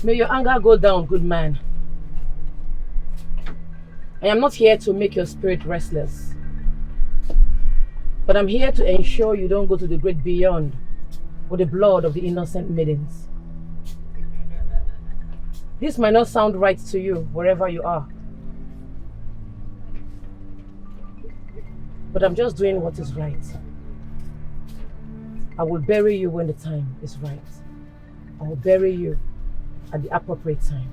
May your anger go down, good man. I am not here to make your spirit restless. But I'm here to ensure you don't go to the great beyond with the blood of the innocent maidens. This might not sound right to you, wherever you are. But I'm just doing what is right. I will bury you when the time is right. I will bury you at the appropriate time.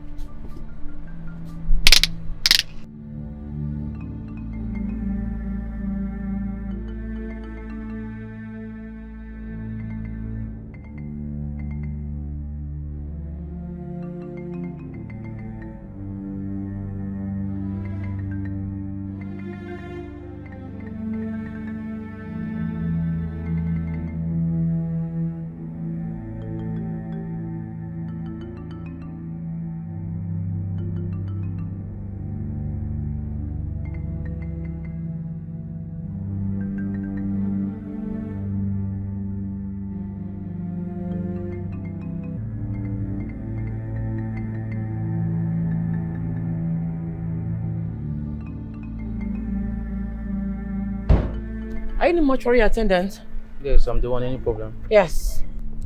Are you the mortuary attendant? Yes, I'm the one. Any problem? Yes.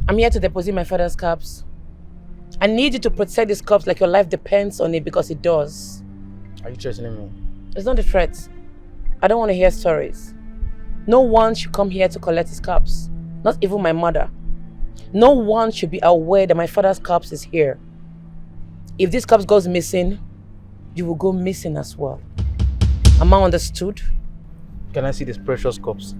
I'm here to deposit my father's corpse. I need you to protect this corpse like your life depends on it, because it does. Are you threatening me? It's not a threat. I don't want to hear stories. No one should come here to collect his corpse. Not even my mother. No one should be aware that my father's corpse is here. If this corpse goes missing, you will go missing as well. Am I understood? Can I see this precious corpse?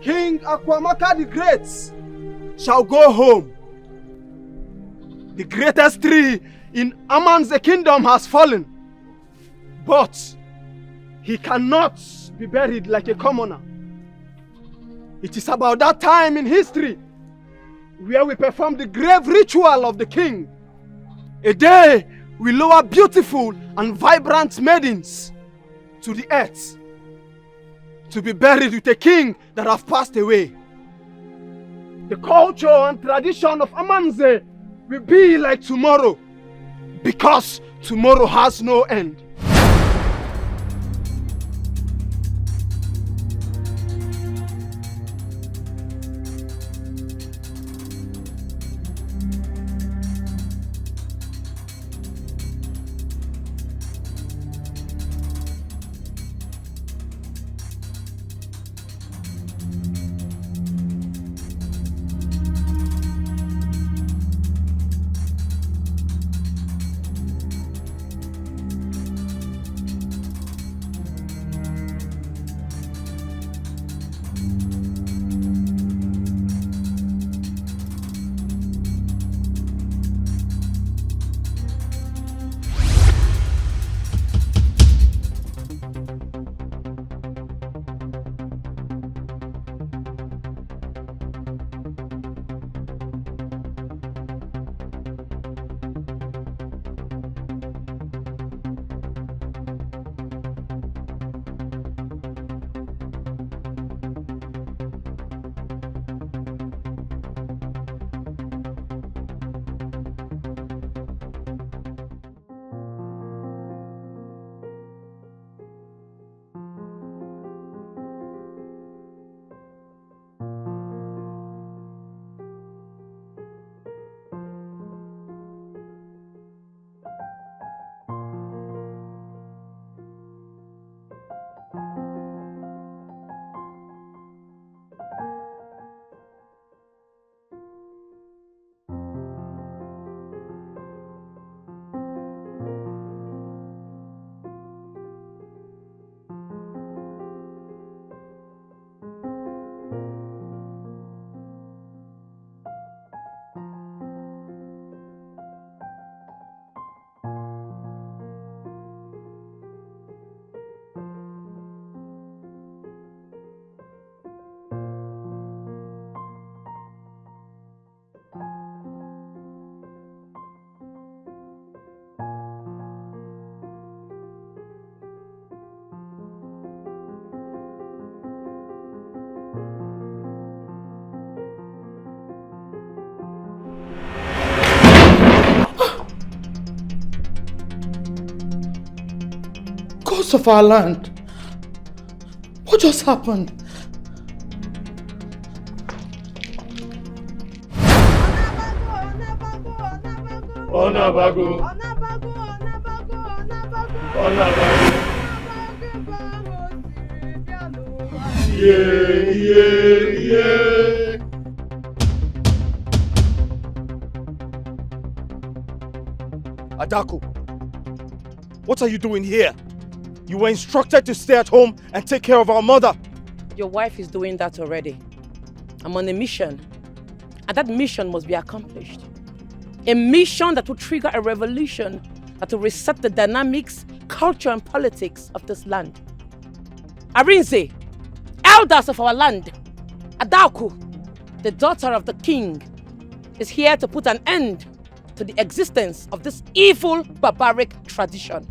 King Akwamaka the Great shall go home. The greatest tree in Aman's kingdom has fallen, but he cannot be buried like a commoner. It is about that time in history where we perform the grave ritual of the king. A day we lower beautiful and vibrant maidens to the earth to be buried with a king that have passed away. The culture and tradition of Amanze will be like tomorrow, because tomorrow has no end. Loss of our land. What just happened? Onabago. Yeah. Adaku, what are you doing here? You were instructed to stay at home and take care of our mother. Your wife is doing that already. I'm on a mission, and that mission must be accomplished. A mission that will trigger a revolution that will reset the dynamics, culture, and politics of this land. Adaeze, elders of our land, Adaku, the daughter of the king, is here to put an end to the existence of this evil, barbaric tradition.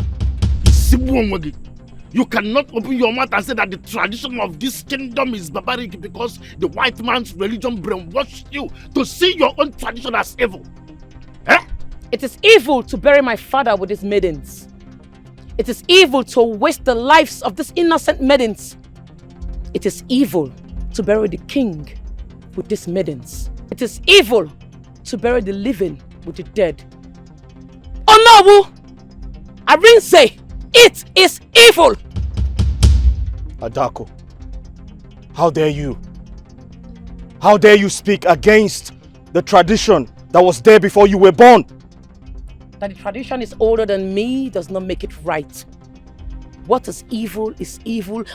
You cannot open your mouth and say that the tradition of this kingdom is barbaric because the white man's religion brainwashed you to see your own tradition as evil. Eh? It is evil to bury my father with his maidens. It is evil to waste the lives of these innocent maidens. It is evil to bury the king with these maidens. It is evil to bury the living with the dead. Oh no! Adaeze, it is evil! Adaku, how dare you? How dare you speak against the tradition that was there before you were born? That the tradition is older than me does not make it right. What is evil,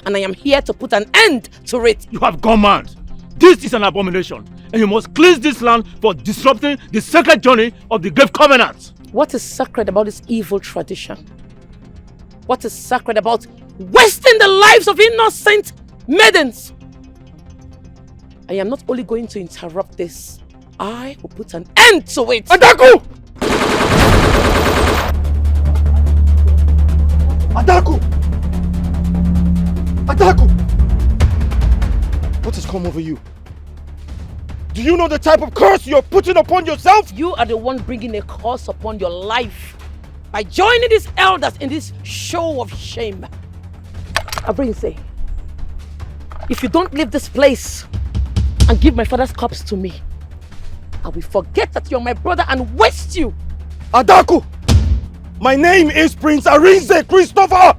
and I am here to put an end to it. You have gone mad. This is an abomination, and you must cleanse this land for disrupting the sacred journey of the grave covenant. What is sacred about this evil tradition? What is sacred about wasting the lives of innocent maidens? I am not only going to interrupt this, I will put an end to it. Adaku! Adaku! Adaku! What has come over you? Do you know the type of curse you're putting upon yourself? You are the one bringing a curse upon your life by joining these elders in this show of shame. Adaeze, if you don't leave this place and give my father's corpse to me, I will forget that you're my brother and waste you. Adaku! My name is Prince Adaeze Christopher,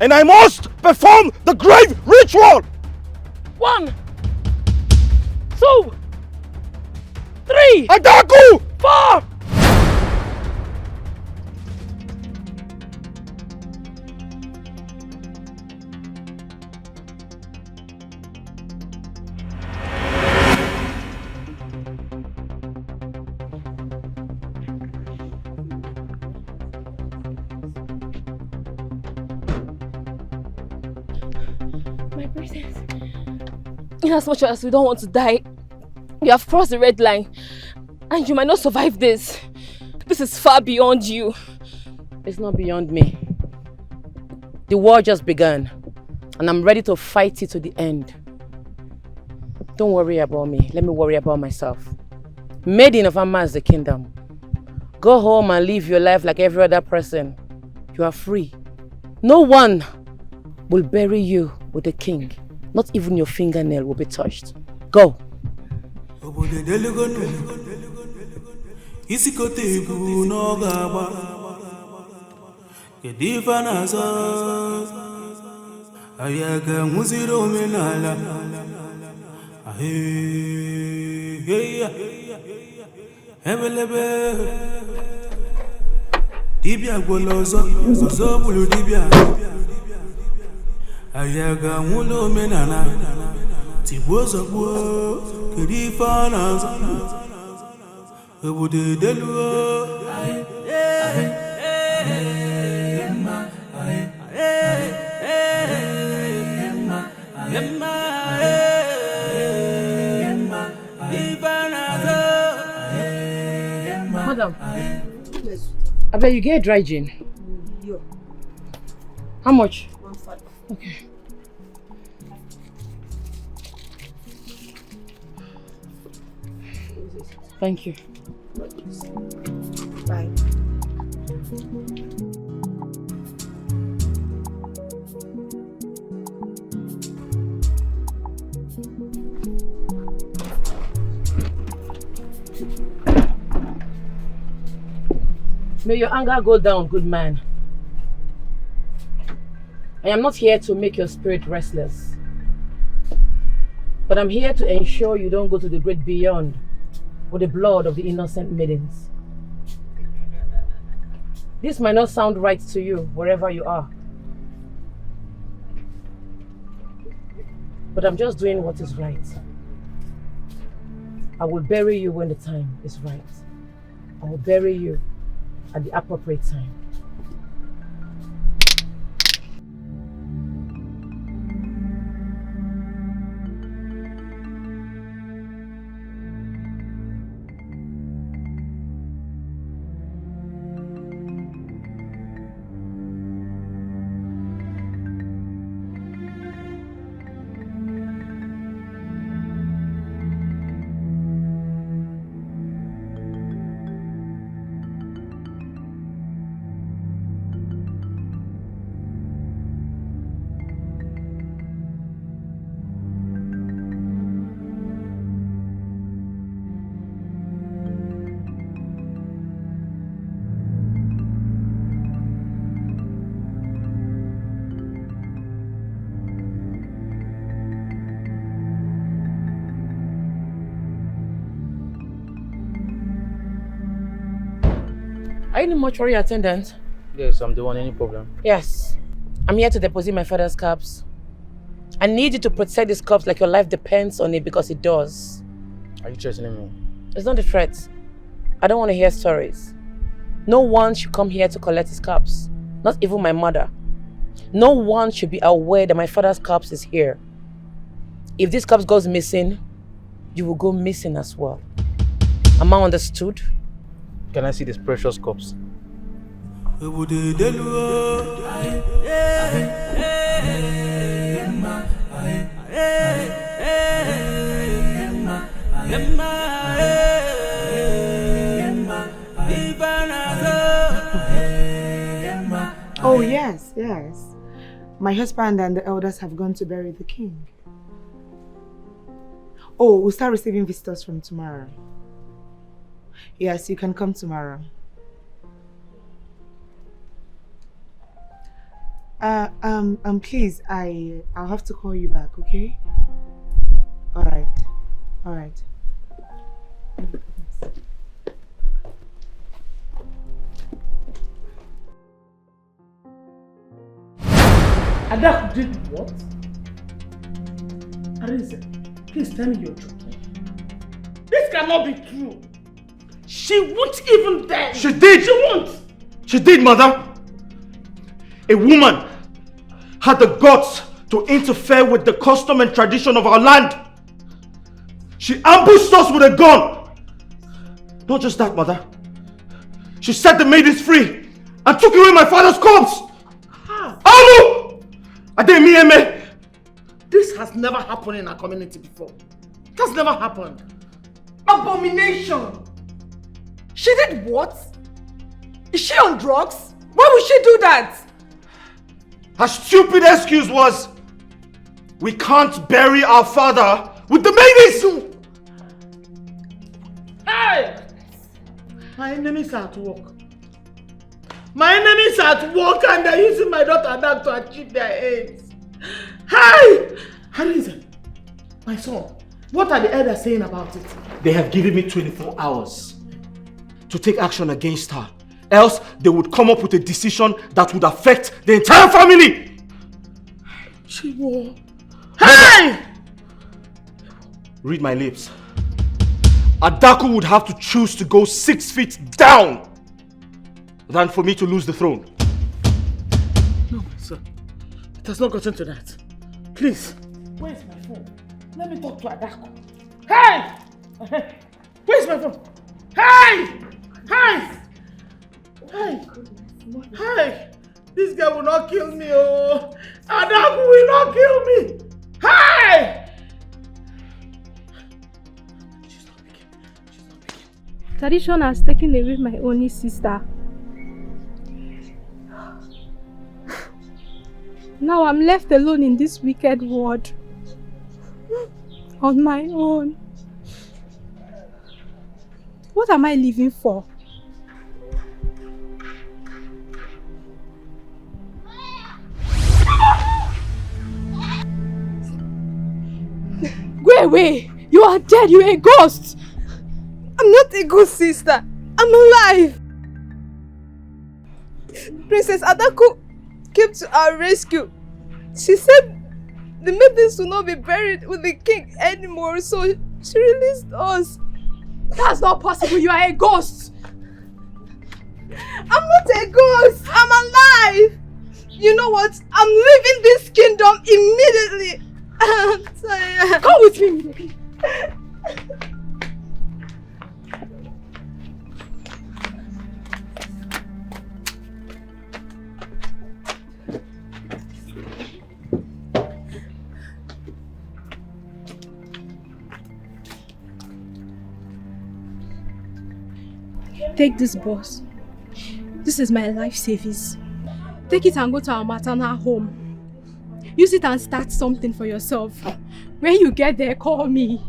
and I must perform the grave ritual! 1, 2, 3, Adaku! 4! In as much as we don't want to die, you have crossed the red line and you might not survive this. This is far beyond you. It's not beyond me. The war just began and I'm ready to fight it to the end. Don't worry about me. Let me worry about myself. Maiden of Ama's kingdom. Go home and live your life like every other person. You are free. No one will bury you with the king. Not even your fingernail will be touched. Go. Ayaga mulo menana tiboza bo kirifana ebude delu Madam, I bet you get dry gin. How much? Okay. Thank you. Bye. May your anger go down, good man. I am not here to make your spirit restless. But I'm here to ensure you don't go to the great beyond with the blood of the innocent maidens. This might not sound right to you, wherever you are. But I'm just doing what is right. I will bury you when the time is right. I will bury you at the appropriate time. Are you the mortuary attendant? Yes, I'm the one. Any problem? Yes. I'm here to deposit my father's corpse. I need you to protect this corpse like your life depends on it, because it does. Are you threatening me? It's not a threat. I don't want to hear stories. No one should come here to collect his corpse. Not even my mother. No one should be aware that my father's corpse is here. If this corpse goes missing, you will go missing as well. Am I understood? Can I see this precious corpse? Oh yes, yes. My husband and the elders have gone to bury the king. Oh, we'll start receiving visitors from tomorrow. Yes, you can come tomorrow. Please, I'll have to call you back, okay? Alright. Adaku did what? Adaeze, please tell me you're joking. This cannot be true. She won't even dare. She did! She won't! She did, mother! A woman had the guts to interfere with the custom and tradition of our land. She ambushed us with a gun. Not just that, mother. She set the maidens free and took away my father's corpse. How? Alu! Ademieme! This has never happened in our community before. It has never happened. Abomination! She did what? Is she on drugs? Why would she do that? Her stupid excuse was, we can't bury our father with the maidens! Hey! My enemies are at work. My enemies are at work and they're using my daughter Adaku to achieve their aims. Hey! Adaeze, my son, what are the elders saying about it? They have given me 24 hours to take action against her. Else, they would come up with a decision that would affect the entire family! Chiwo. Hey! Read my lips. Adaku would have to choose to go 6 feet down than for me to lose the throne. No, sir. It has not gotten to that. Please. Where's my phone? Let me talk to Adaku. Hey! Where's my phone? Hey! Hey! Hey! Hey! This guy will not kill me, oh! Adaku will not kill me! Hey! She's not picking. Tradition has taken away my only sister. Now I'm left alone in this wicked world. On my own. What am I living for? away! You are dead! You're a ghost! I'm not a ghost, sister. I'm alive! Princess Adaku came to our rescue. She said the maidens will not be buried with the king anymore, so she released us. That's not possible! You are a ghost! I'm not a ghost! I'm alive! You know what? I'm leaving this kingdom immediately! I'm tired. Come with me immediately! Take this, boss. This is my life savings. Take it and go to our maternal home. Use it and start something for yourself. When you get there, call me.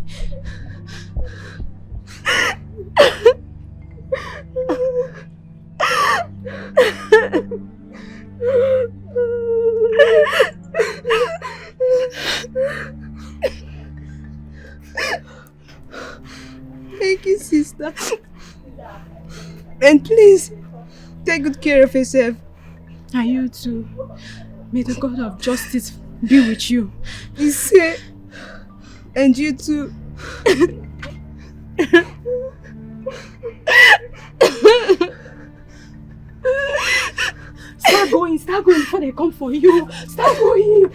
Thank you, sister. And please, take good care of yourself. And you too. May the God of justice be with you. You say, and you too. Start going before they come for you. Start going.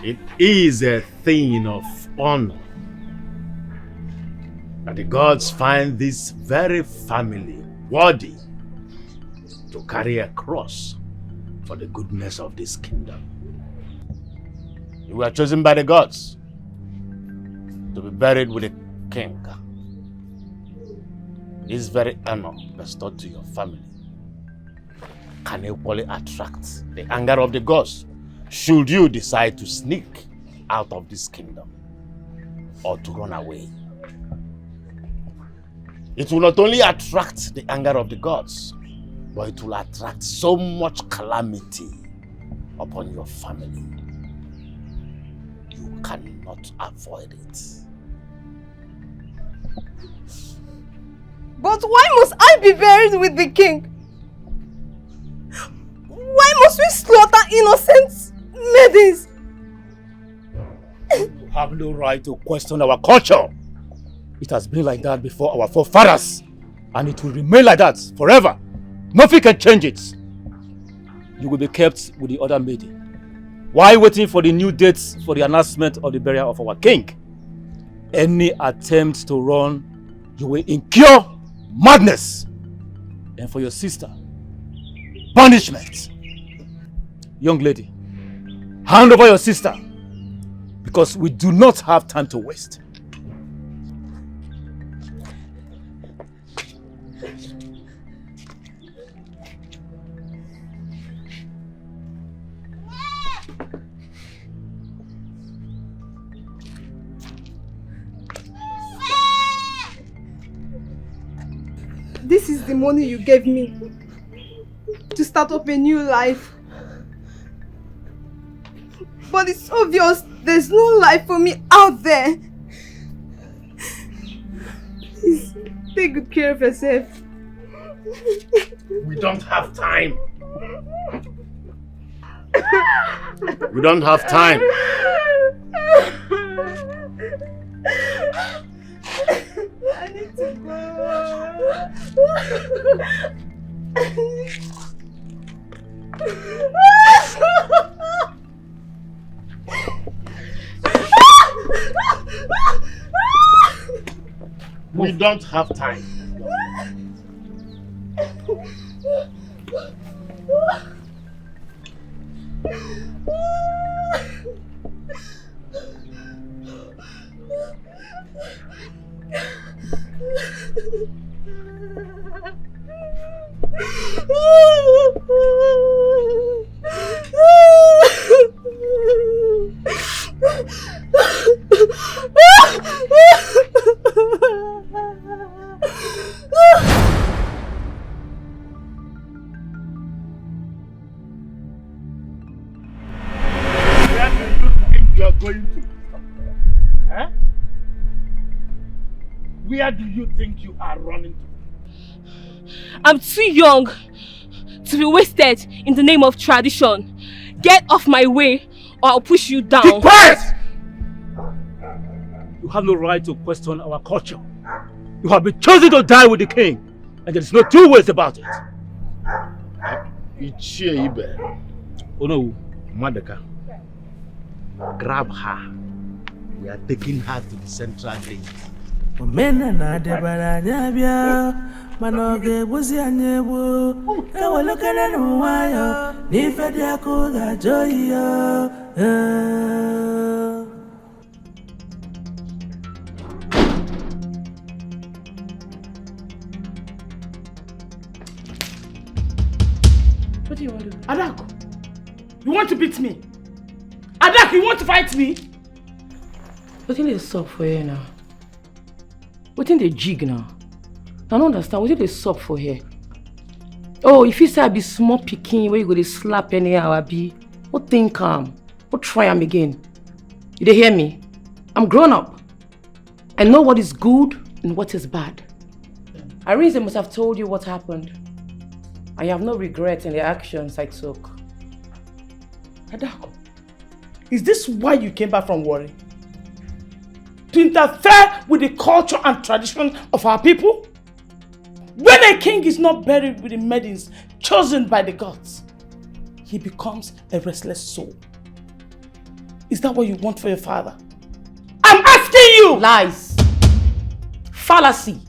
It is a thing of honor that the gods find this very family worthy to carry a cross for the goodness of this kingdom. You were chosen by the gods to be buried with a king. This very honor bestowed to your family can equally attract the anger of the gods should you decide to sneak out of this kingdom or to run away. It will not only attract the anger of the gods, but it will attract so much calamity upon your family. You cannot avoid it. But why must I be buried with the king? Why must we slaughter innocent maidens? You have no right to question our culture. It has been like that before our forefathers, and it will remain like that forever. Nothing can change it. You will be kept with the other maiden while waiting for the new dates for the announcement of the burial of our king. Any attempt to run, you will incur madness. And for your sister, punishment. Young lady, hand over your sister, because we do not have time to waste. This is the money you gave me to start up a new life. But it's obvious there's no life for me out there. Please, take good care of yourself. We don't have time. We don't have time. I need to go. We don't have time. going to? Huh? Where do you think you are running to? I'm too young to be wasted in the name of tradition. Get off my way or I'll push you down. Keep quiet! You have no right to question our culture. You have been chosen to die with the king, and there's no two ways about it. Oh no, Madaka. Grab her. We are taking her to the central gate. Omena na debara nyabia manoge buzi anyebu kawalokana nuwayo nifedi akuga joyo. What do you want to do? Adaku, you want to beat me? Adaku, you want to fight me? What in the sub for here now? What in the jig now? I don't understand. What in the sub for here? Oh, if you say I be small picking, where you go to slap anyhow, I be. What think what try am again? You dey hear me? I'm grown up. I know what is good and what is bad. Adaeze must have told you what happened. I have no regret in the actions I took. Adaku, is this why you came back from Warri? To interfere with the culture and tradition of our people? When a king is not buried with the maidens chosen by the gods, he becomes a restless soul. Is that what you want for your father? I'm asking you! Lies. Fallacy.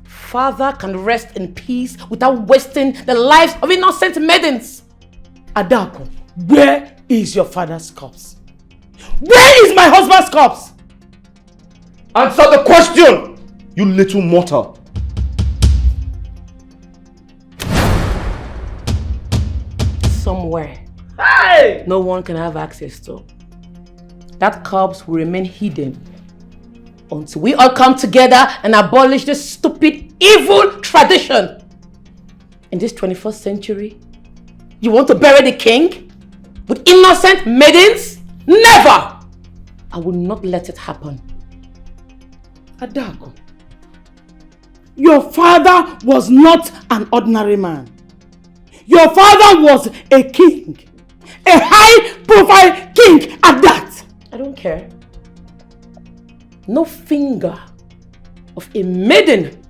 Father can rest in peace without wasting the lives of innocent maidens. Adaku, where is your father's corpse? Where is my husband's corpse? Answer the question, you little mortal. Somewhere. Hey! No one can have access to. That corpse will remain hidden until we all come together and abolish this stupid, evil tradition. In this 21st century, you want to bury the king with innocent maidens? Never! I will not let it happen. Adaku, your father was not an ordinary man. Your father was a king. A high-profile king at that. I don't care. No finger of a maiden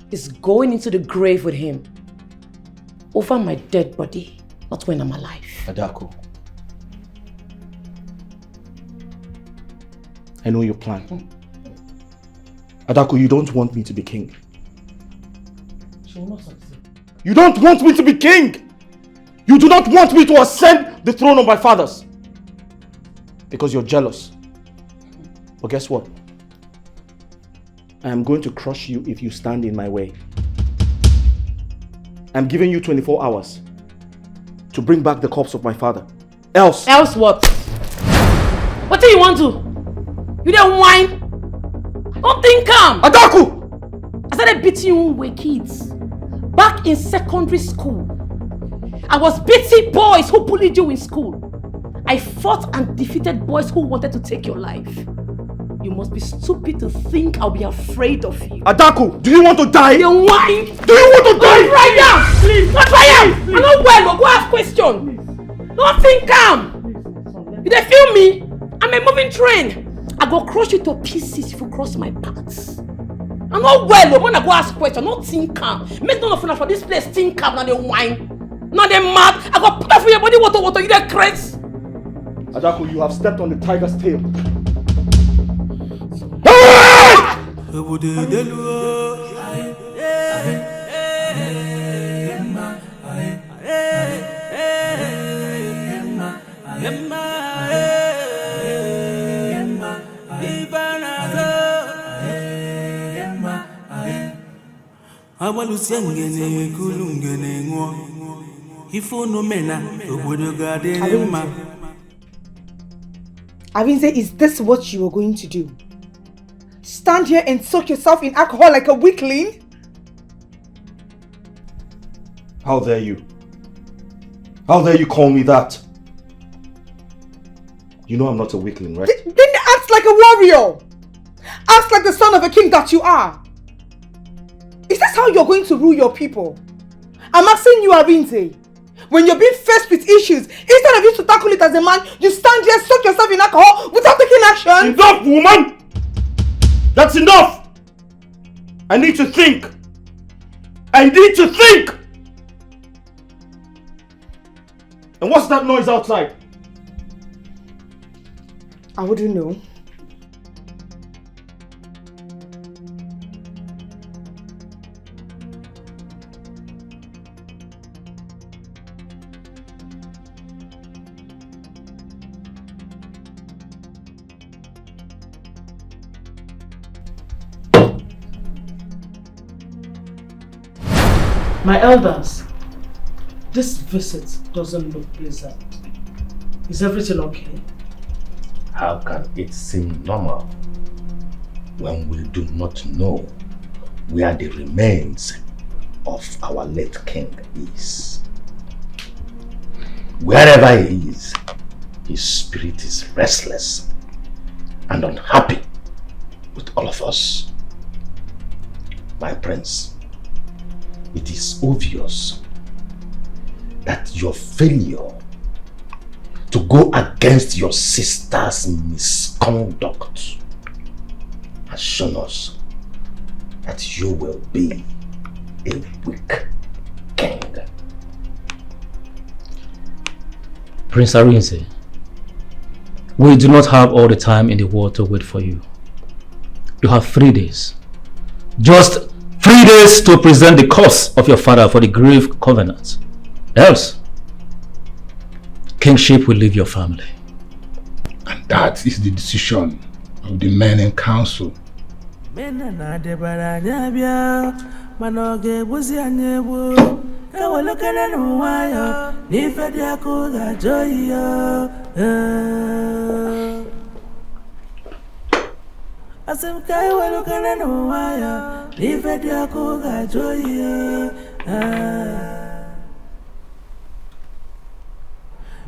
is going into the grave with him. Over my dead body, not when I'm alive. Adaku, I know your plan. Adaku, you don't want me to be king. She will not succeed. You don't want me to be king! You do not want me to ascend the throne of my fathers. Because you're jealous. But guess what? I am going to crush you if you stand in my way. I'm giving you 24 hours to bring back the corpse of my father. Else what? What do you want to? You don't whine? Don't think calm. Adaku! I started beating you when we were kids. Back in secondary school. I was beating boys who bullied you in school. I fought and defeated boys who wanted to take your life. You must be stupid to think I'll be afraid of you. Adaku, do you want to die? You whine? Do you want to die? Don't try now! Please! Don't try now! I'm not well, go ask question. Don't think calm. You dey feel me? I'm a moving train. I go crush you to pieces if you cross my paths. I'm not well, when I go ask question, not think calm. Make none of you for this place think calm, now they whine. Now they mad. I go put up for your body, water, you dey crazy. Adaku, you have stepped on the tiger's tail. Adaeze, is this what you are going to do? Stand here and soak yourself in alcohol like a weakling? How dare you? How dare you call me that? You know I'm not a weakling, right? Then act like a warrior. Act like the son of a king that you are. Is this how you're going to rule your people? I'm asking you, Adaeze. When you're being faced with issues, instead of you to tackle it as a man, you stand here, soak yourself in alcohol without taking action. Enough, woman! That's enough! I need to think. I need to think! And what's that noise outside? I wouldn't know. My elders, this visit doesn't look pleasant. Is everything okay? How can it seem normal when we do not know where the remains of our late king is? Wherever he is, his spirit is restless and unhappy with all of us. My prince, it is obvious that your failure to go against your sister's misconduct has shown us that you will be a weak king. Prince Adaeze, we do not have all the time in the world to wait for you. You have 3 days. Just 3 days to present the cause of your father for the grave covenant. Else, kingship will leave your family. And that is the decision of the men in council.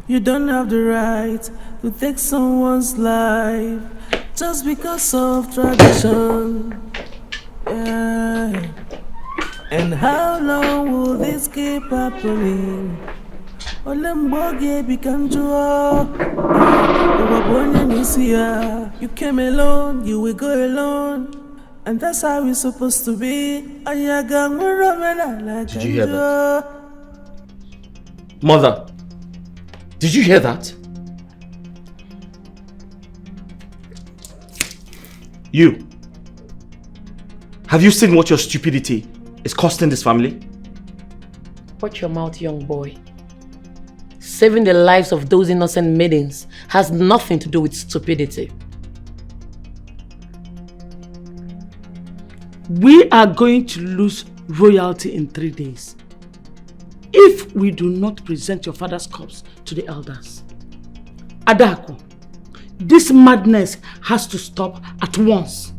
You don't have the right to take someone's life just because of tradition. Yeah. And how long will this keep happening? You came alone, you will go alone. And that's how it's supposed to be. Did you hear that? Mother, did you hear that? You. Have you seen what your stupidity is costing this family? Watch your mouth, young boy. Saving the lives of those innocent maidens has nothing to do with stupidity. We are going to lose royalty in 3 days if we do not present your father's corpse to the elders. Adaku, this madness has to stop at once.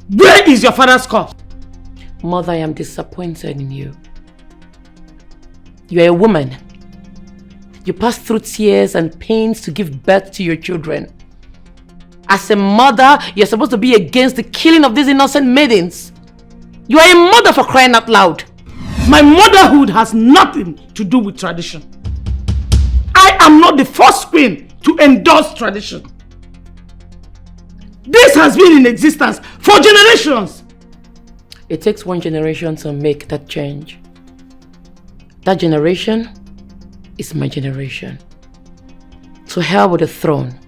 Where is your father's corpse? Mother, I am disappointed in you. You are a woman. You pass through tears and pains to give birth to your children. As a mother, you're supposed to be against the killing of these innocent maidens. You are a mother, for crying out loud. My motherhood has nothing to do with tradition. I am not the first queen to endorse tradition. This has been in existence for generations. It takes one generation to make that change. That generation is my generation. To hell with the throne.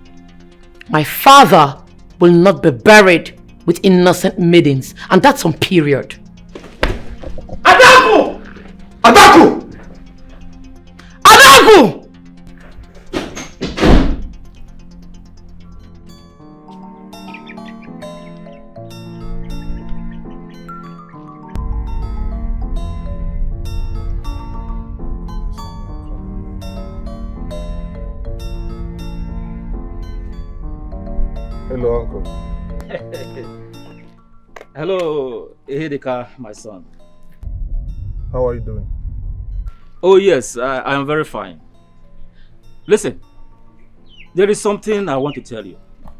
My father will not be buried with innocent maidens, and that's on period. Adaku! Adaku! Adaku! Hello, uncle. Hello, Ehedeka, my son. How are you doing? Oh yes, I am very fine. Listen, There is something I want to tell you.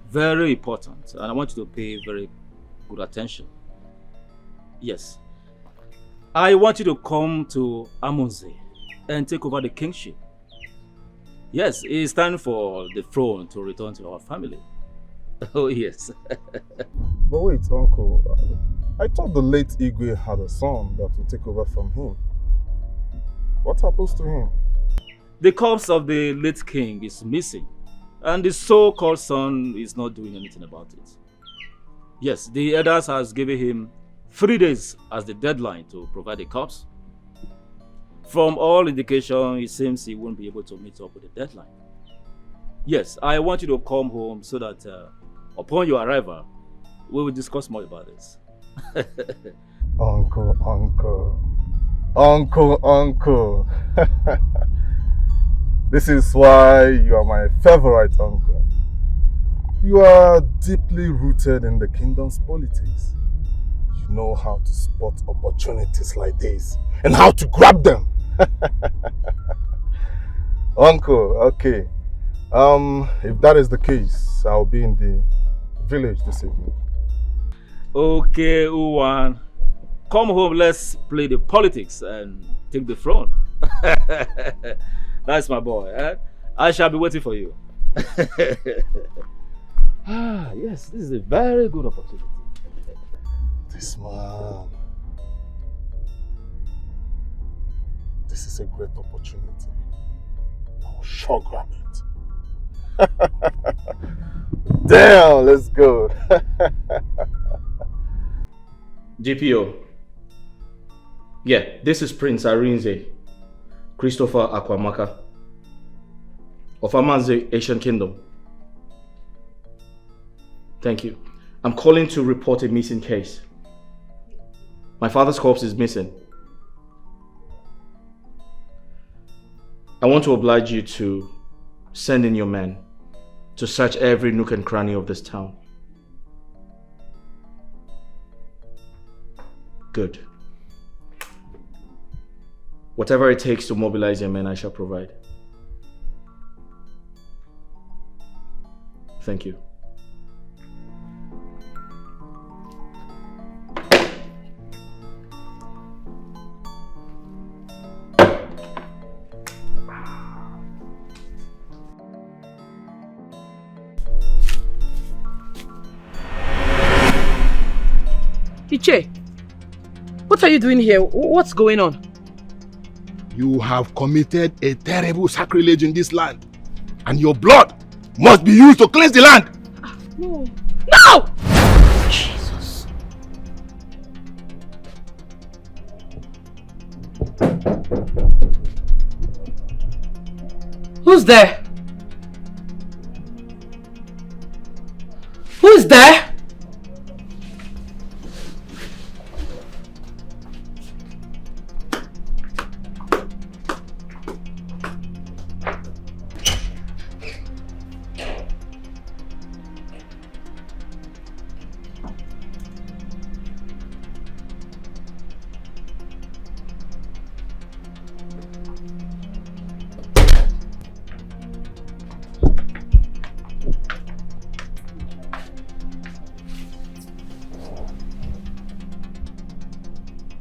Very important. And I want you to pay very good attention. Yes. I want you to come to Adaeze and take over the kingship. Yes, it's time for the throne to return to our family. Oh, yes. But wait, Uncle. I thought the late Igwe had a son that would take over from him. What happens to him? The corpse of the late king is missing, and the so-called son is not doing anything about it. Yes, the elders has given him 3 days as the deadline to provide the corpse. From all indication, it seems he won't be able to meet up with the deadline. Yes, I want you to come home so that upon your arrival, we will discuss more about this. Uncle. This is why you are my favorite uncle. You are deeply rooted in the kingdom's politics. You know how to spot opportunities like this and how to grab them. Uncle, okay. If that is the case, I'll be in the village this evening. Okay, Uwan. Come home, let's play the politics and take the throne. That's my boy. Eh? I shall be waiting for you. Yes, this is a very good opportunity. This man. This is a great opportunity. I'll sure grab it. Damn, let's go. GPO. Yeah, this is Prince Arinze, Christopher Akwamaka, of Adaeze, Asian Kingdom. Thank you. I'm calling to report a missing case. My father's corpse is missing. I want to oblige you to send in your men to search every nook and cranny of this town. Good. Whatever it takes to mobilize your men, I shall provide. Thank you. Iche, what are you doing here? What's going on? You have committed a terrible sacrilege in this land, and your blood must be used to cleanse the land. No! No! Jesus. Who's there? Who's there?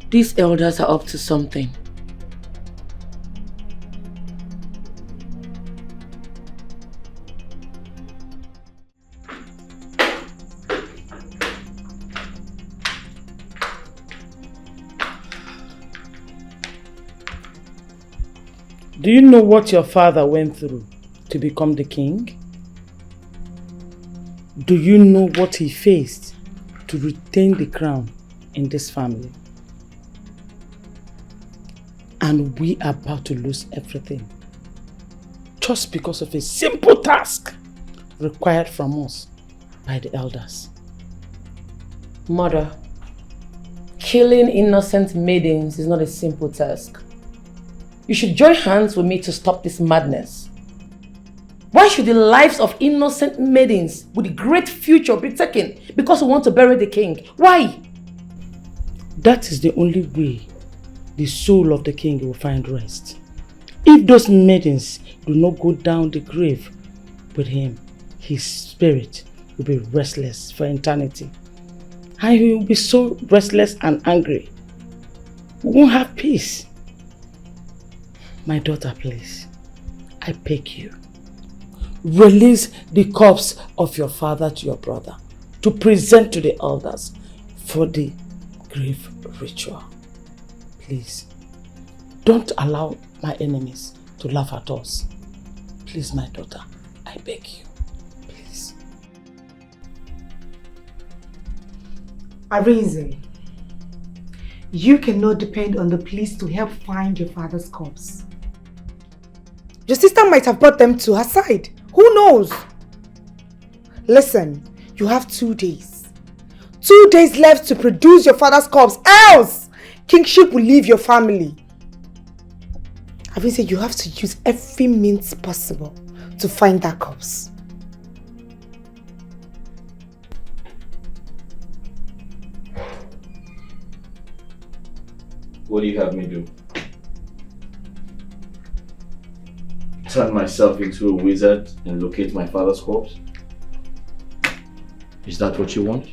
These elders are up to something. Do you know what your father went through to become the king? Do you know what he faced to retain the crown in this family? And we are about to lose everything just because of a simple task required from us by the elders. Mother, killing innocent maidens is not a simple task. You should join hands with me to stop this madness. Why should the lives of innocent maidens with a great future be taken because we want to bury the king? Why? That is the only way the soul of the king will find rest. If those maidens do not go down the grave with him, his spirit will be restless for eternity. And he will be so restless and angry. We won't have peace. My daughter, please, I beg you, release the corpse of your father to your brother to present to the elders for the grave ritual. Please, don't allow my enemies to laugh at us. Please, my daughter, I beg you, please. Adaeze, you cannot depend on the police to help find your father's corpse. Your sister might have brought them to her side. Who knows? Listen, you have 2 days. 2 days left to produce your father's corpse, else kingship will leave your family. Adaeze, you have to use every means possible to find that corpse. What do you have me do? Turn myself into a wizard and locate my father's corpse? Is that what you want?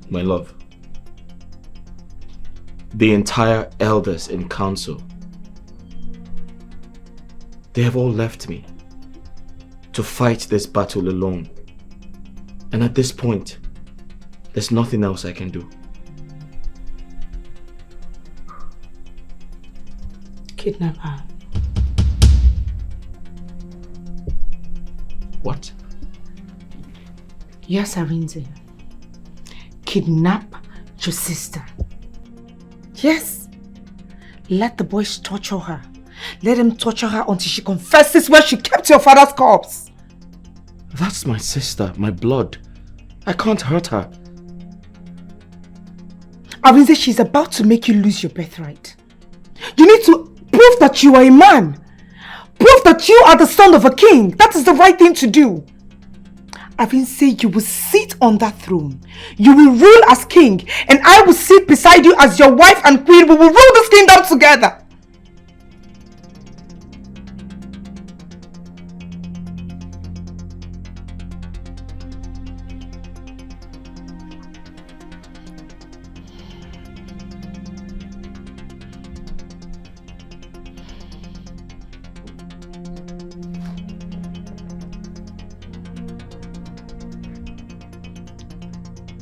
My love, the entire elders in council, they have all left me to fight this battle alone. And at this point, there's nothing else I can do. Kidnapper. What? Yes, Adaeze. Kidnap your sister. Yes. Let the boys torture her. Let them torture her until she confesses where she kept your father's corpse. That's my sister, my blood. I can't hurt her. Adaeze, she's about to make you lose your birthright. You need to prove that you are a man. Prove that you are the son of a king. That is the right thing to do. Adaeze, you will sit on that throne. You will rule as king, and I will sit beside you as your wife and queen. We will rule this kingdom together.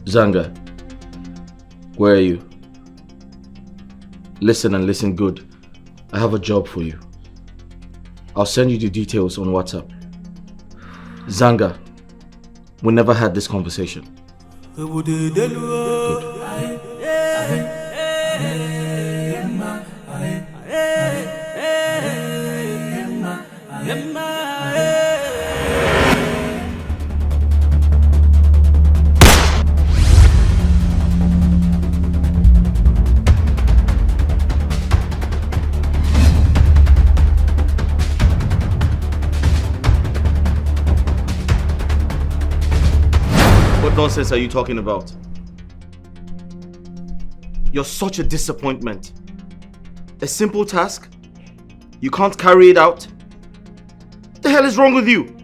Zanga, where are you? Listen and listen good. I have a job for you. I'll send you the details on WhatsApp. Zanga, we never had this conversation. Good. What nonsense are you talking about? You're such a disappointment. A simple task? You can't carry it out? What the hell is wrong with you?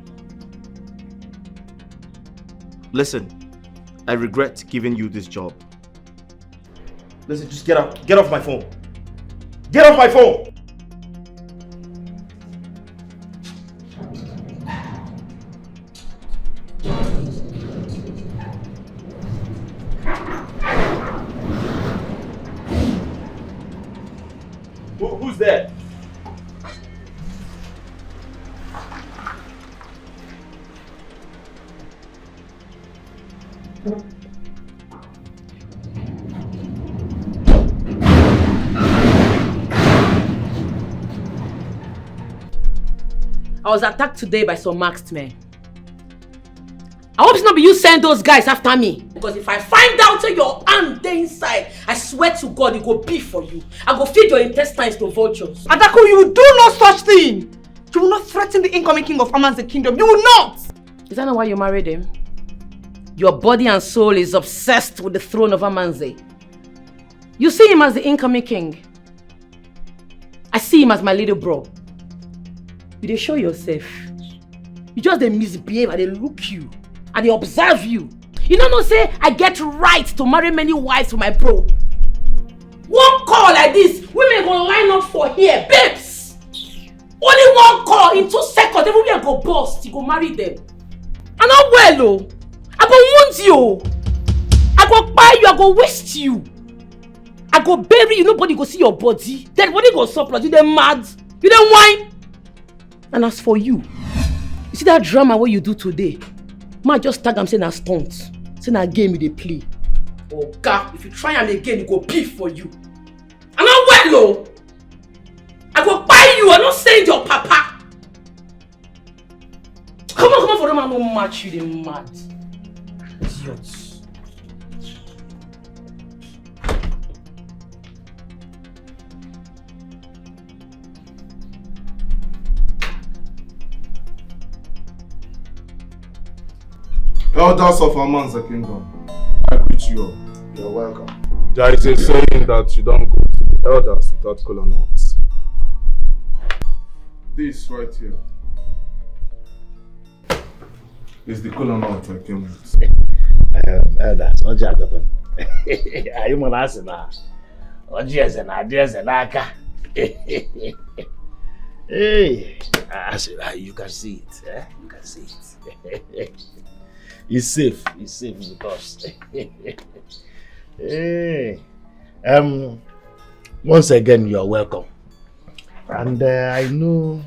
Listen, I regret giving you this job. Listen, just get out. Get off my phone. Get off my phone! Who's there? I was attacked today by some masked men. I hope it's not be you send those guys after me. Because if I find out your hand there inside, I swear to God it go be for you. I go feed your intestines to vultures. Adaku, you do no such thing. You will not threaten the incoming king of Aman's kingdom. You will not! Is that not why you married him? Your body and soul is obsessed with the throne of Amanze. You see him as the incoming king. I see him as my little bro. You dey show yourself. You just dey misbehave and they look you and they observe you. You don't know say I get right to marry many wives for my bro. One call like this, women go line up for here, babes. Only one call in 2 seconds, everywhere go bust. You go marry them. I'm not well, oh. I go wound you. I go buy you. I go waste you. I go bury you. Nobody go see your body. Dead body go surplus. You then mad. You then whine. And as for you, you see that drama what you do today? Man just tag am say na stunt. Say na game you dey play. Oh God, if you try am again, it go beef for you. I'm not well, oh. I go buy you. I not send your papa. Come on, for them. I no match you. They mad. Idiots. Elders of Aman's kingdom, I greet you all. You're welcome. There is a saying that you don't go to the elders without kola nuts. This right here is the kola nut I came with. Elders, what you happen? Are you asking now? What you say now? Adaeze naka. Hey, you can see it. Eh? You can see it. It's safe with us. Hey, once again, you are welcome. And I know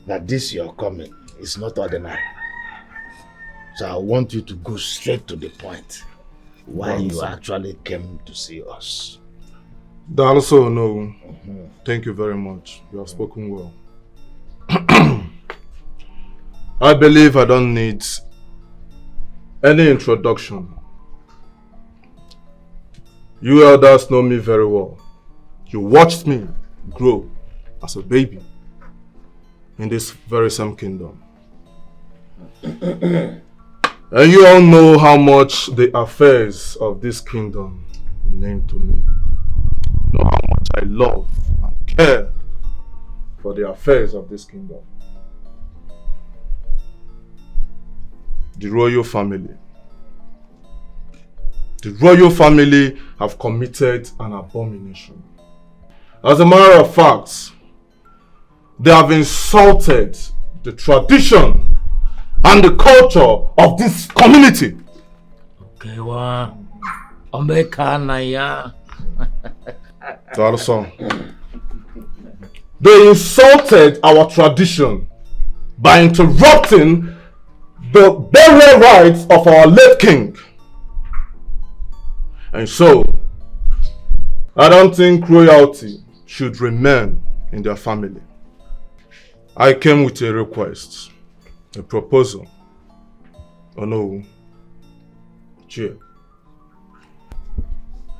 that this your coming is not ordinary. So I want you to go straight to the point. Why you actually came to see us. Also, no. Thank you very much. You have spoken well. I believe I don't need any introduction. You elders know me very well. You watched me grow as a baby in this very same kingdom. And you all know how much the affairs of this kingdom mean to me. You know how much I love and care for the affairs of this kingdom. The royal family. The royal family have committed an abomination. As a matter of fact, they have insulted the tradition and the culture of this community. Okay, wow. Omekanaya. They insulted our tradition by interrupting the burial rites of our late king. And so, I don't think royalty should remain in their family. I came with a request, a proposal. Oh no, cheer.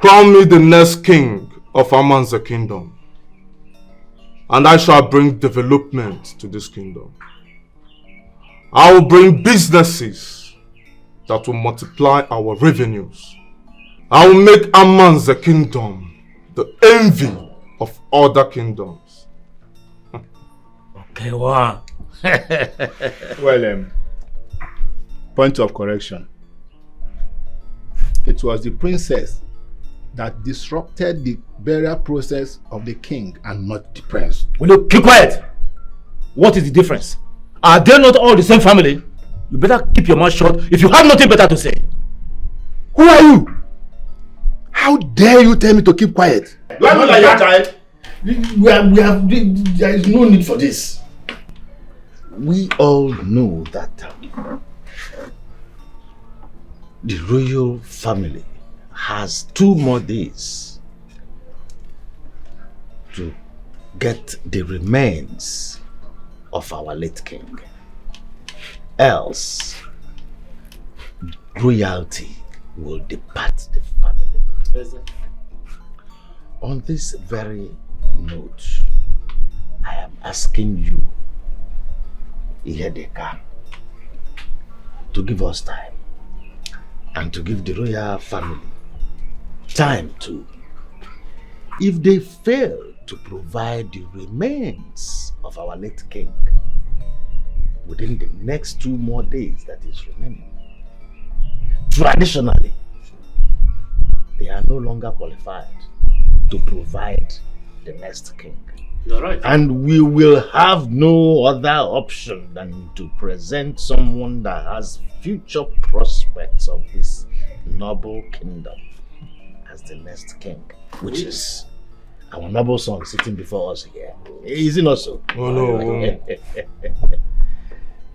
Crown me the next king of Aman's kingdom, and I shall bring development to this kingdom. I will bring businesses that will multiply our revenues. I will make Aman's kingdom the envy of other kingdoms. Okay, wow. Well, point of correction. It was the princess that disrupted the burial process of the king and not the prince. Will you keep quiet? What is the difference? Are they not all the same family? You better keep your mouth shut if you have nothing better to say. Who are you? How dare you tell me to keep quiet? You are not like your child. There is no need for this. We all know that the royal family has 2 more days to get the remains of our late king. Else, royalty will depart the family. On this very note, I am asking you, Ihedeka, to give us time and to give the royal family time too. If they fail to provide the remains of our late king within the next 2 more days that is remaining, traditionally, they are no longer qualified to provide the next king. You're right. And we will have no other option than to present someone that has future prospects of this noble kingdom as the next king, which is our noble son sitting before us here. Is it not so? Oh no.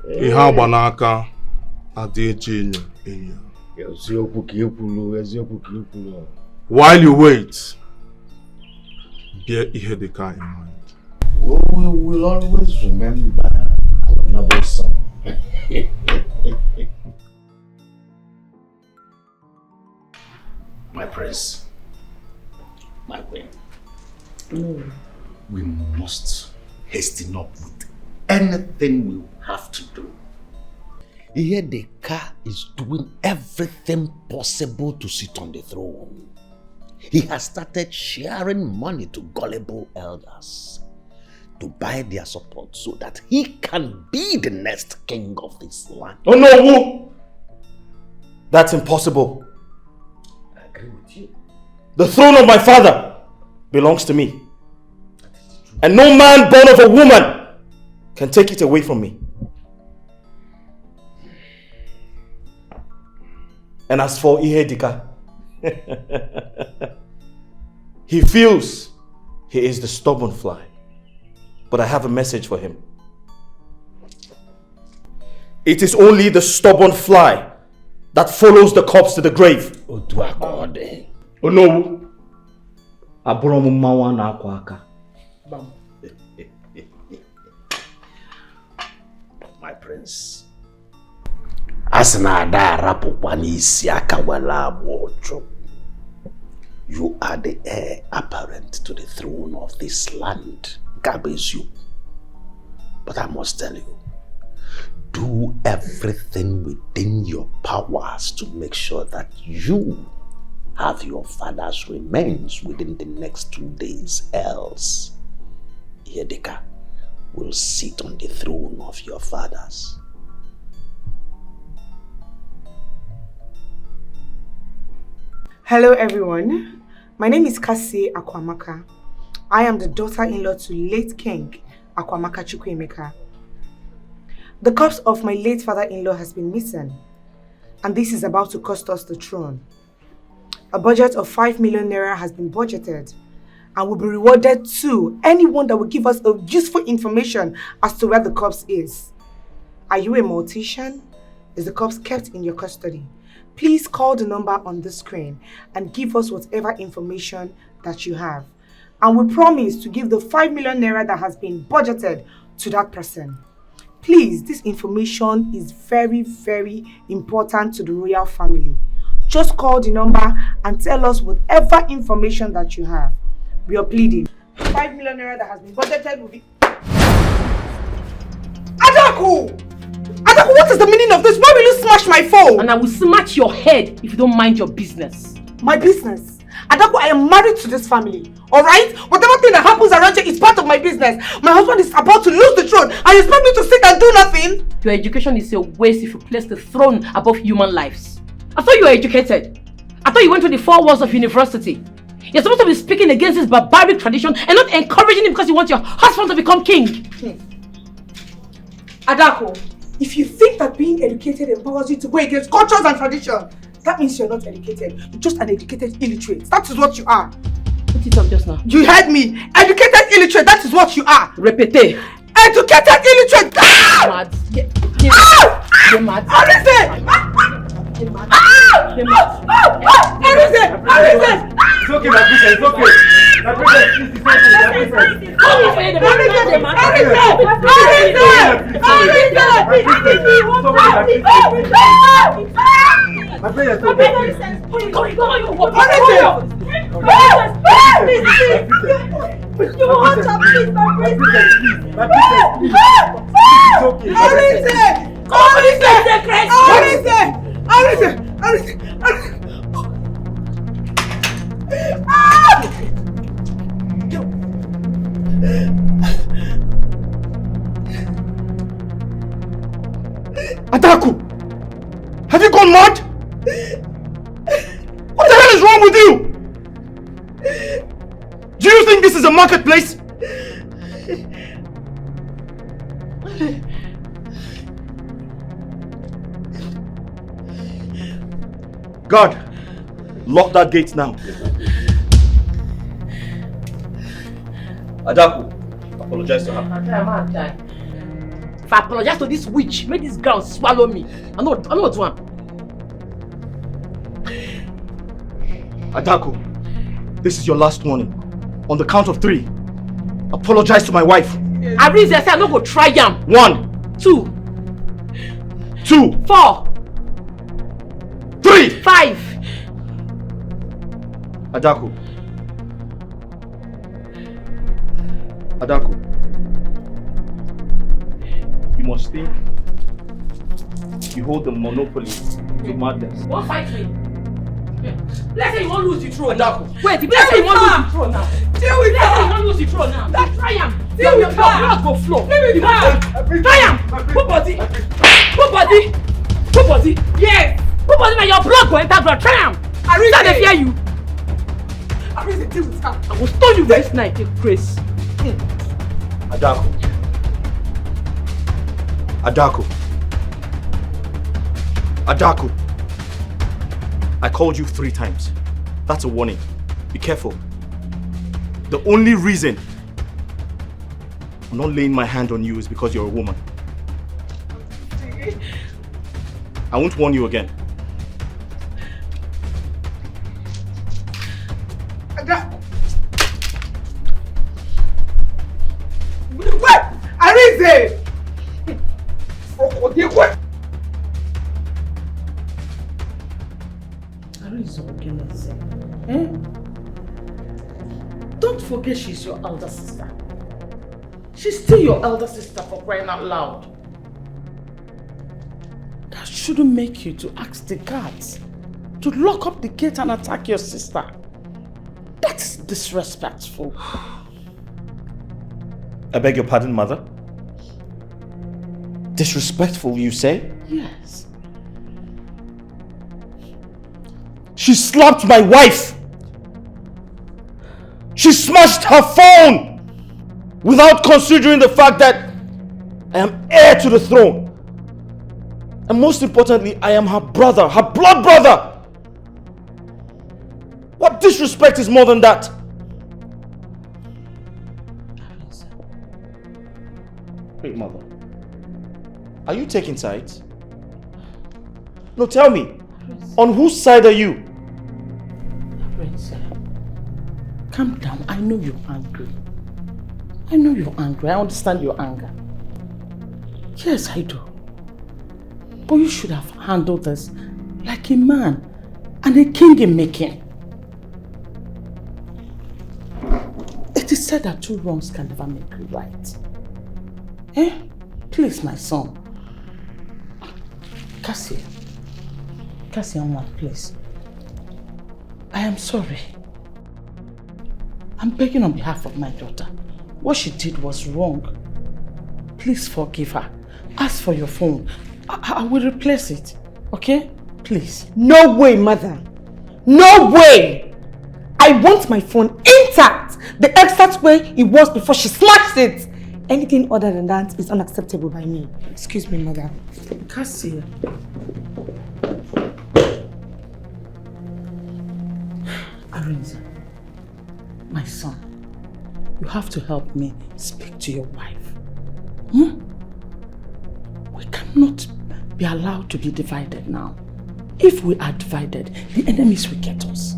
Ihe banaka Adaeze enyo. While you wait, bear Ihedeka in mind. We will always remember our noble son. My prince, my queen, we must hasten up with anything we have to do. Ihedeka is doing everything possible to sit on the throne. He has started sharing money to gullible elders to buy their support so that he can be the next king of this land. Oh no! That's impossible. I agree with you. The throne of my father belongs to me. And no man born of a woman can take it away from me. And as for Ihedeka, he feels he is the stubborn fly. But I have a message for him. It is only the stubborn fly that follows the corpse to the grave. Oh no. Abromu mawa na akwa aka. My prince, Asna da rapukwa n'isi aka wala amocho. You are the heir apparent to the throne of this land. You. But I must tell you, do everything within your powers to make sure that you have your father's remains within the next 2 days, else Ihedeka will sit on the throne of your fathers. Hello everyone, my name is Kasi Akwamaka. I am the daughter-in-law to late King Akwamaka Chukwuemeka. The corpse of my late father-in-law has been missing, and this is about to cost us the throne. A budget of 5 million naira has been budgeted and will be rewarded to anyone that will give us a useful information as to where the corpse is. Are you a mortician? Is the corpse kept in your custody? Please call the number on the screen and give us whatever information that you have. And we promise to give the 5 million naira that has been budgeted to that person. Please, this information is very, very important to the royal family. Just call the number and tell us whatever information that you have. We are pleading. 5 million naira that has been budgeted will be... Adaku! Adaku, what is the meaning of this? Why will you smash my phone? And I will smash your head if you don't mind your business. My business? Adaku, I am married to this family, alright? Whatever thing that happens around here is part of my business. My husband is about to lose the throne and you expect me to sit and do nothing? Your education is a waste if you place the throne above human lives. I thought you were educated. I thought you went to the 4 walls of university. You're supposed to be speaking against this barbaric tradition and not encouraging it because you want your husband to become king. Adaku, if you think that being educated empowers you to go against cultures and tradition, that means you're not educated. You're just an educated illiterate. That is what you are. What did you talk just now? You heard me. Educated illiterate. That is what you are. Repete. Educated illiterate. Mad. You're mad. You're mad. It's okay, my princess. It's okay. My princess, please, it's okay. You want to please, my princess? My princess, please. It's okay. Adaku! Have you gone mad? What the hell is wrong with you? Do you think this is a marketplace? God, lock that gate now. Adaku, apologize to her. If I apologize to this witch, make this ground swallow me. I know what one. Adaku, this is your last warning. On the count of 3, apologize to my wife. Adaeze, I said I'm not going to try him. 1, 2, 4, 3, 5. Adaku. Adaku. You must think you hold the monopoly to madness. Don't fight me. Let's say you won't lose the throne. Adaku. Wait, let's say you won't lose the throne now. Deal with Let's say you her. won't lose the throne now. Let's try him. Deal with her. Blood go flow. Deal with her. Try him. Put body. Put body. Put body. Yes. Put body now. Your blood go enter blood. Try him. Adaeze, they fear you. Adaeze, deal with her. I will stone you this night, Chris. Adaku. Adaku. Adaku. I called you 3 times. That's a warning. Be careful. The only reason I'm not laying my hand on you is because you're a woman. I won't warn you again. What? Adaeze! What? Don't forget she's your elder sister. She's still your elder sister, for crying out loud. That shouldn't make you to ask the guards to lock up the gate and attack your sister. That's disrespectful. I beg your pardon, mother? Disrespectful, you say? Yes. She slapped my wife! She smashed her phone! Without considering the fact that I am heir to the throne. And most importantly, I am her brother, her blood brother! What disrespect is more than that? Wait, mother. Are you taking sides? No, tell me. On whose side are you? Calm down. I know you're angry. I know you're angry. I understand your anger. Yes, I do. But you should have handled this like a man and a king in making. It is said that 2 wrongs can never make a right. Eh? Please, my son. Cassie, please. I am sorry. I'm begging on behalf of my daughter. What she did was wrong. Please forgive her. Ask for your phone. I will replace it. Okay? Please. No way, mother. No way! I want my phone intact! The exact way it was before she smashed it! Anything other than that is unacceptable by me. Excuse me, mother. Cassie. Adaeze, my son, you have to help me speak to your wife. We cannot be allowed to be divided now. If we are divided, the enemies will get us.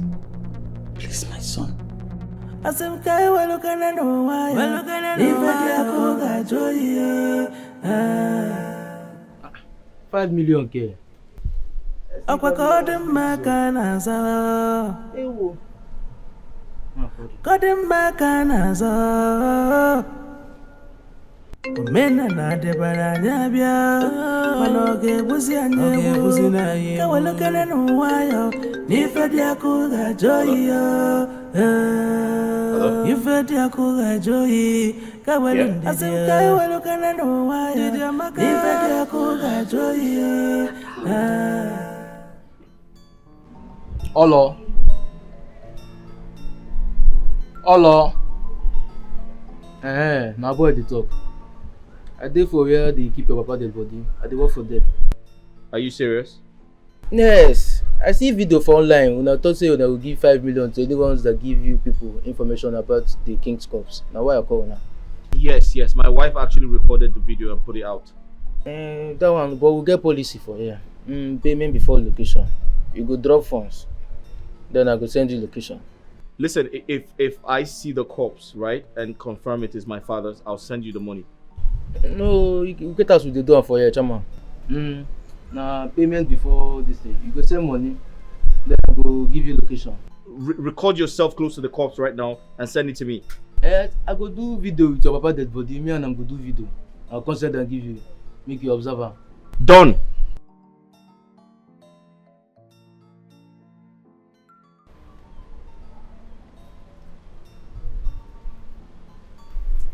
Please, my son. 5 million K. got them back and as Mena na de baranya bia manoge buzi na ye kawalukana no wayo ni fedi akuga joy you fedi akuga joy kawalunde kawalukana no wayo ni fedi akuga joy Olo my boy dey talk. I dey for where they keep your papa dead body. I dey work for them. Are you serious? Yes. I see video for online. When I thought say they will give 5 million to anyone that give you people information about the king's corpse. Now why I call now? Yes. My wife actually recorded the video and put it out. That one, but we'll get policy for here. Payment before location. You go drop funds. Then I go send you location. Listen, if I see the corpse, right, and confirm it is my father's, I'll send you the money. No, you get us with the door for here, chama. Now payment before this day. You go send money, then I go give you location. Record yourself close to the corpse right now and send it to me. I go do video with your papa dead body. Me and I'm go do video. I'll consider and give you, make you observe her. Done.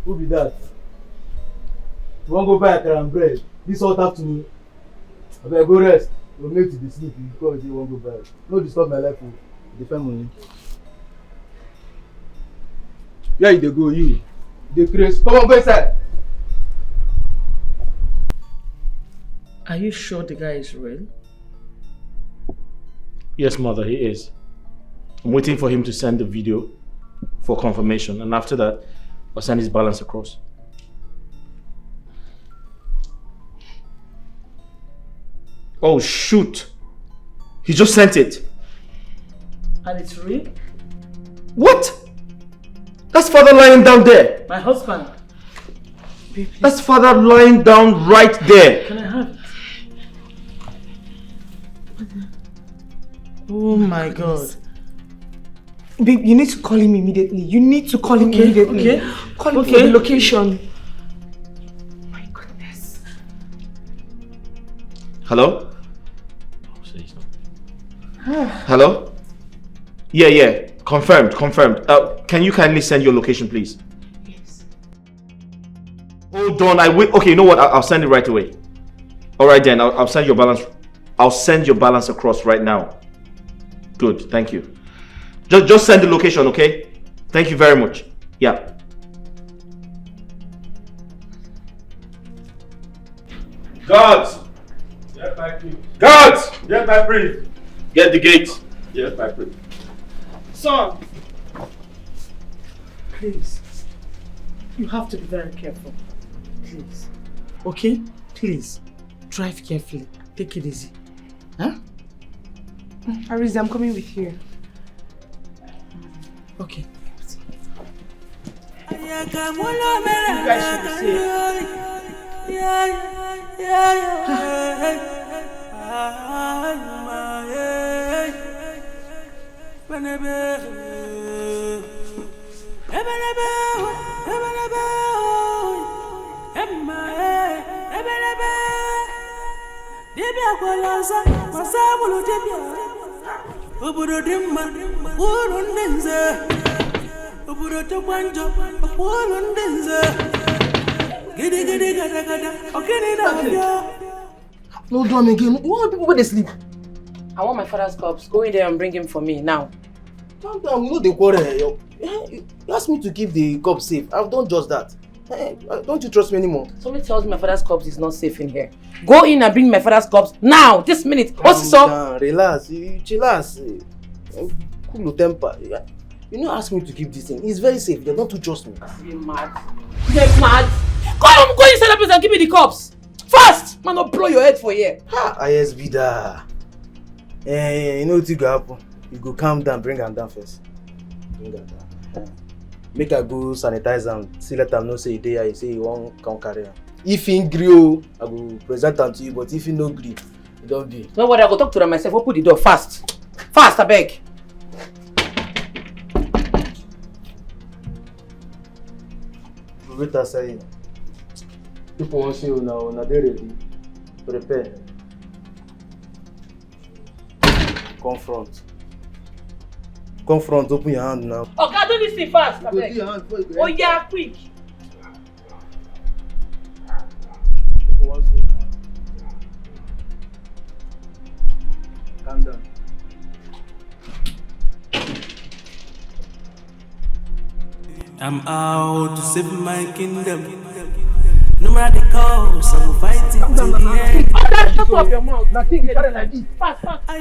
Who be that? You want to go buy a and bread this hot afternoon? I better go rest. You'll make to the sleep. You come and say you want to go buy. No disturb my life. Defend money. Where you dey go? You dey craze. Come on, go inside. Are you sure the guy is real? Yes, mother, he is. I'm waiting for him to send the video for confirmation, and after that, I'll send his balance across. Oh, shoot! He just sent it. And it's real? What? That's father lying down there. My husband. Babe, that's father lying down right there. Can I have it? Oh my God. Babe, you need to call him immediately. You need to call him immediately. Okay. Call him for the location. My goodness. Hello? Hello? Yeah. Confirmed. Can you kindly send your location, please? Yes. Hold on, okay, you know what? I'll send it right away. Alright then, I'll send your balance. I'll send your balance across right now. Good, thank you. Just send the location, okay? Thank you very much. Yeah. Guards! Yes, my priest. Guards! Yes, my priest. Get the gate. Yes, my priest. Son! Please. You have to be very careful. Please. Okay? Please. Drive carefully. Take it easy. Huh? Adaeze, I'm coming with you. Okay. You guys should be No drum again. You want people where they sleep? I want my father's corpse. Go in there and bring him for me now. Calm down, we know they quarrel. You asked me to keep the corpse safe. I've done just that. Don't you trust me anymore? Somebody tells me my father's corpse is not safe in here. Go in and bring my father's corpse now, this minute. What's this up? Relax, chillax. Cool temper. You know, ask me to keep this thing. It's very safe. Don't you trust me? You're mad. You're mad. Go inside that place and give me the corpse. Fast! Man, don't blow your head for here. Ha! Yes, be that. You know what you go happen? You go calm down, bring her down first. Bring her down. Make her go sanitize am. See, let them know say you there. You say you won't come carry her. If he agree, I will present them to you. But if he no agree, you don't be. Don't worry, I go talk to them myself. Open the door fast. Fast, I beg. greater saying. People want to see you now, they're ready. Prepare. Confront. Confront, open your hand now. Oh God, do this thing fast. Go do your hand before you go. Oh yeah, quick. People want to see you now. Calm down. I'm out to save my kingdom. No matter the cost, I will fight it to the end. Oh, that's shut up your mouth. Now think you carry like this. Fast, fast. Wait.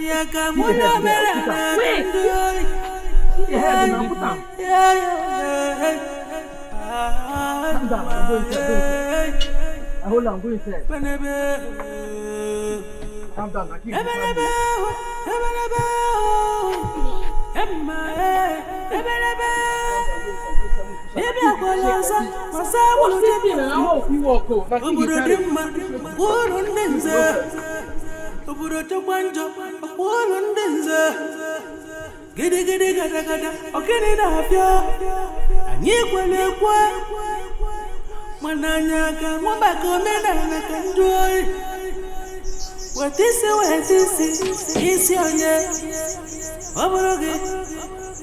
See the head now, put down. Calm down, I'm going inside. Hold on, go inside. Calm down, now keep what is your name?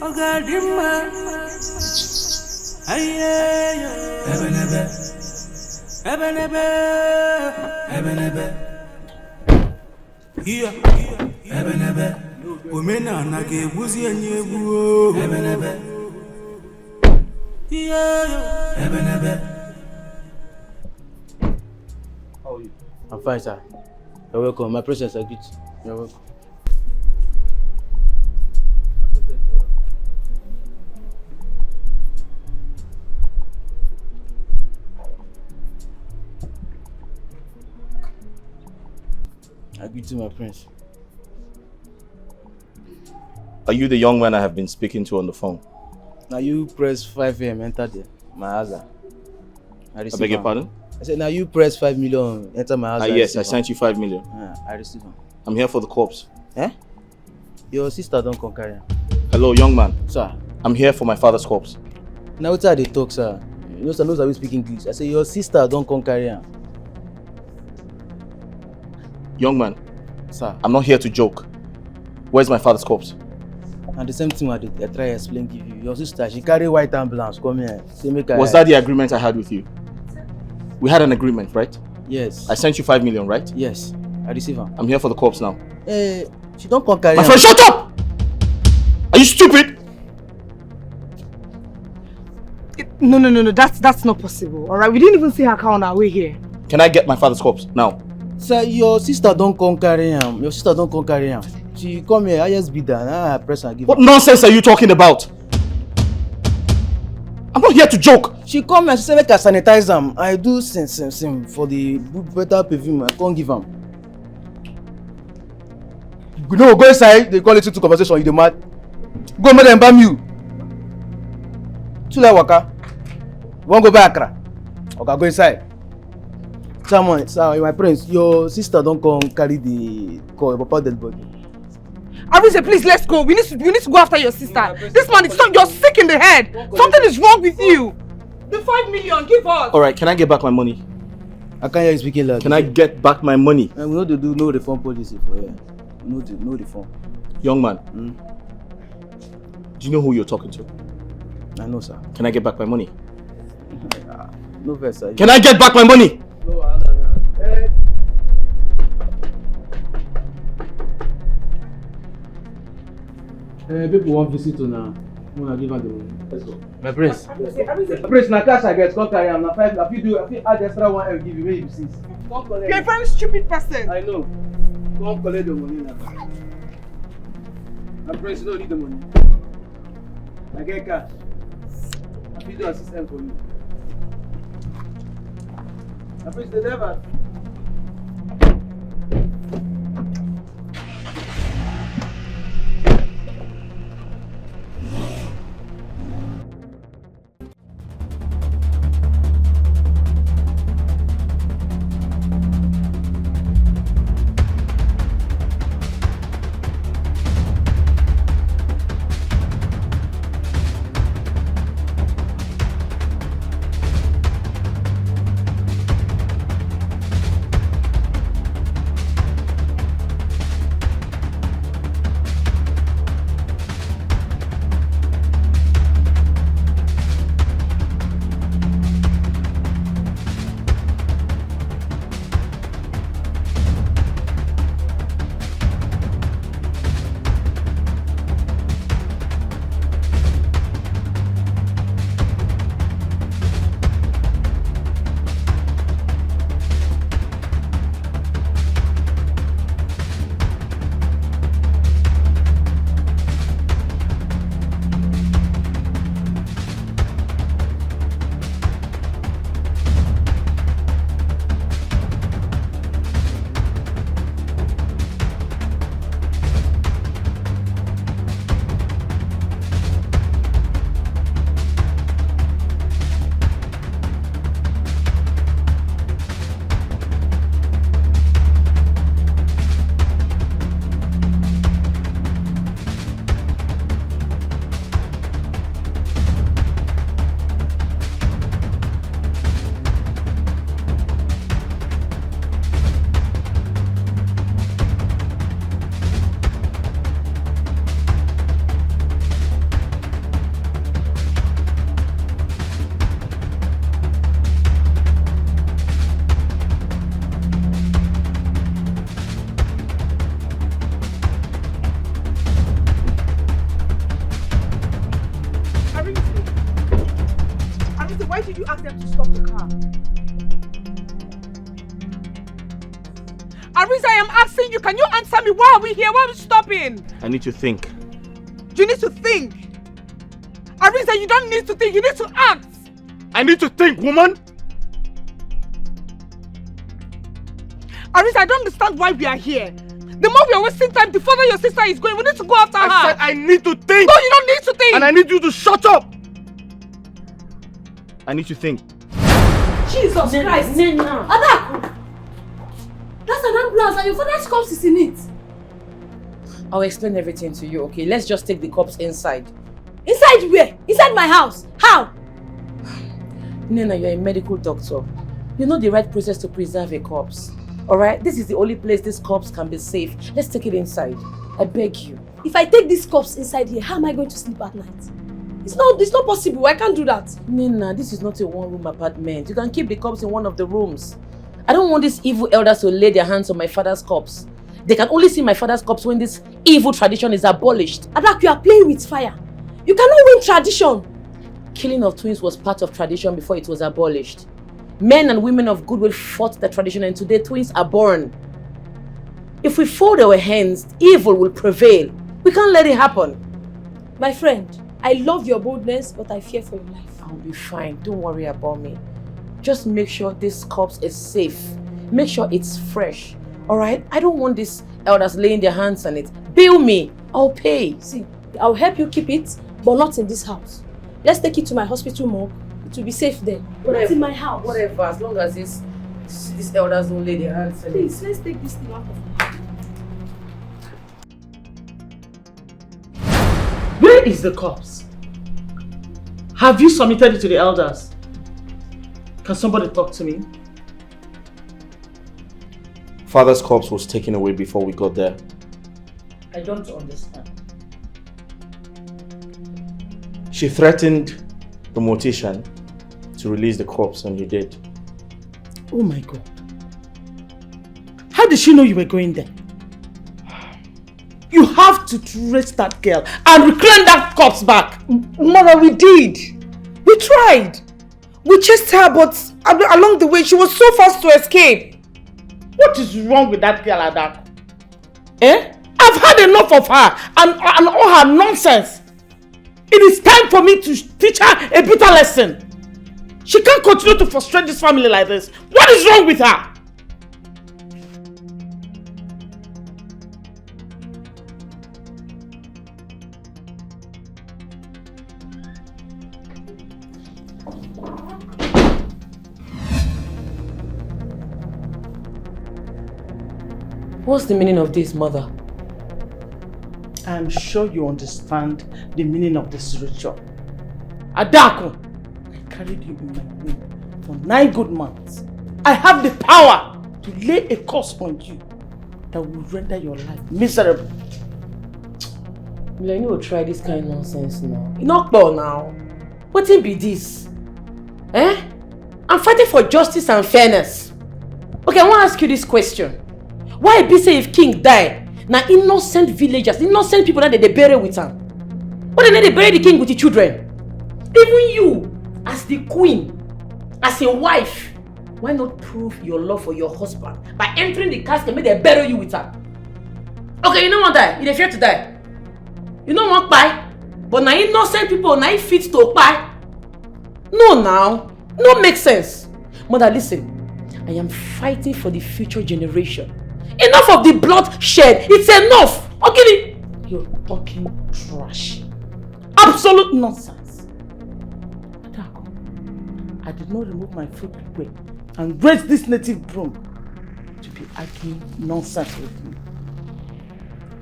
Oh God, here, women are not a woozy and you. How are you? I'm fine, sir. You're welcome. My presence is good. You're welcome. I greet you, my prince. Are you the young man I have been speaking to on the phone? Now you press 5 AM, enter there. My house. I beg your pardon? I said, now you press 5 million, enter my house. Yes, I sent you 5 million. I received him. I'm here for the corpse. Eh? Your sister don't come carry him. Hello, young man. Sir. I'm here for my father's corpse. Now what's how they talk, sir? You know, sir, knows how we speak English. I say, your sister don't come carry him. Young man. Sir. I'm not here to joke. Where's my father's corpse? And the same thing I did. I try to explain to you. Your sister, she carry white ambulance. Come here. Say, make Was that the agreement I had with you? We had an agreement, right? Yes. I sent you 5 million, right? Yes. I receive her. I'm here for the corpse now. She don't come carry my friend, shut up! Are you stupid? No. That's not possible. Alright, we didn't even see her car on our way here. Can I get my father's corpse now? Sir, your sister don't come carry him. Your sister don't come carry him. She come here, I just be there. I press and give What nonsense are you talking about? I'm not here to joke. She come and she say make I sanitize him. I do sim for the better perfume. I can't give him. No, go inside. They call it to conversation. You the mad? Go make them bam you. Too late waka. Won't go back, Accra. Okay, go inside. Someone, sir, my prince, your sister don't come carry the call. Your papa dead body. Adaeze, please, let's go. We need to go after your sister. This man is you're sick in the head. Something is wrong with you. The 5 million, give us. Alright, can I get back my money? I can't hear you speaking loud. Can I get back my money? We know to do no reform policy for here. No reform. Young man, do you know who you're talking to? I know, sir. Can I get back my money? No verse, sir. Can I get back my money? No, people want visit to now. I want to give her the money. Let's go. My prince. Prince, na cash I get. Come carry am. Na 5. If you add extra 1, I will give you. Maybe 6. You're a very stupid person. I know. Come collect the money now. My prince, you don't need the money. I get cash. I will do a system for you. My prince, the driver. Adaeze, I am asking you, can you answer me? Why are we here? Why are we stopping? I need to think. You need to think. Adaeze, you don't need to think, you need to act. I need to think, woman! Adaeze, I don't understand why we are here. The more we are wasting time, the further your sister is going. We need to go after her. I said I need to think! No, you don't need to think! And I need you to shut up! I need to think. Jesus Christ! Nena! Adaku! That's an ambulance and your father's corpse is in it. I'll explain everything to you, okay? Let's just take the corpse inside. Inside where? Inside my house? How? Nena, you're a medical doctor. You know the right process to preserve a corpse. Alright? This is the only place this corpse can be safe. Let's take it inside. I beg you. If I take this corpse inside here, how am I going to sleep at night? It's not possible. I can't do that. Nena, this is not a one-room apartment. You can keep the corpse in one of the rooms. I don't want these evil elders to lay their hands on my father's corpse. They can only see my father's corpse when this evil tradition is abolished. Adaku, you are playing with fire. You cannot win tradition. Killing of twins was part of tradition before it was abolished. Men and women of goodwill fought the tradition and today twins are born. If we fold our hands, evil will prevail. We can't let it happen. My friend, I love your boldness, but I fear for your life. I'll be fine. Don't worry about me. Just make sure this corpse is safe. Make sure it's fresh. Alright? I don't want these elders laying their hands on it. Bill me. I'll pay. See, I'll help you keep it, but not in this house. Let's take it to my hospital morgue. It will be safe there. But not in my house. Whatever, as long as these elders don't lay their hands on it. Please, let's take this thing out of my house. Where is the corpse? Have you submitted it to the elders? Can somebody talk to me? Father's corpse was taken away before we got there. I don't understand. She threatened the mortician to release the corpse and you did. Oh my God. How did she know you were going there? You have to trace that girl and reclaim that corpse back. Mother, we did. We tried. We chased her, but along the way, she was so fast to escape. What is wrong with that girl, Adaku? Eh? I've had enough of her and all her nonsense. It is time for me to teach her a bitter lesson. She can't continue to frustrate this family like this. What is wrong with her? What's the meaning of this, Mother? I am sure you understand the meaning of this ritual. Adaku, I carried you in my womb for 9 good months. I have the power to lay a curse on you that will render your life miserable. I need to try this kind of nonsense now. You not ball now. What will be this? Eh? I'm fighting for justice and fairness. Okay, I want to ask you this question. Why be say if king die, now innocent villagers, innocent people that they bury with him? Why they bury the king with the children? Even you, as the queen, as a wife, why not prove your love for your husband by entering the casket and make they bury you with her? Okay, you don't want die. You don't fear to die. You don't want buy, but now innocent people now fit to buy. No, now, no make sense. Mother, listen. I am fighting for the future generation. Enough of the bloodshed. It's enough. Okay? You're talking trash. Absolute nonsense. Adaku, I did not remove my foot away and raise this native broom to be arguing nonsense with you.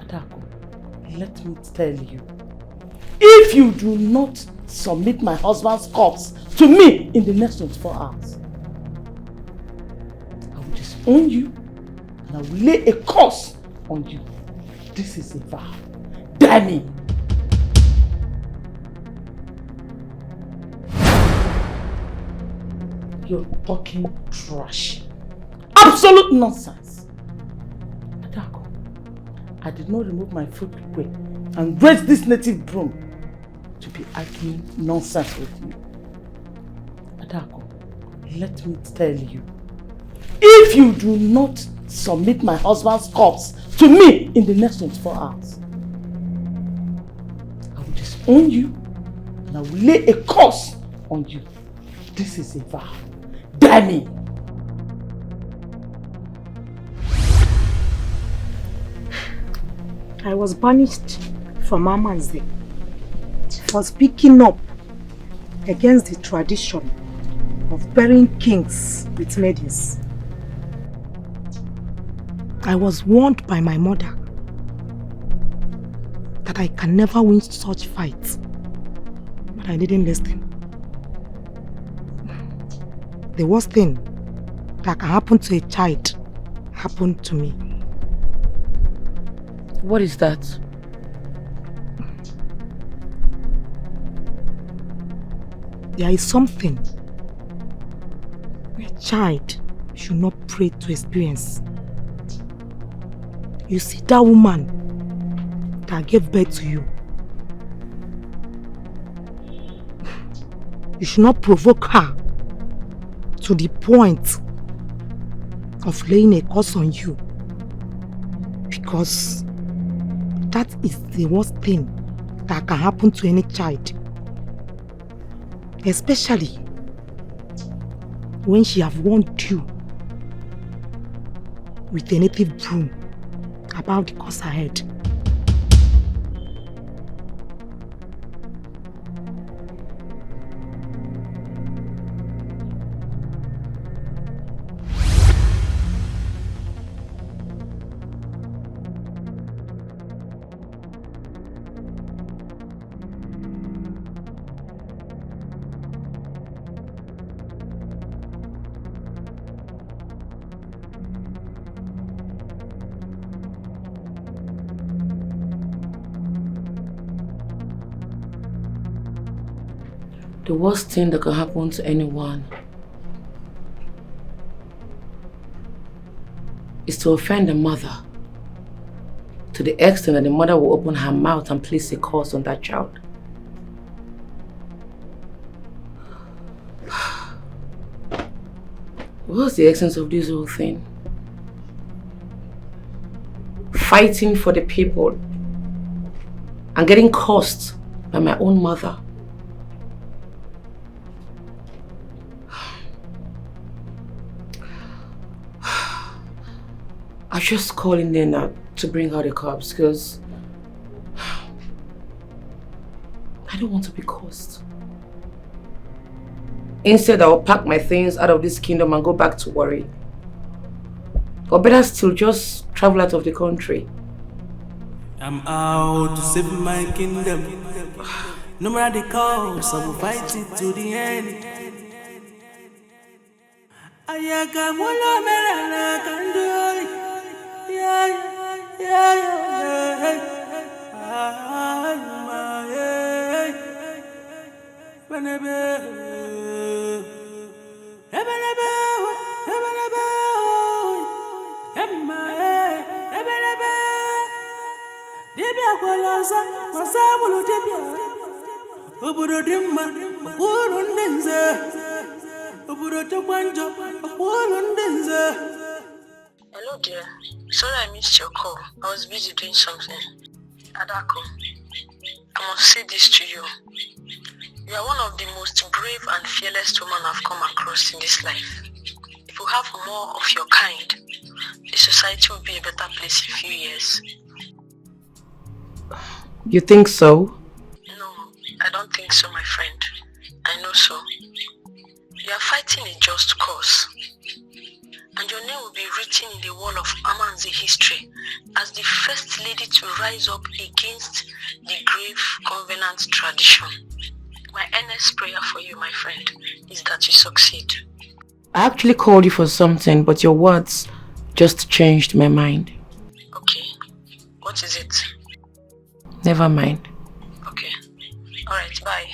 Adaku, let me tell you. If you do not submit my husband's corpse to me in the next 24 hours, I will disown you and I will lay a curse on you. This is a vow. Damn me! You're talking trash. Absolute nonsense. Adaku, I did not remove my foot away and raise this native broom to be arguing nonsense with you. Adaku, let me tell you. If you do not submit my husband's corpse to me in the next 24 hours, I will disown you and I will lay a curse on you. This is a vow. Die me! I was banished from Adaeze for speaking up against the tradition of burying kings with maidens. I was warned by my mother that I can never win such fights, but I didn't listen. The worst thing that can happen to a child happened to me. What is that? There is something a child should not pray to experience. You see that woman that gave birth to you. You should not provoke her to the point of laying a curse on you, because that is the worst thing that can happen to any child, especially when she have warned you with a native broom about the course ahead. The worst thing that can happen to anyone is to offend a mother to the extent that the mother will open her mouth and place a curse on that child. What's the essence of this whole thing? Fighting for the people and getting cursed by my own mother. I'm just calling in now to bring out the cops because I don't want to be cursed. Instead, I'll pack my things out of this kingdom and go back to worry. Or better still, just travel out of the country. I'm out to save my kingdom. No matter the cost, I will fight it to the end. I can do it. Hello dear, sorry I missed your call. I was busy doing something. Adaku, I must say this to you. You are one of the most brave and fearless women I've come across in this life. If you have more of your kind, the society will be a better place in a few years. You think so? No, I don't think so, my friend. I know so. You are fighting a just cause. And your name will be written in the wall of Adaeze history as the first lady to rise up against the grave covenant tradition. My earnest prayer for you, my friend, is that you succeed. I actually called you for something, but your words just changed my mind. Okay, what is it? Never mind. Okay, alright, bye.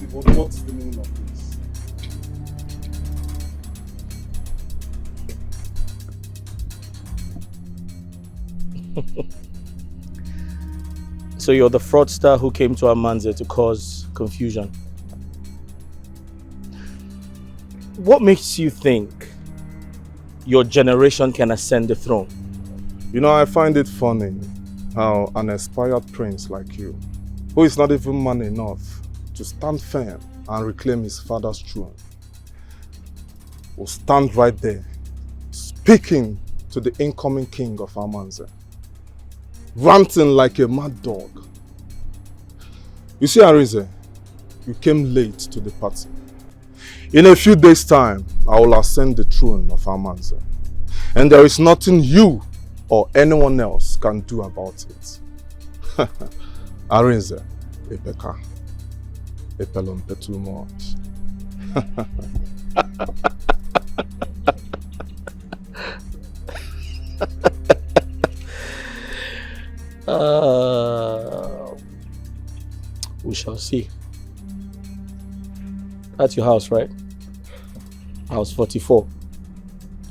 What is the meaning of this? So you're the fraudster who came to Amanze to cause confusion. What makes you think your generation can ascend the throne? You know, I find it funny how an aspired prince like you, who is not even man enough to stand firm and reclaim his father's throne, will stand right there, speaking to the incoming king of Amanze, ranting like a mad dog. You see, Adaeze, you came late to the party. In a few days' time, I will ascend the throne of Amanze, and there is nothing you or anyone else can do about it. Adaeze, Epeka, Epelompe too much. We shall see. That's your house, right? House 44.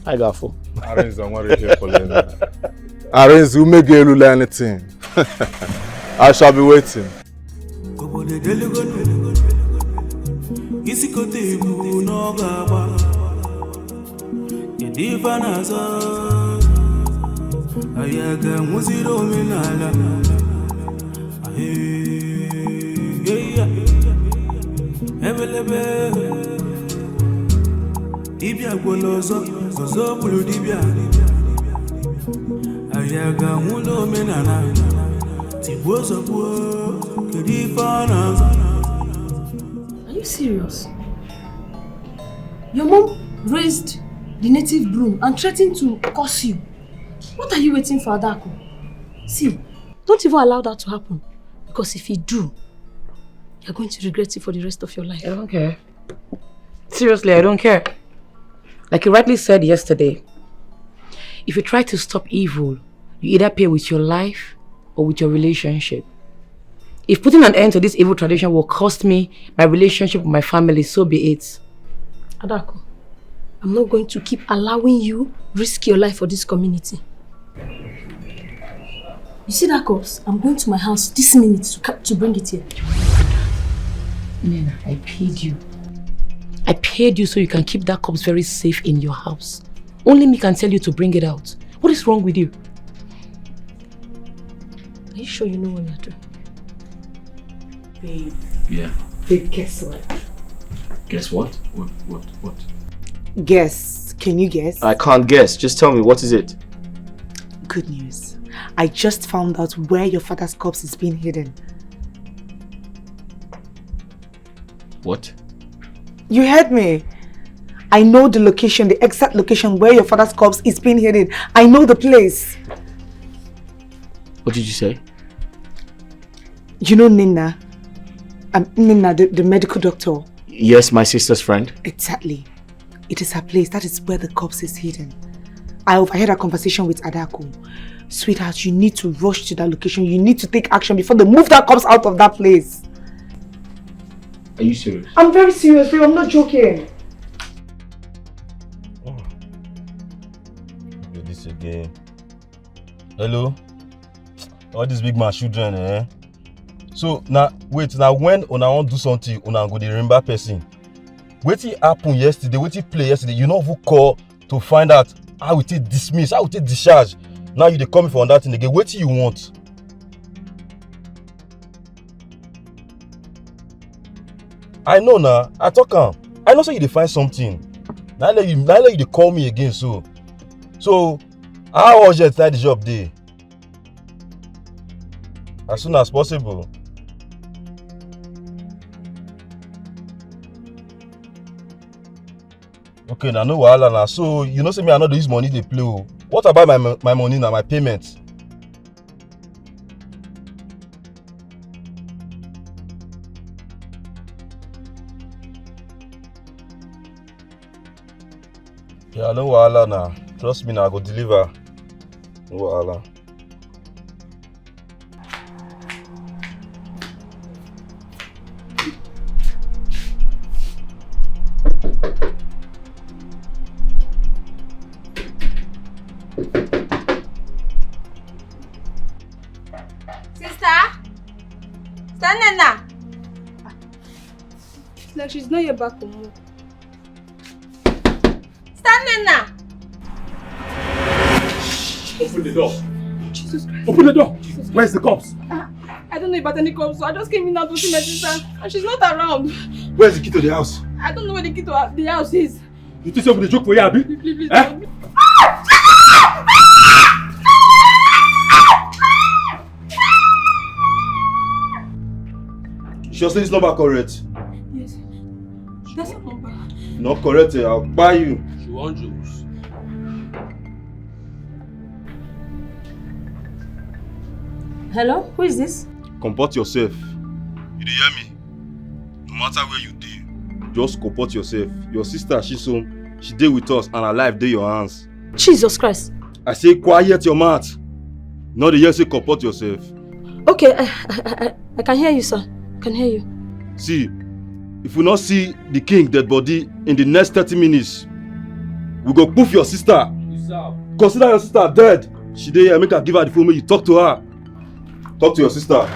I got 4. Adaeze, I'm not here for that. Adaeze, you may get anything. I shall be waiting. Dibia golozo, gozo bulu dibia. Ayaga mulo menana, tibozo po, kedifana. Are you serious? Your mom raised the native broom and threatened to curse you. What are you waiting for, Adaku? See, don't even allow that to happen. Because if you do, you're going to regret it for the rest of your life. I don't care. Seriously, I don't care. Like you rightly said yesterday, if you try to stop evil, you either pay with your life or with your relationship. If putting an end to this evil tradition will cost me my relationship with my family, so be it. Adaku, I'm not going to keep allowing you risk your life for this community. You see that corpse? I'm going to my house this minute to bring it here. Nena, I paid you. I paid you so you can keep that corpse very safe in your house. Only me can tell you to bring it out. What is wrong with you? Are you sure you know what you're doing? Babe. Yeah. Babe, guess what? Guess what? What? Guess. Can you guess? I can't guess. Just tell me, what is it? Good news. I just found out where your father's corpse is being hidden. What? You heard me. I know the location, the exact location where your father's corpse is being hidden. I know the place. What did you say? You know Nina? Nina, the medical doctor. Yes, my sister's friend. Exactly. It is her place. That is where the corpse is hidden. I overheard a conversation with Adaku. Sweetheart, you need to rush to that location. You need to take action before they move that corpse out of that place. Are you serious? I'm very serious, babe. I'm not joking. Do this again. Hello? All these big man children, eh? So, now, wait, now when una want do something, una go dey remember person. Wetin happen yesterday, wetin play yesterday, you know who call to find out how we take dismiss, how we take discharge. Now you dey come for that thing again. Wetin you want? I know now. I talk am. I know say you dey find something. Now let you dey call me again so. So how urgent that the job dey? As soon as possible. Okay, now no wahala now. So you know say me I no dey use money dey play o. What about my money now, my payment? Yeah, no wahala now. Trust me now, I go deliver. No wahala. It's like she's not yet back from work. Stand now. Open the door. Jesus Christ. Open the door. Where's the cops? I don't know about any cops, so I just came in now to see my sister, and she's not around. Where's the key to the house? I don't know where the key to the house is. You think somebody joke for you, Abby? Please, Eh? Sure say this number correct? Yes. That's her number. Not correct, I'll buy you. She wants jokes. Hello? Who is this? Comport yourself. You dey hear me? No matter where you dey, just comport yourself. Your sister, she's home. She dey with us and her life dey your hands. Jesus Christ. I say quiet your mouth. Not the hear say comport yourself. Okay, I can hear you, sir. I can hear you. See, if we not see the king dead body in the next 30 minutes, we go poof your sister. Consider your sister dead. She dey here, make her give her the phone, make you talk to her. Talk to your sister.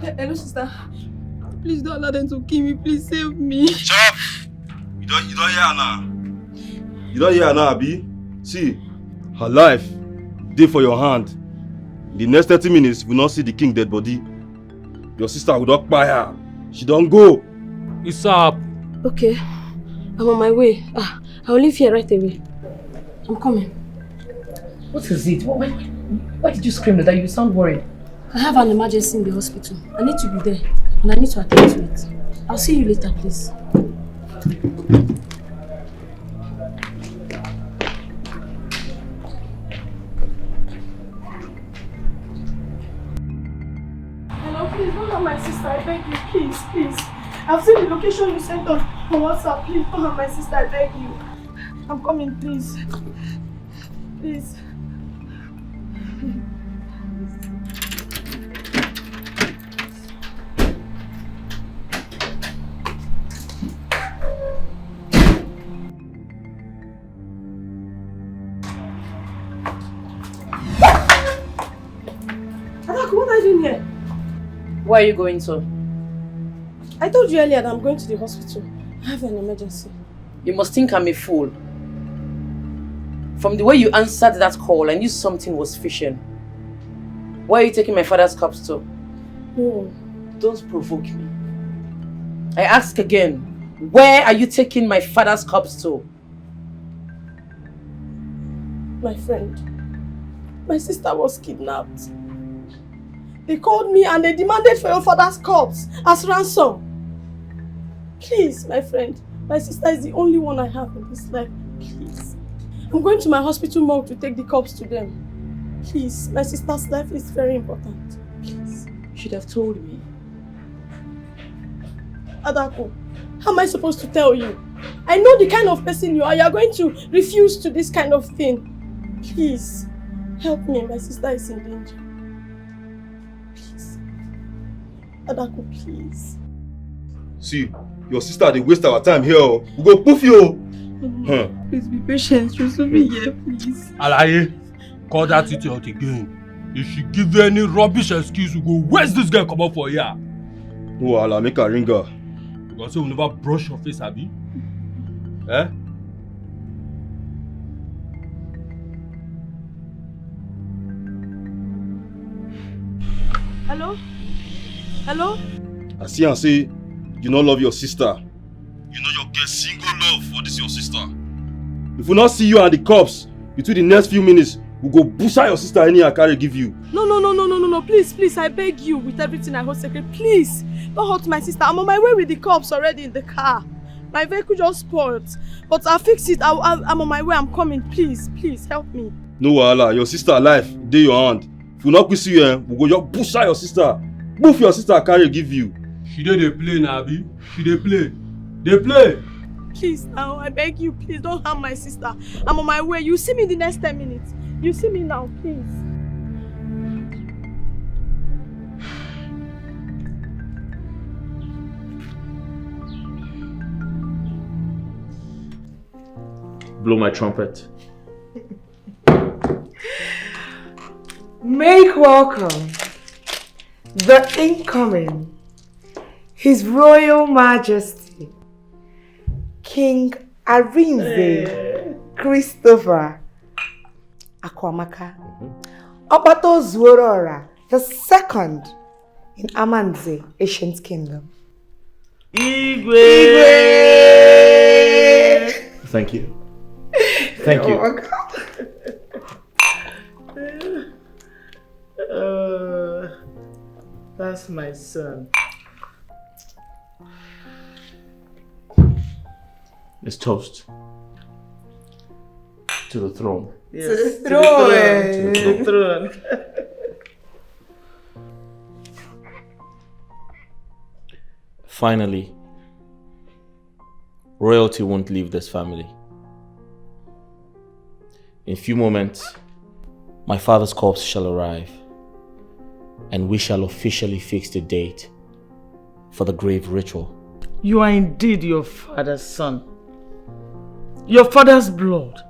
Hello, sister. Please don't allow them to kill me. Please save me. Shut up! You don't hear her now. You don't hear her now, Abi? See, her life dey for your hand. In the next 30 minutes, we not see the king dead body. Your sister will not buy her. She don't go. It's up. Okay. I'm on my way. I'll leave here right away. I'm coming. What is it? Why did you scream like that? You sound worried. I have an emergency in the hospital. I need to be there. And I need to attend to it. I'll see you later, please. Hello, please don't harm my sister. I beg you, please, please. I've seen the location you sent on WhatsApp. Please don't harm my sister. I beg you. I'm coming, please. Please. Adaku, what are you doing here? Where are you going to? I told you earlier that I'm going to the hospital. I have an emergency. You must think I'm a fool. From the way you answered that call, I knew something was fishing. Where are you taking my father's corpse to? No. Don't provoke me. I ask again, where are you taking my father's corpse to? My friend, my sister was kidnapped. They called me and they demanded for your father's corpse as ransom. Please, my friend, my sister is the only one I have in this life. Please. I'm going to my hospital morgue to take the corpse to them. Please, my sister's life is very important. Please. You should have told me. Adaku, how am I supposed to tell you? I know the kind of person you are. You are going to refuse to this kind of thing. Please, help me. My sister is in danger. Please. Adaku, please. See, your sister, they waste our time here. We go poof you. Please be patient. Just let me here, please. Alaye, call that idiot again. If she give any rubbish excuse, we go where's this girl come up for here? No, I'll make her ring her. Because you will never brush your face, Abi. Eh? Hello? Hello? I see and say, you don't love your sister. You know you get single love for this your sister. If we not see you and the cops between the next few minutes, we go push out your sister any I carry give you. No. Please, I beg you, with everything I hold sacred, please. Don't hurt my sister. I'm on my way with the cops already in the car. My vehicle just spoiled. But I'll fix it. I'm on my way. I'm coming. Please, help me. No wahala, your sister alive, dey your hand. If we not see you, we go just push out your sister. Move your sister I carry give you. She dey play now, Abi. She dey play. They play. Please now, I beg you, please don't harm my sister. I'm on my way. You see me in the next 10 minutes. You see me now, please. Blow my trumpet. Make welcome the incoming His Royal Majesty, King Arinze Christopher Akwamaka, Obato Zuorora, the second in Amanze, Ancient Kingdom. Igwe! Thank you. Thank you. That's my son. Let's toast to the throne. Yes, to the throne. To the throne. Finally, royalty won't leave this family. In a few moments, my father's corpse shall arrive, and we shall officially fix the date for the grave ritual. You are indeed your father's son. Your father's blood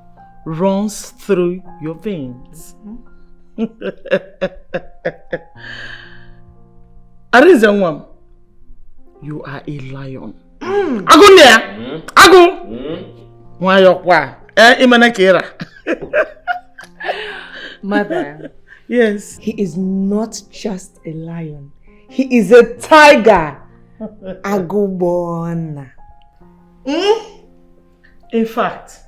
runs through your veins. Arinze, you are a lion. Agu there! Agu! Why you Mother. Yes. He is not just a lion. He is a tiger. Agubona. In fact,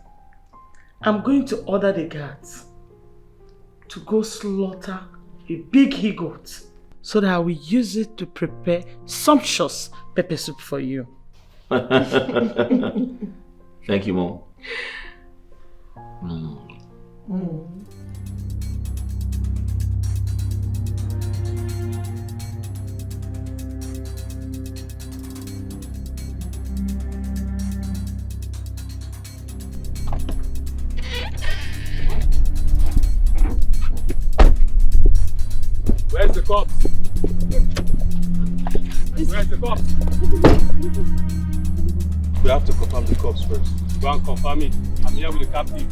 I'm going to order the guards to go slaughter a big he-goat so that I will use it to prepare sumptuous pepper soup for you. Thank you, Mom. Where's the corpse? Where's the corpse? We have to confirm the corpse first. Go and confirm it. I'm here with the captive.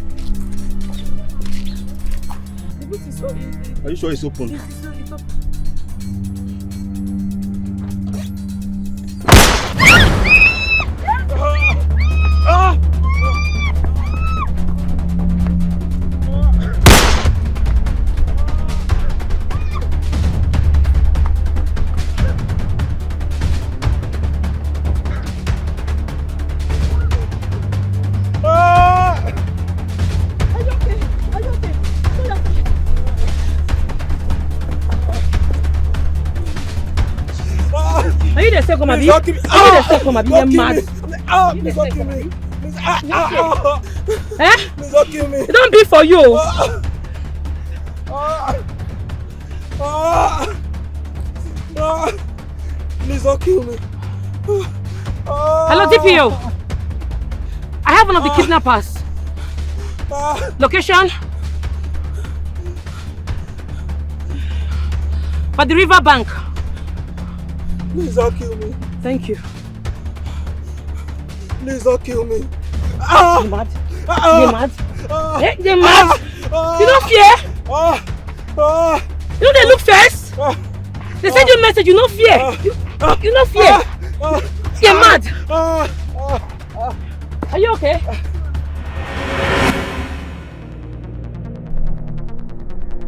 Are you sure it's open? It's open. It don't be for you. Please don't kill me. Hello, DPO. I have one of the kidnappers. Location? By the river bank. Please don't kill me. Thank you. Please don't kill me. You mad? You mad? You mad? You don't fear? You know they look first? They send you a message, you don't fear. You don't fear. You're mad. Are you okay?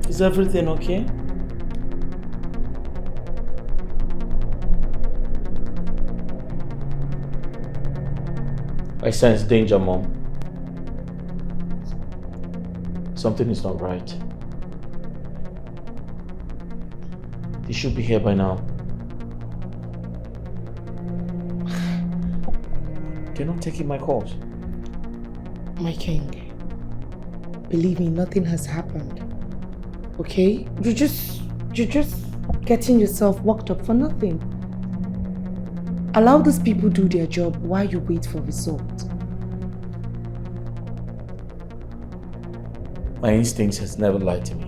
Is everything okay? I sense danger, Mom. Something is not right. They should be here by now. They're not taking my calls. My king, believe me, nothing has happened. Okay? You're just getting yourself worked up for nothing. Allow these people do their job while you wait for results. My instincts has never lied to me.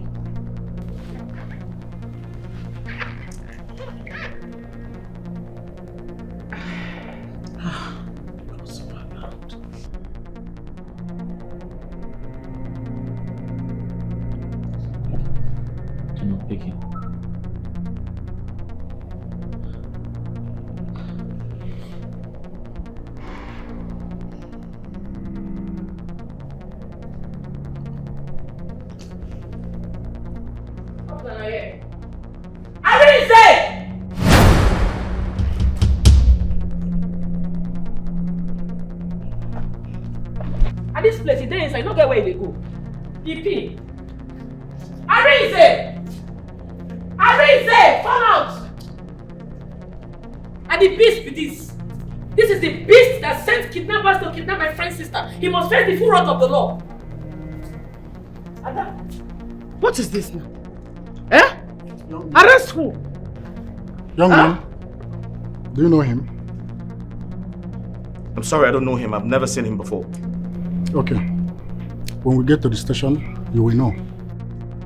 At this place, they inside, not get where they go. EP. Adaeze! Adaeze! Come out! And the beast with this. This is the beast that sent kidnappers to kidnap my friend's sister. He must face the full wrath of the law. Ada, what is this now? Eh? Arrest who? Young man, do you know him? I'm sorry, I don't know him. I've never seen him before. Okay. When we get to the station, you will know.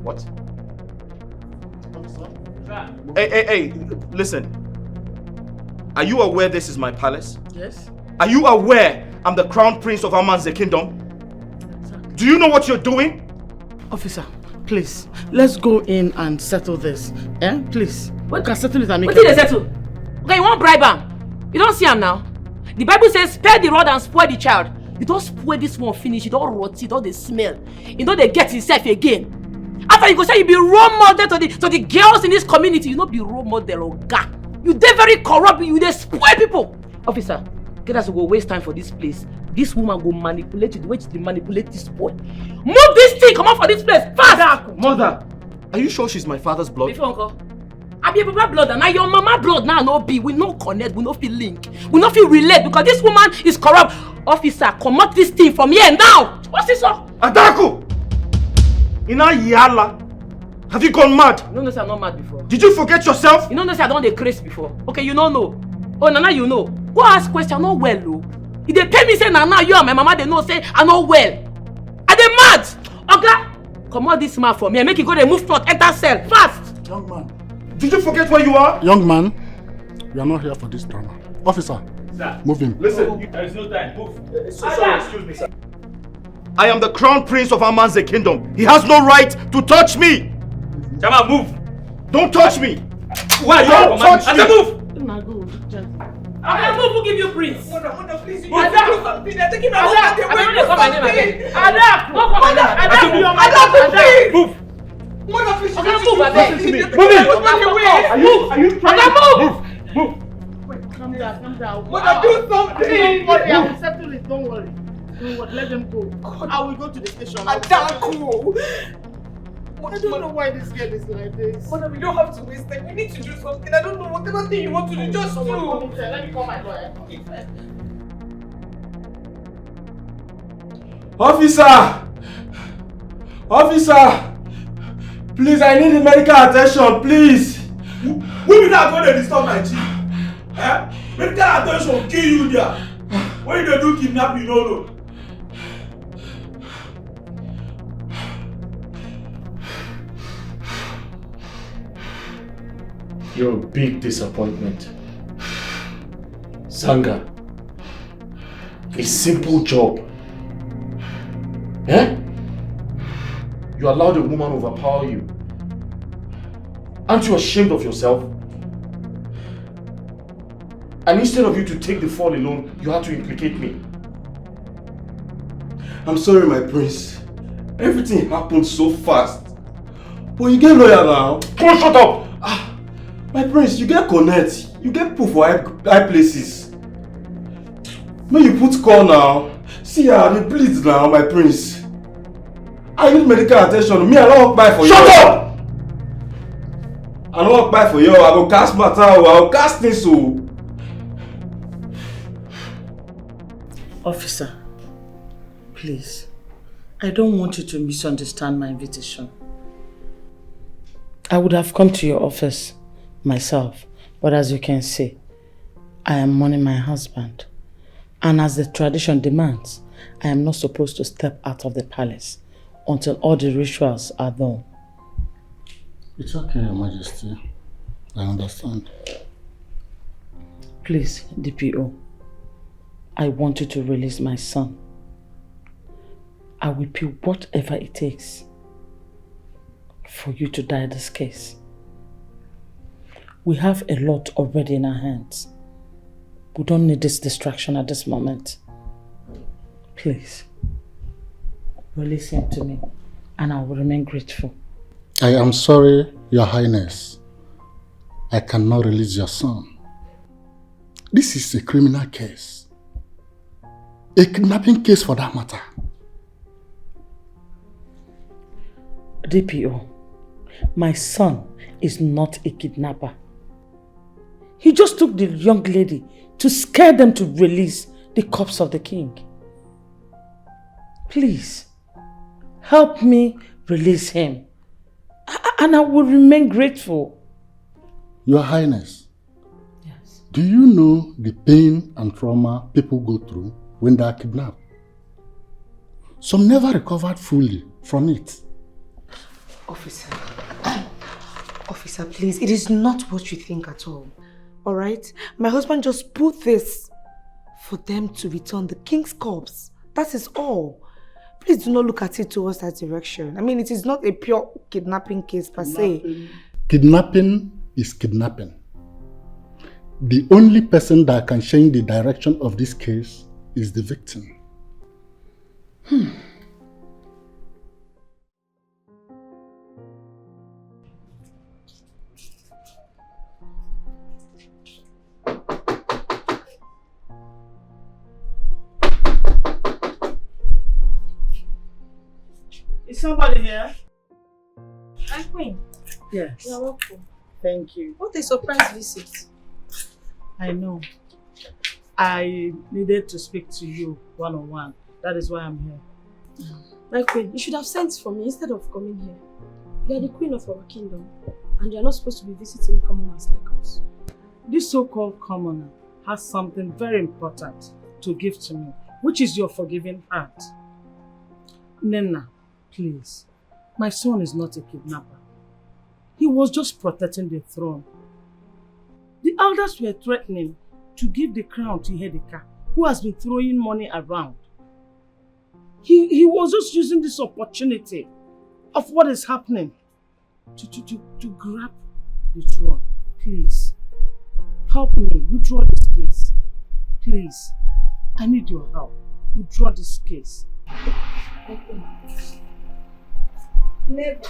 What? Hey, listen. Are you aware this is my palace? Yes. Are you aware I'm the crown prince of Amanze kingdom? Do you know what you're doing? Officer, please, let's go in and settle this. Eh? Please. We can settle it and make what did they settle? Okay, you want bribe him? You don't see him now? The Bible says, spare the rod and spoil the child. You don't spoil this one finish, you don't rot it, don't they smell. You know they get himself again. After you go say you be role model to the girls in this community, you not be role model or gah. You dey very corrupt, you dey spoil people. Officer, get us to go waste time for this place. This woman go manipulate you the way she manipulate this boy. Move this thing, come out for this place, fast! Mother, are you sure she's my father's blood? Before uncle. I be a papa blood and now your mama blood now no be. We no connect, we no feel link. We no feel relate because this woman is corrupt. Officer, come out this thing from here now. What's this up? Adaku! Ina yala. Have you gone mad? You don't know say I'm not mad before. Did you forget yourself? You don't know say I don't dey craze before. Okay, you don't know. Oh, Nana, you know. Go ask question, not well, though. If they pay me say Nana, you and my mama, they know say I'm not well. Are they mad? Okay, come on this man for me and make it go dey move front, enter cell, fast. Young man. Did you forget where you are? Young man, we are not here for this drama. Officer, sir, move him. Listen, there is no time. Move. Sorry, excuse me, sir. I am the crown prince of Amanze kingdom. He has no right to touch me. Chama, move. Don't touch me. Why you don't touch me? Move. I can move. Who give you prince? Mother, please. Adaku. They're taking my husband away. Adaku. Adaku, move. Mother, please. Move, Adaku. Are you trying to move? Wait, calm down. Mother, do something. Don't worry, I will settle it. Don't worry. Let them go. I will go to the station. Adaku. I don't know why this girl is like this. Mother, we don't have to waste time. We need to do something. I don't know whatever thing you want to do. Just do. Let me call my lawyer. Officer! Please, I need medical attention, please! Who be that when they disturb my chief? Eh? Medical attention kill you there. When they do kidnap, you don't know. You're a big disappointment. Zanga. A simple job. Eh? You allowed a woman to overpower you. Aren't you ashamed of yourself? And instead of you to take the fall alone, you had to implicate me. I'm sorry, my prince. Everything happened so fast. But you get lawyer now. Come shut up! My prince, you get connect. You get proof for high places. May you put call now. See how they bleed now, my prince. I need medical attention. Me, I don't walk by for you. Shut up! I don't walk by for you. I will cast matter. I will cast this. So. Officer, please. I don't want you to misunderstand my invitation. I would have come to your office myself, but as you can see, I am mourning my husband. And as the tradition demands, I am not supposed to step out of the palace until all the rituals are done. It's okay, Your Majesty. I understand. Please, DPO, I want you to release my son. I will pay whatever it takes for you to die this case. We have a lot already in our hands. We don't need this distraction at this moment. Please, release him to me and I will remain grateful. I am sorry, Your Highness. I cannot release your son. This is a criminal case. A kidnapping case for that matter. DPO, my son is not a kidnapper. He just took the young lady to scare them to release the corpse of the king. Please, help me release him. And I will remain grateful. Your Highness, yes. Do you know the pain and trauma people go through when they are kidnapped? Some never recovered fully from it. Officer, please, it is not what you think at all. Alright? My husband just put this for them to return the king's corpse. That is all. Please do not look at it towards that direction. I mean, it is not a pure kidnapping case per se. Kidnapping is kidnapping. The only person that can change the direction of this case is the victim. Is somebody here? Hi, Queen. Yes. You're welcome. Thank you. What a surprise visit. I know. I needed to speak to you one-on-one. That is why I'm here. My queen, you should have sent for me instead of coming here. You are the queen of our kingdom, and you are not supposed to be visiting commoners like us. This so-called commoner has something very important to give to me, which is your forgiving heart. Nena, please. My son is not a kidnapper. He was just protecting the throne. The elders were threatening to give the crown to Hedeka, who has been throwing money around. He was just using this opportunity of what is happening to grab the throne. Please, help me withdraw this case. Please, I need your help. Withdraw this case. Never.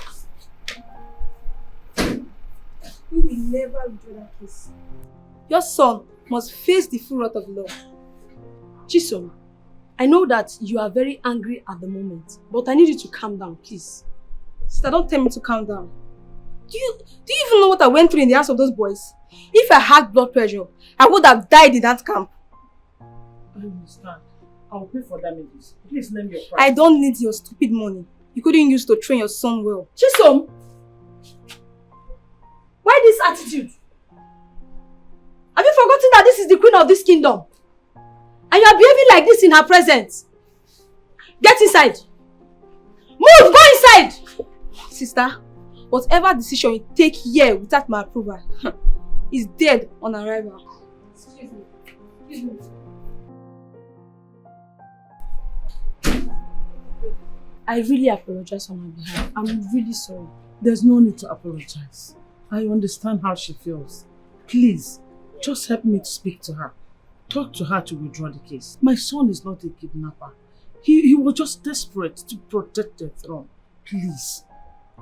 We will never withdraw that case. Your son must face the full wrath of the law. Chisom, I know that you are very angry at the moment, but I need you to calm down, please. Sister, don't tell me to calm down. Do you even know what I went through in the hands of those boys? If I had blood pressure, I would have died in that camp. I understand. I will pay for damages. Please name your price. I don't need your stupid money. You couldn't use to train your son well. Chisom! Why this attitude? Have you forgotten that this is the queen of this kingdom? And you are behaving like this in her presence? Get inside! Move! Go inside! Sister, whatever decision you take here without my approval is dead on arrival. Excuse me. Excuse me. I really apologize on her behalf. I'm really sorry. There's no need to apologize. I understand how she feels. Please, just help me to speak to her. Talk to her to withdraw the case. My son is not a kidnapper. He was just desperate to protect the throne. Please,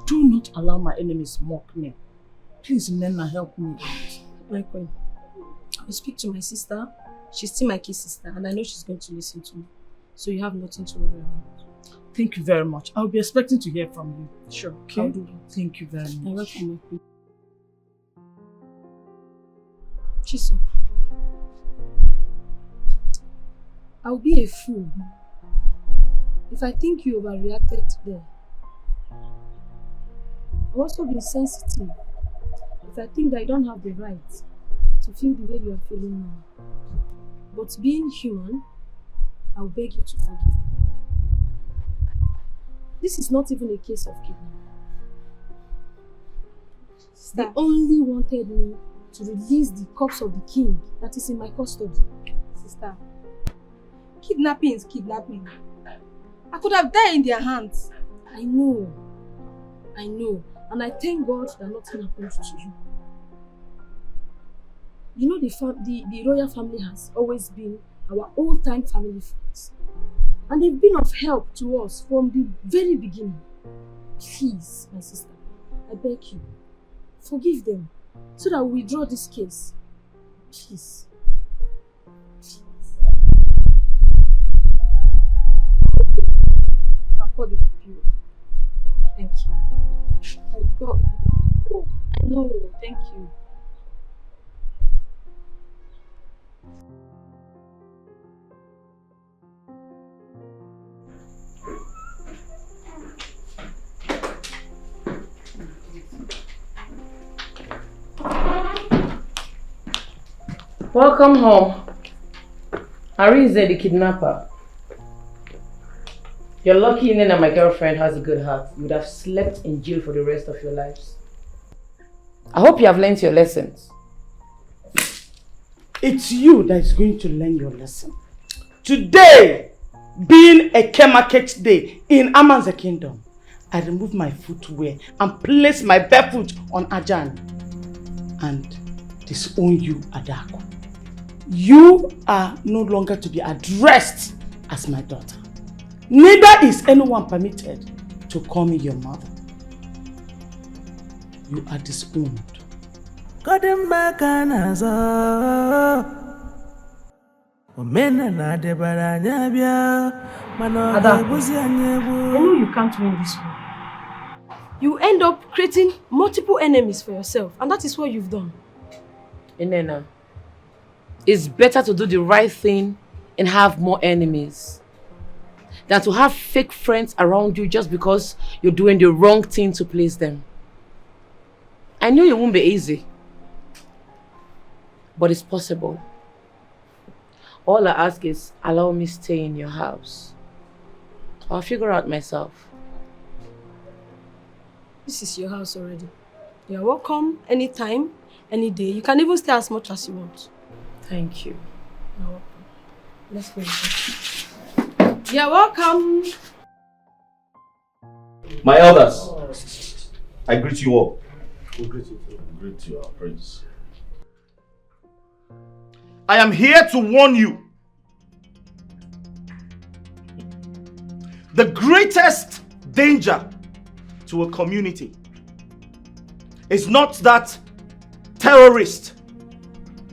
do not allow my enemies mock me. Please, Nena, help me. My queen, I will speak to my sister. She's still my key sister, and I know she's going to listen to me. So you have nothing to worry about. Thank you very much. I'll be expecting to hear from you. Sure, okay? I'll do that. Thank you very much. You're welcome, my queen. Chiso, I'll be a fool if I think you overreacted there. I'll also be sensitive if I think that I don't have the right to feel the way you are feeling now. But being human, I'll beg you to forgive me. This is not even a case of kidnapping. They only wanted me to release the corpse of the king that is in my custody. Sister, kidnapping is kidnapping. I could have died in their hands. I know. And I thank God that nothing happened to you. You know, the royal family has always been our old-time family friends. And they've been of help to us from the very beginning. Please, my sister, I beg you, forgive them so that we withdraw this case. Please. I'll call the people. Thank you. Thank you. Welcome home. Adaeze, the kidnapper. You're lucky Nene, my girlfriend, has a good heart. You would have slept in jail for the rest of your lives. I hope you have learned your lessons. It's you that is going to learn your lesson. Today, being a K-market day in Aman's kingdom, I remove my footwear and place my barefoot on Ajan and disown you, Adaku. You are no longer to be addressed as my daughter. Neither is anyone permitted to call me your mother. You are disowned. Adaku, I know you can't win this war. You end up creating multiple enemies for yourself, and that is what you've done. Inena, it's better to do the right thing and have more enemies than to have fake friends around you just because you're doing the wrong thing to please them. I know it won't be easy, but it's possible. All I ask is allow me stay in your house. I'll figure out myself. This is your house already. You're welcome anytime, any day. You can even stay as much as you want. Thank you. You're welcome. Let's go. You're welcome. My elders, I greet you all. We greet you too. Greet you, our prince. I am here to warn you. The greatest danger to a community is not that terrorist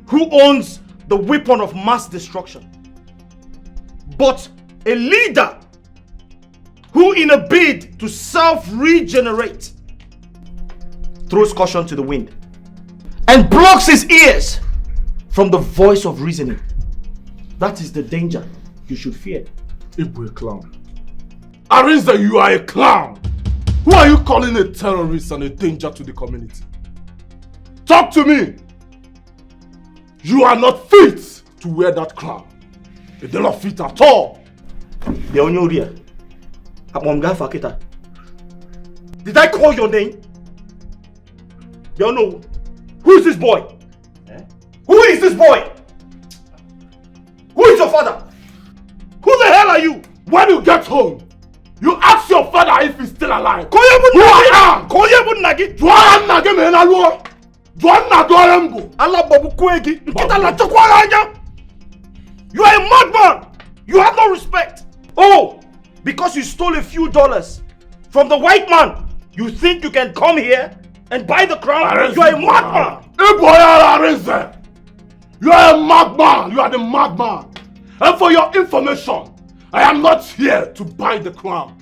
who owns the weapon of mass destruction, but a leader who, in a bid to self-regenerate, throws caution to the wind and blocks his ears from the voice of reasoning. That is the danger you should fear. Ibu a clown. Adaeze, you are a clown. Who are you calling a terrorist and a danger to the community? Talk to me. You are not fit to wear that crown. You're not fit at all. Did I call your name? You know, who is this boy? Who is this boy? Who is your father? Who the hell are you? When you get home, you ask your father if he's still alive. Who I am? You are a madman. You have no respect. Oh, because you stole a few dollars from the white man, you think you can come here and buy the crown? Adaeze, you are a madman. Adaeze, you are a madman. You are the madman. And for your information, I am not here to buy the crown.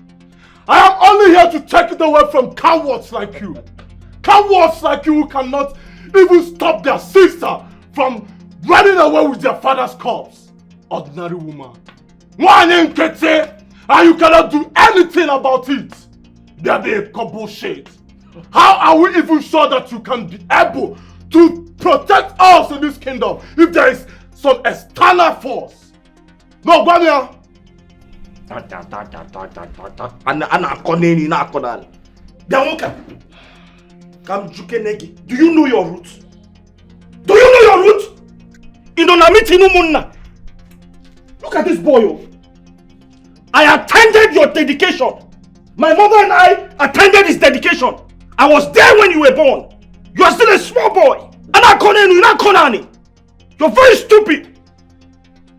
I am only here to take it away from cowards like you. Cowards like you who cannot even stop their sister from running away with their father's corpse. Ordinary woman. And you cannot do anything about it. That is bullshit. How are we even sure that you can be able to protect us in this kingdom if there is some external force? No, Gwanya. Do you know your roots? Do you know your roots? Look at this boy. I attended your dedication. My mother and I attended his dedication. I was there when you were born. You are still a small boy. You're very stupid.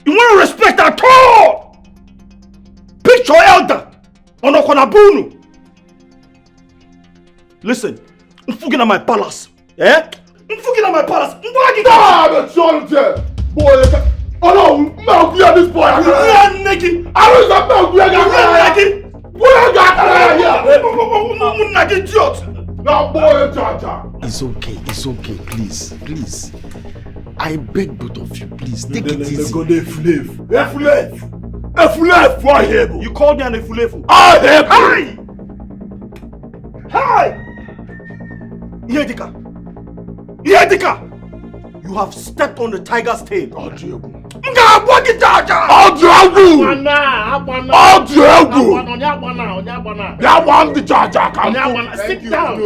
You want to respect at all. Pick your elder. Listen, I'm fucking at my palace. Eh? I'm fucking at my palace. Oh no, milk here this boy. I was a milk here. That boy, Jaja. It's okay, please. Please. I beg both of you, please, take it easy. Go there, Efulef, why here? You called me an Efulefu. I have. Hi! Yedika! You have stepped on the tiger's tail. Sit down.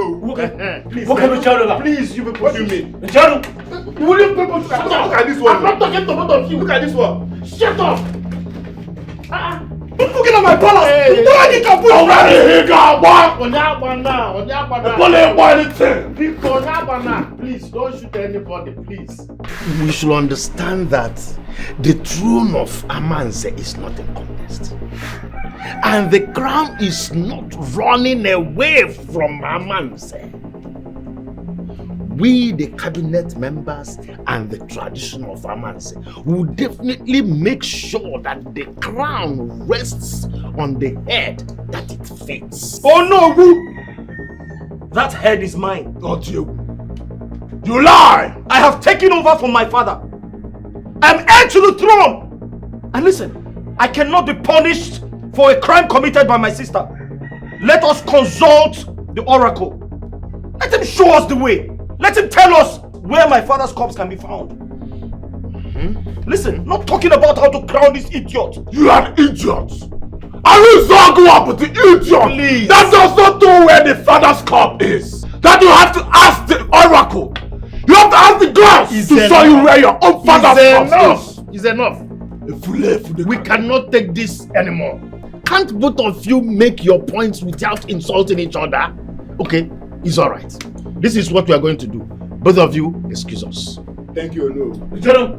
Please, you will pursue me. Will you people shut up? Look at this one. I'm not talking to both of you. Look at this one. Shut up. Don't forget on my palace. Hey, Already can put Please don't shoot anybody, please. We should understand that the throne of Amanze is not in contest. And the crown is not running away from Amanze. We, the cabinet members and the tradition of Amanze, will definitely make sure that the crown rests on the head that it fits. Oh no, Wu! That head is mine. Not you. You lie! I have taken over from my father. I am heir to the throne. And listen, I cannot be punished for a crime committed by my sister. Let us consult the oracle. Let him show us the way. Let him tell us where my father's corpse can be found. Listen, not talking about how to crown this idiot. You are an idiot. I will go up with the idiot. Please. That does not know where the father's corpse is. That you have to ask the oracle. You have to ask the gods to show you where your own father's corpse is. It's enough. We cannot take this anymore. Can't both of you make your points without insulting each other? Okay, it's alright. This is what we are going to do. Both of you, excuse us. Thank you, no. Mechano,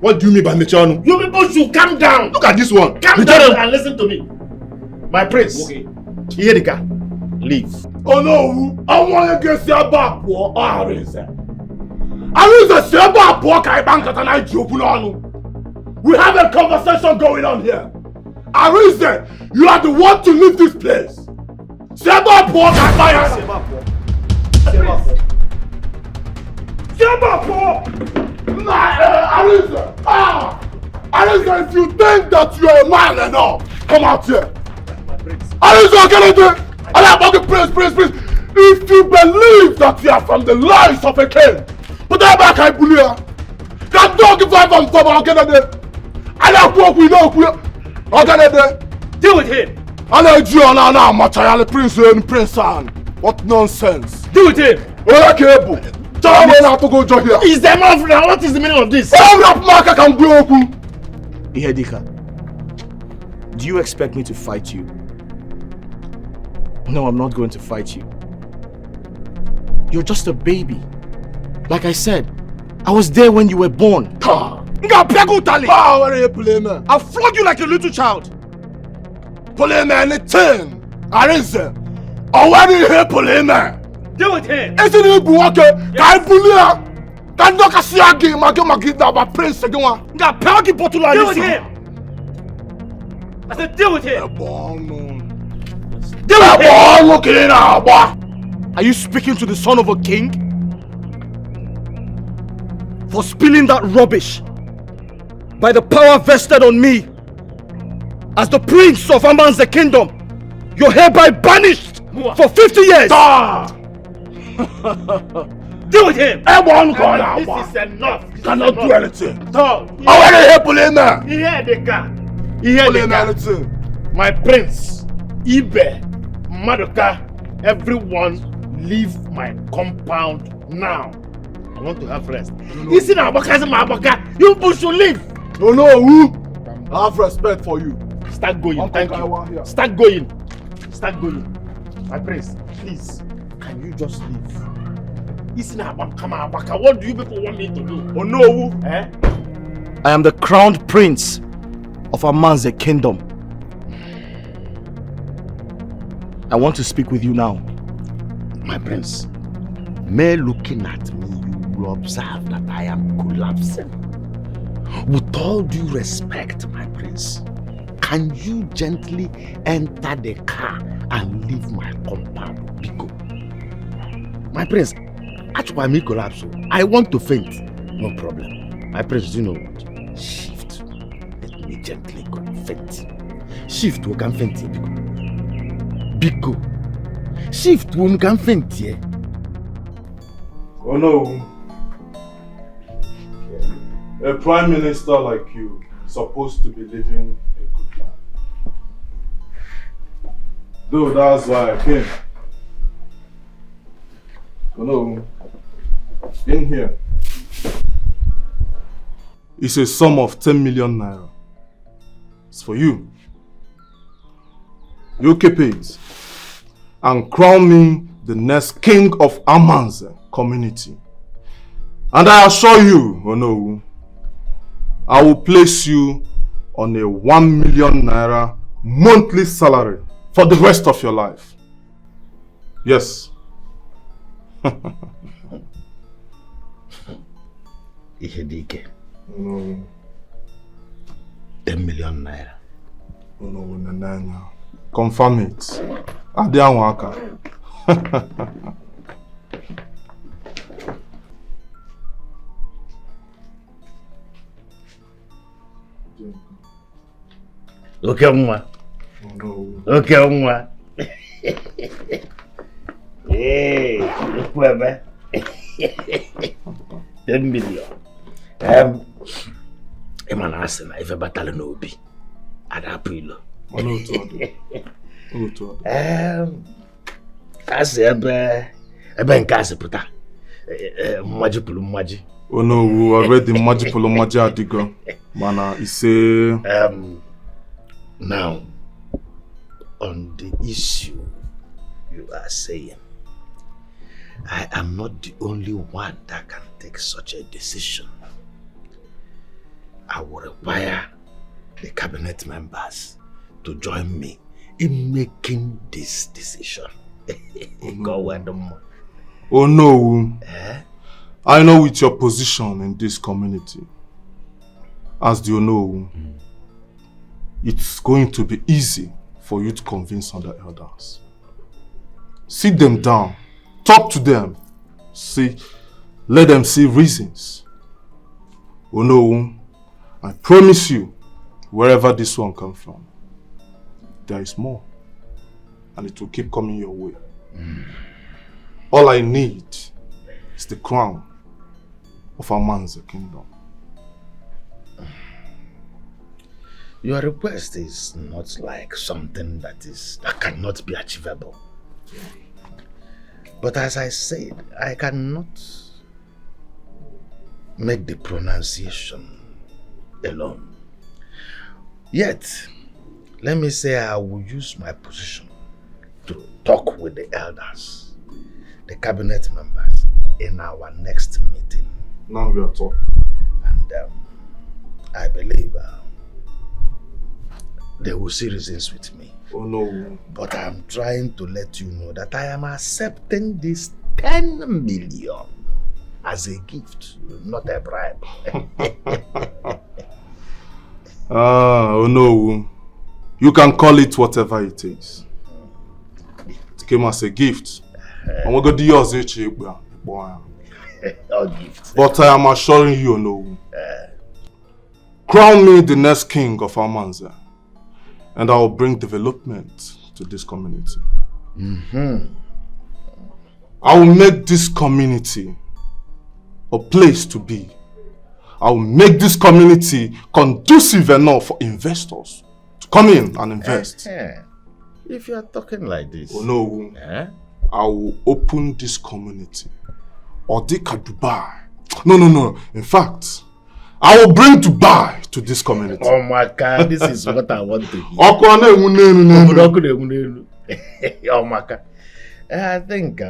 what do you mean by Mechano? you people should calm down. Look at this one. Calm down and listen to me. My prince. Okay. Yedika, leave. Oh no, I want to get your back for Adaeze. Adaeze, your back for Kaibanka tonight. We have a conversation going on here. Adaeze, you are the one to leave this place. Adaeze, if you think that you are a man enough, come out here. Adaeze, get it there. Please. If you believe that you are from the lies of a king, put that back, I believe. That dog if I'm from, I'll get it there. I don't walk with no queer. I'll get it there. Deal with him. I know you are now, Machayale Prince and Prince Anne. What nonsense. Deal with him. Oh, okay, boo. Tell me now to go join here. Is them off now? What is the meaning of this? Oh, that marker can be open. Ihedika, do you expect me to fight you? No, I'm not going to fight you. You're just a baby. Like I said, I was there when you were born. I'll flog you like a little child. Anything. Adaeze. Already here, Poleme. Deal with him. Isn't it Buake? Can Bulia? Can Doka Siagi, Magida, Prince again? Got Pagi Botula. Deal with him. I said, deal with him. Deal with him. Are you speaking to the son of a king? For spilling that rubbish by the power vested on me as the prince of Amanze kingdom, you're hereby banished for 50 years. Deal with him. This is enough. Cannot do anything. My prince, Ibe, Madoka, everyone leave my compound now. I want to have rest. You see now, you should leave. No, I have respect for you. Start going, thank you. Start going. My prince, please, can you just leave? What do you people want me to do? Oh no! I am the crowned prince of Amanze kingdom. I want to speak with you now. My prince, mere looking at me, you will observe that I am collapsing. With all due respect, my prince, can you gently enter the car and leave my compound? Because, my prince, Actually, I may collapse. I want to faint. No problem. My prince, do you know what? Shift. Let me gently go faint. Shift who can faint here. Biko. Shift who can faint here. Oh no. A prime minister like you is supposed to be living a good life. Though that's why I came. Oh no. In here. It's a sum of 10 million naira. It's for you. You keep it and crown me the next king of Aman's community. And I assure you, oh no, I will place you on a 1 million naira monthly salary for the rest of your life. Yes. Ihedike. No. 10 million naira. Oh no, confirm it. Adianwaka. Okay, Mwa. Oh no. Okay, Mwa. Hey, look where, man. 10 million. Eman asena ife batale no obi. Adapilo. Ono to. Ase ebe nke ase puta. Mmaji pulu mmaji. Oh no, we already mmaji pulu mmaji adigo. Mana ise now on the issue you are saying, I am not the only one that can take such a decision. I will require the cabinet members to join me in making this decision. Oh no. I know with your position in this community, as you know, it's going to be easy for you to convince other elders. Sit them down, talk to them, let them see reasons. Oh no, I promise you, wherever this one comes from, there is more, and it will keep coming your way. All I need is the crown of our man's kingdom. Your request is not like something that cannot be achievable. But as I said, I cannot make the pronunciation alone. Yet, let me say I will use my position to talk with the elders, the cabinet members, in our next meeting. Now we are talking. And I believe they will see reasons with me. Oh no. But I'm trying to let you know that I am accepting this 10 million as a gift, not a bribe. Oh no. You can call it whatever it is. It came as a gift. And we're going to use it. But I am assuring you, no. Crown me the next king of Amanza, and I will bring development to this community. I will make this community a place to be. I will make this community conducive enough for investors to come in and invest. If you are talking like this... Oh no. I will open this community. Odika Dubai. No. In fact, I will bring Dubai to this community. Oh my God, this is what I want to hear. Oh my God. I think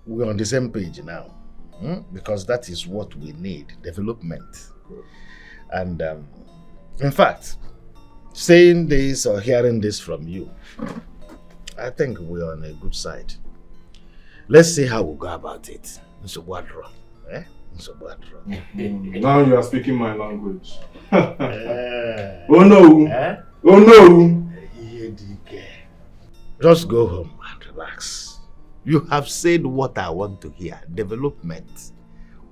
we're on the same page now. Because that is what we need, development. And in fact, saying this or hearing this from you, I think we're on a good side. Let's see how we go about it. Now you are speaking my language. Oh no! Oh no! Just go home and relax. You have said what I want to hear. Development.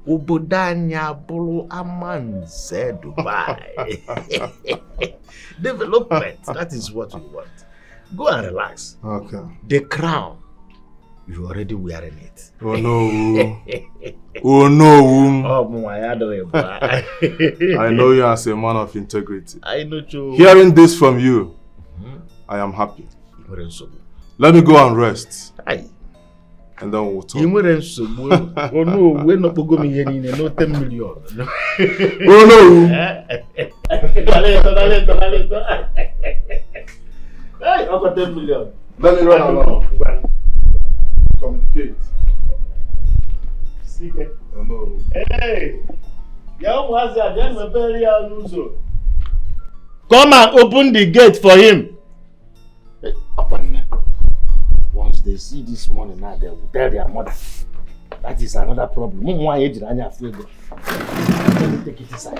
Obodanya bulu amanze Dubai. Development. That is what we want. Go and relax. Okay. The crown. You're already wearing it. Oh no. Oh no. Oh my God. I know you as a man of integrity. I know you. Hearing this from you, I am happy. Let me go and rest. Aye. And then we'll talk. Oh no, we're not going to here in no 10 million. Oh no. Hey, I've got 10 million. Let me run along. Communicate. Oh no. Hey, come and open the gate for him. Once they see this money now, they will tell their mother. That is another problem. Let me take it inside.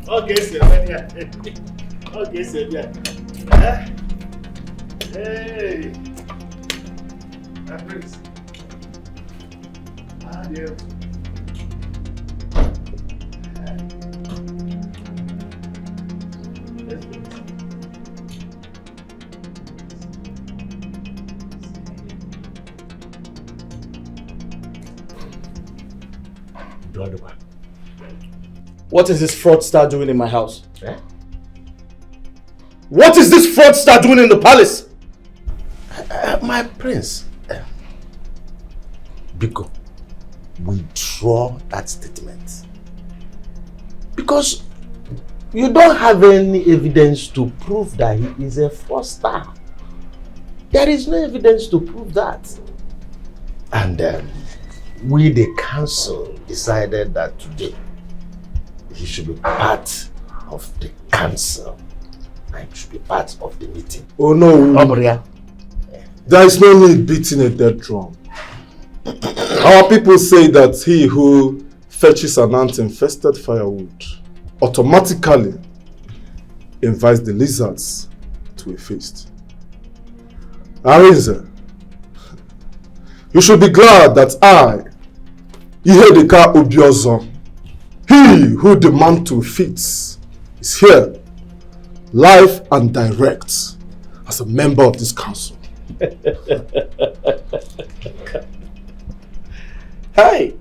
Okay, sir. Okay, sir. Hey. Prince. Dear. What is this fraudster doing in my house? Eh? What is this fraudster doing in the palace? My prince, Biko, withdraw that statement. Because you don't have any evidence to prove that he is a fraudster. There is no evidence to prove that. And we, the council, decided that today he should be part of the council. And should be part of the meeting. Oh no. Omoria. There is no need beating a dead drum. Our people say that he who fetches an ant-infested firewood automatically invites the lizards to a feast. Adaeze, you should be glad that I, Ihedeka Obiozo, he who demands to feast, is here, live and direct, as a member of this council. Hi.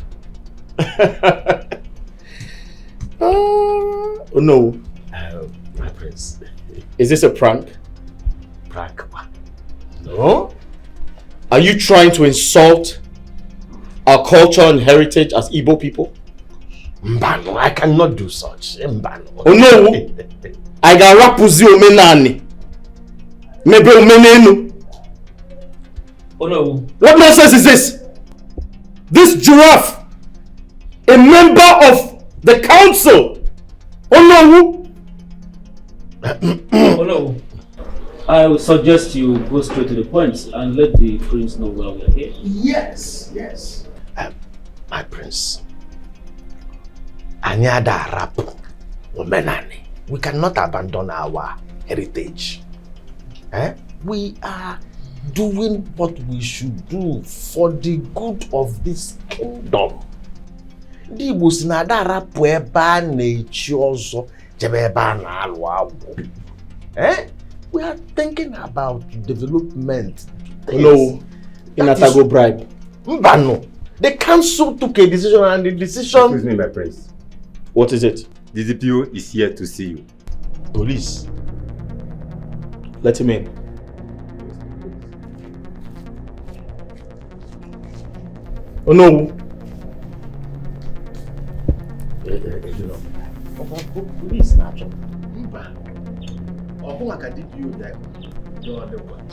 Oh no. My prince. Is this a prank? Prank? What? No. Are you trying to insult our culture and heritage as Igbo people? Mbano, I cannot do such. Mbano. Oh no. I got rapuzi omenani. Maybe omenenu. Oh no. What nonsense is this? This giraffe, a member of the council. Oh no. Oh no. I would suggest you go straight to the point and let the prince know why we are here. Yes, yes. My prince. Anyada rapu omenani. We cannot abandon our heritage. We are doing what we should do for the good of this kingdom. We are thinking about development. No, Inatago bribe. Mbano. The council took a decision and the decision... Excuse me, my prince. What is it? The DPO is here to see you. Police. Let him in. Oh no. Police natural. Ọkụ maka DPO there. No other one.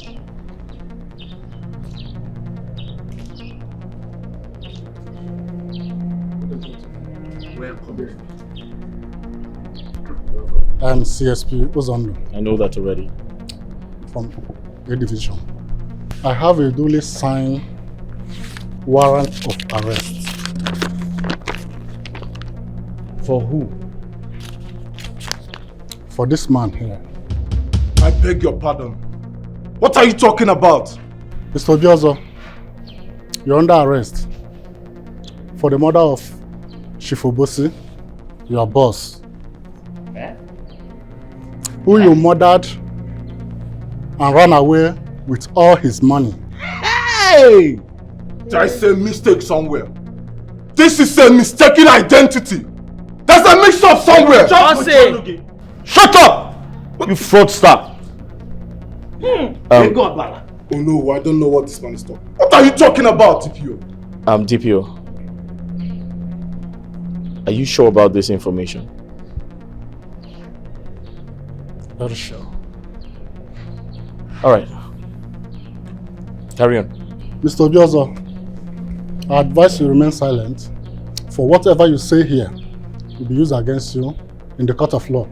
Welcome. I'm CSP Ozondo. I know that already. From A Division. I have a duly signed warrant of arrest. For who? For this man here. I beg your pardon. What are you talking about? Mr. Obiozo, you're under arrest for the murder of Shifobosi, your boss, who you murdered and ran away with all his money. Hey! There is a mistake somewhere. This is a mistaken identity. There's a mix-up somewhere. Shut up! You fraudster! Oh no, I don't know what this man is talking. What are you talking about, DPO? DPO. Are you sure about this information? Very sure. Alright. Carry on. Mr. Obiozo, I advise you remain silent, for whatever you say here will be used against you in the court of law.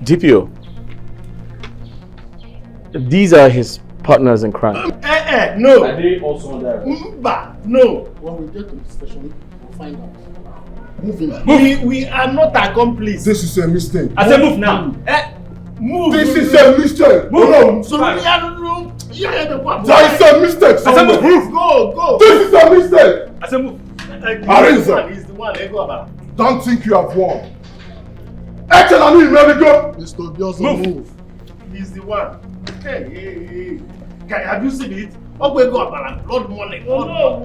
DPO. These are his partners in crime. No! Are they also there? No! When we get to the station, we'll find out. Move. We are not accomplices. This is a mistake. I said move now. Move. This is a mistake. Move. No. So There is a mistake I said somewhere. move. Go. This is a mistake. I said move. Adaeze. He's the one. Go about. Don't think you have won. Excellent, go. Mr. Obiozo, move. He's the one. Hey. Have you seen it? Oh, we go about blood money. Oh no.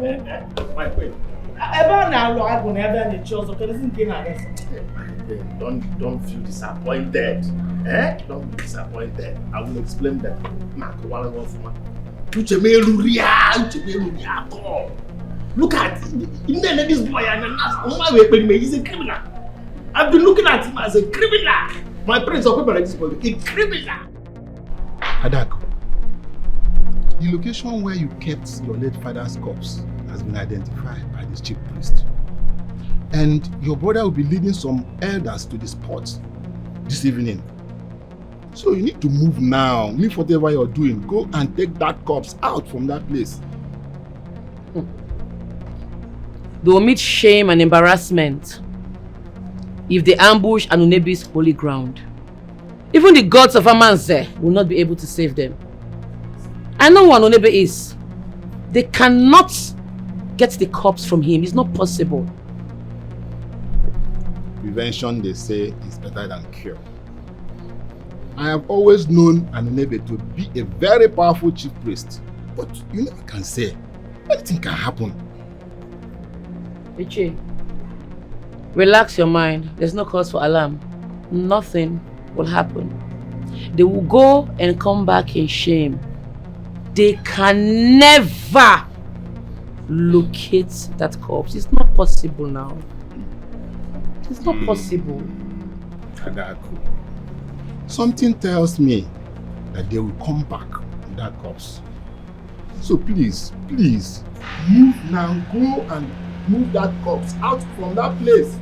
My friend. Don't feel disappointed. Don't be disappointed. I will explain that. Look at this boy he's a criminal. I've been looking at him as a criminal. My friends of people like this boy, a criminal. Adaku, the location where you kept your late father's corpse has been identified by this chief priest. And your brother will be leading some elders to the spot this evening. So you need to move now. Leave whatever you're doing. Go and take that corpse out from that place. They will meet shame and embarrassment if they ambush Anunebi's holy ground. Even the gods of Amanze will not be able to save them. I know who Anunebe is. They cannot get the corpse from him. It's not possible. Prevention, they say, is better than cure. I have always known Anunebe to be a very powerful chief priest. But you never can say. Anything can happen. Ichi, relax your mind. There's no cause for alarm. Nothing will happen. They will go and come back in shame. They can never locate that corpse. It's not possible now. It's not possible. Adaku, something tells me that they will come back with that corpse. So please, move now. Go and move that corpse out from that place.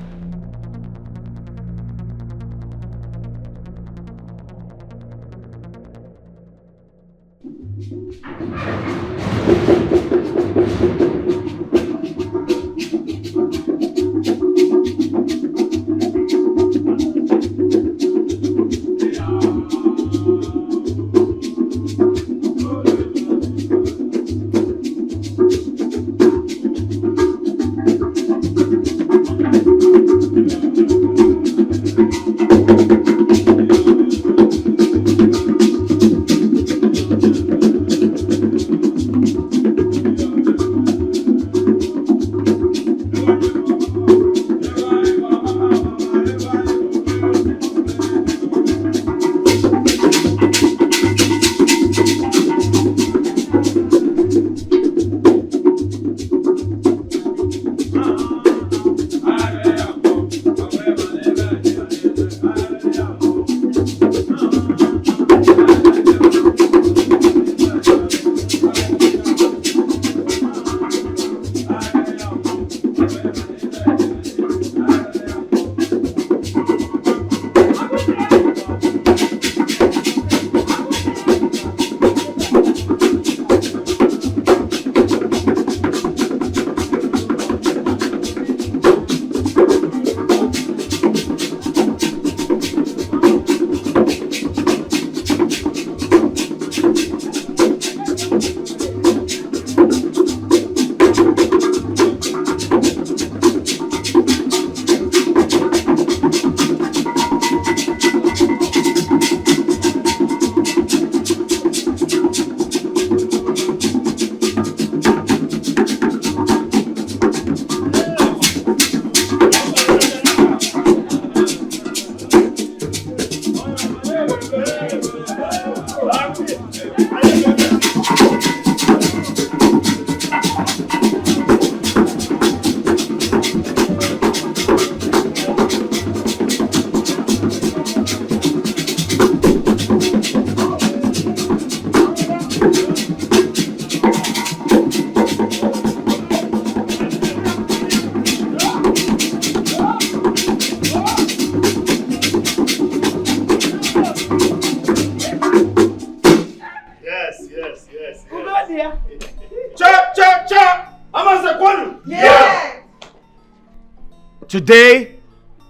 Today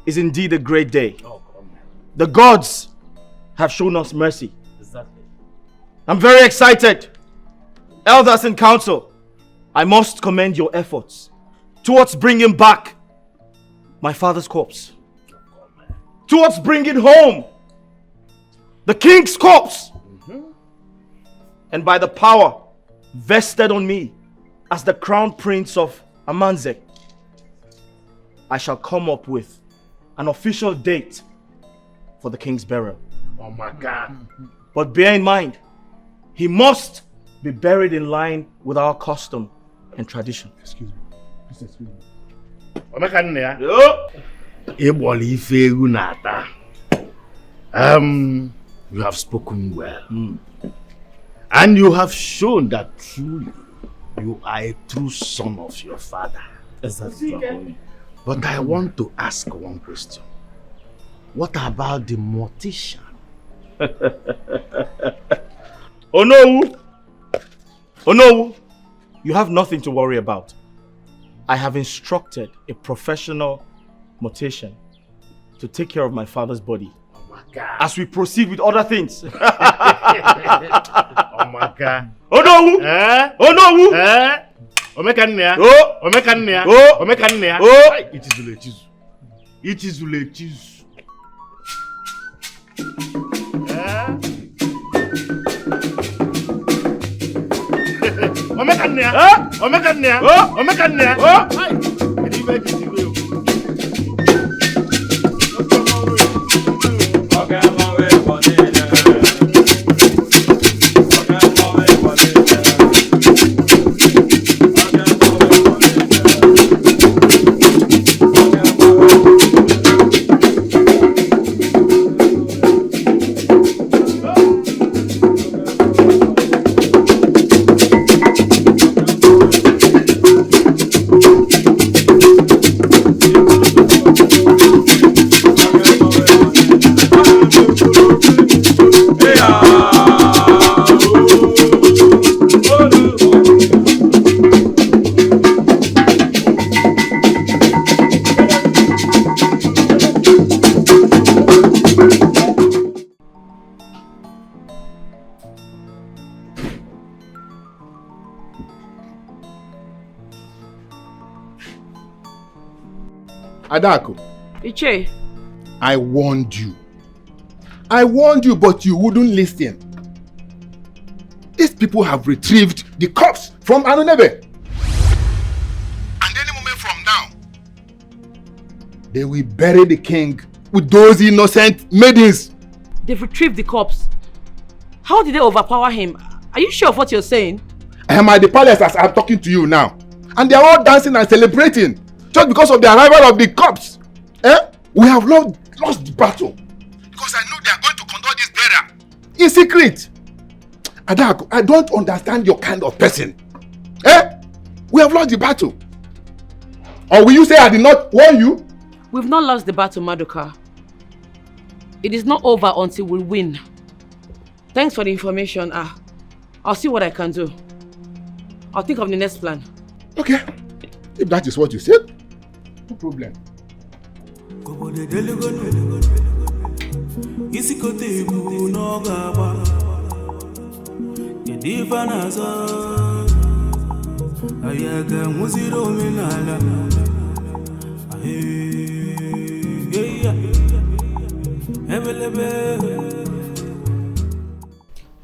is indeed a great day. The gods have shown us mercy. Exactly. I'm very excited. Elders in council, I must commend your efforts towards bringing back my father's corpse. Towards bringing home the king's corpse. And by the power vested on me as the crown prince of Amanze, I shall come up with an official date for the king's burial. Oh my God. But bear in mind, he must be buried in line with our custom and tradition. Excuse me. Please excuse me. Omekanne Ịgbọla ife egwu na-ata. You have spoken well. And you have shown that truly you are a true son of your father. Exactly. But I want to ask one question. What about the mortician? Oh no! Oh no! You have nothing to worry about. I have instructed a professional mortician to take care of my father's body. Oh my God. As we proceed with other things. Oh my God. Oh no! Oh no! Omekanne Oh! Omekanne Oh! Omekanne Oh! Ichizule chizu. Ichizule chizu. Omekanne Omekanne Omekanne Adaku, Iche, I warned you. I warned you, but you wouldn't listen. These people have retrieved the corpse from Anunebe. And any moment from now, they will bury the king with those innocent maidens. they've retrieved the corpse. How did they overpower him? Are you sure of what you're saying? I am at the palace as I'm talking to you now. And they are all dancing and celebrating just because of the arrival of the corpse. We have lost the battle. Because I know they are going to conduct this burial in secret. Adaku, I don't understand your kind of person. We have lost the battle. Or will you say I did not warn you? We've not lost the battle, Madoka. It is not over until we win. Thanks for the information. I'll see what I can do. I'll think of the next plan. Okay. If that is what you said, no problem.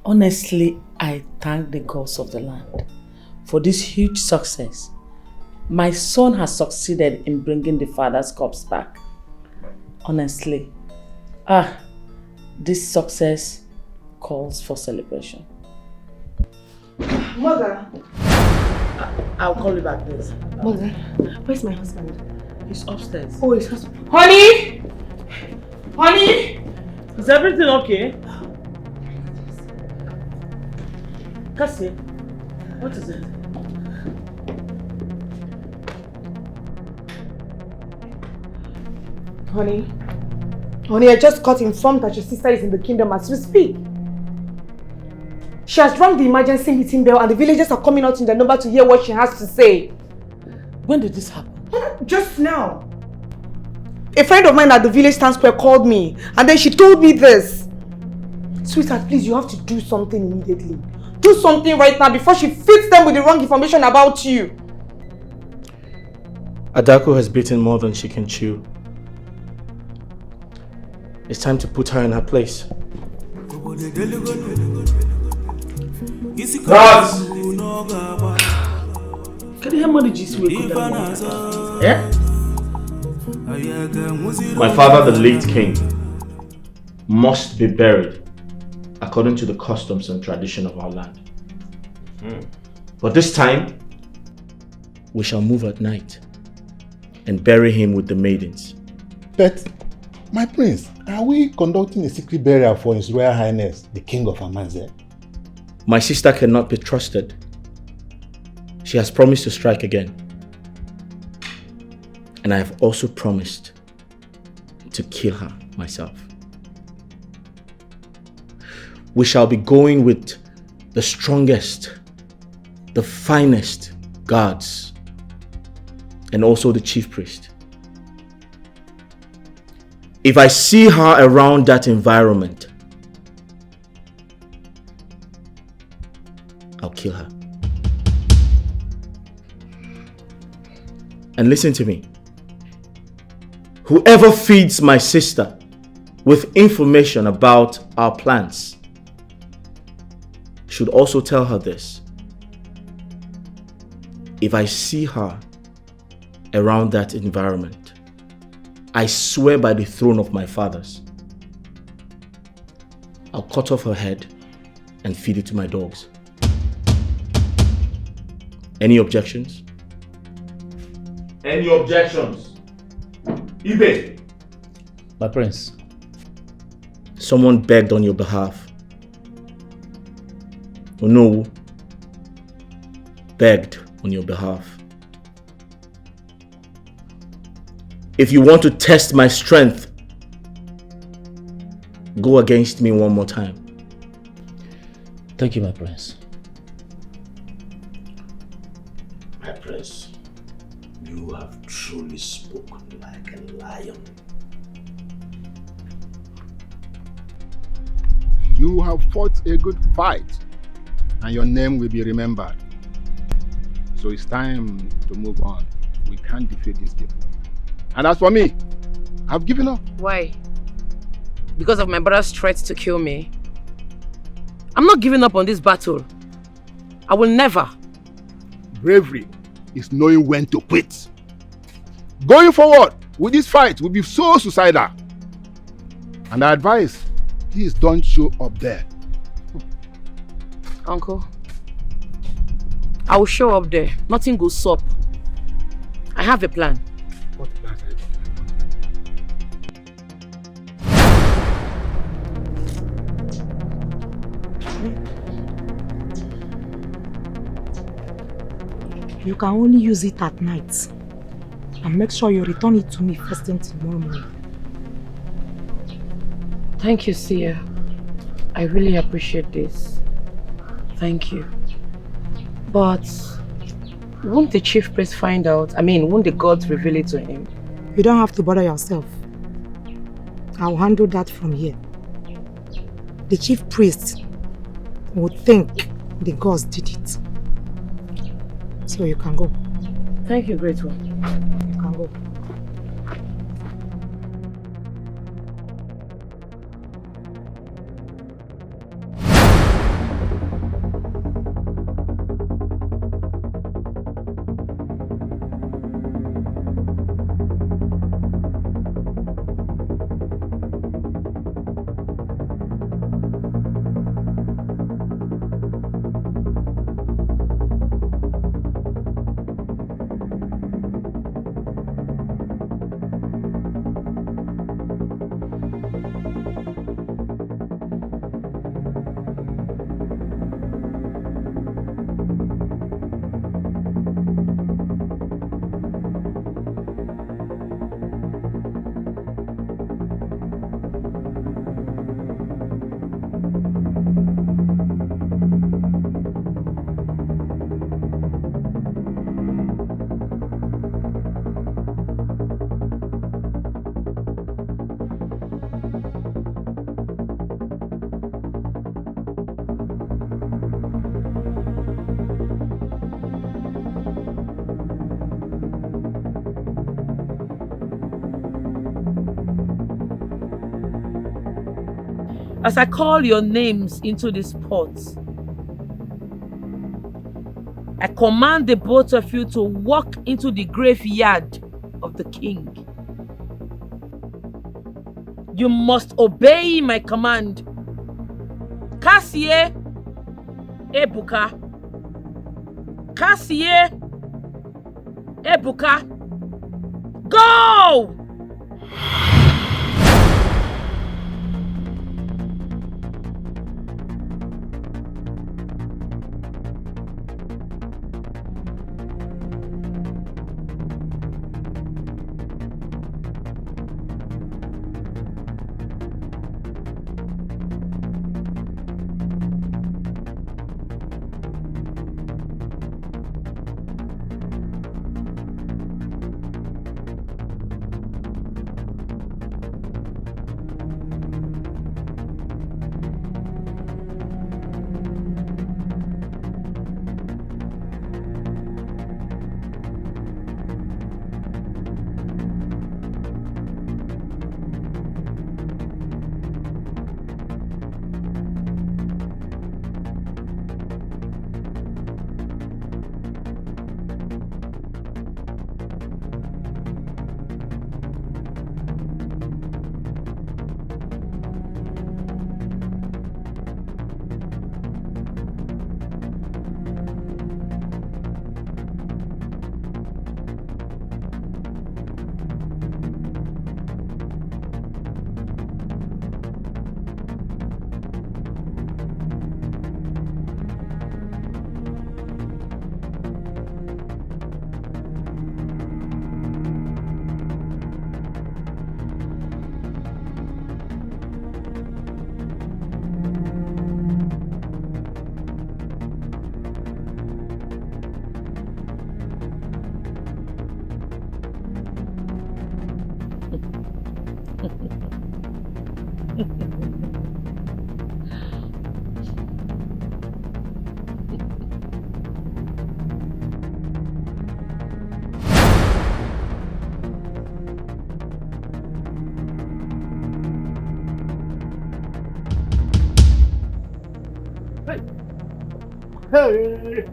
Honestly, I thank the gods of the land for this huge success. My son has succeeded in bringing the father's corpse back. Honestly, this success calls for celebration. Mother. I'll call you back, please. Mother, where's my husband? He's upstairs. Oh, his husband. Honey! Honey! Is everything okay? Cassie, what is it? Honey, I just got informed that your sister is in the kingdom as we speak. She has rung the emergency meeting bell and the villagers are coming out in their number to hear what she has to say. When did this happen? Just now. A friend of mine at the village town square called me and then she told me this. Sweetheart, please, you have to do something immediately. Do something right now before she feeds them with the wrong information about you. Adaku has bitten more than she can chew. It's time to put her in her place. Guards! Can you hear money just wake up? Yeah? My father, the late king, must be buried according to the customs and tradition of our land. But this time, we shall move at night and bury him with the maidens. But, my prince, are we conducting a secret burial for His Royal Highness, the King of Amaze? My sister cannot be trusted. She has promised to strike again. And I have also promised to kill her myself. We shall be going with the strongest, the finest guards, and also the chief priest. If I see her around that environment, I'll kill her. And listen to me. Whoever feeds my sister with information about our plans should also tell her this. If I see her around that environment, I swear by the throne of my fathers, I'll cut off her head and feed it to my dogs. Any objections? Any objections? Ibe! My prince. Someone begged on your behalf. Onowu begged on your behalf. If you want to test my strength, go against me one more time. Thank you, my prince. My prince, you have truly spoken like a lion. You have fought a good fight, and your name will be remembered. So it's time to move on. We can't defeat these people. And as for me, I've given up. Why? Because of my brother's threat to kill me? I'm not giving up on this battle. I will never. Bravery is knowing when to quit. Going forward with this fight will be so suicidal. And I advise, please don't show up there. Uncle, I will show up there. Nothing goes up. I have a plan. What plan are you You can only use it at night. And make sure you return it to me first thing tomorrow morning. Thank you, Sia. I really appreciate this. Thank you. But won't the chief priest find out? Won't the gods reveal it to him? You don't have to bother yourself. I'll handle that from here. The chief priest would think the gods did it. So you can go. Thank you, great one. You can go. As I call your names into this pot, I command the both of you to walk into the graveyard of the king. You must obey my command. Kasie Ebuka. Kasie Ebuka. Go! Hey!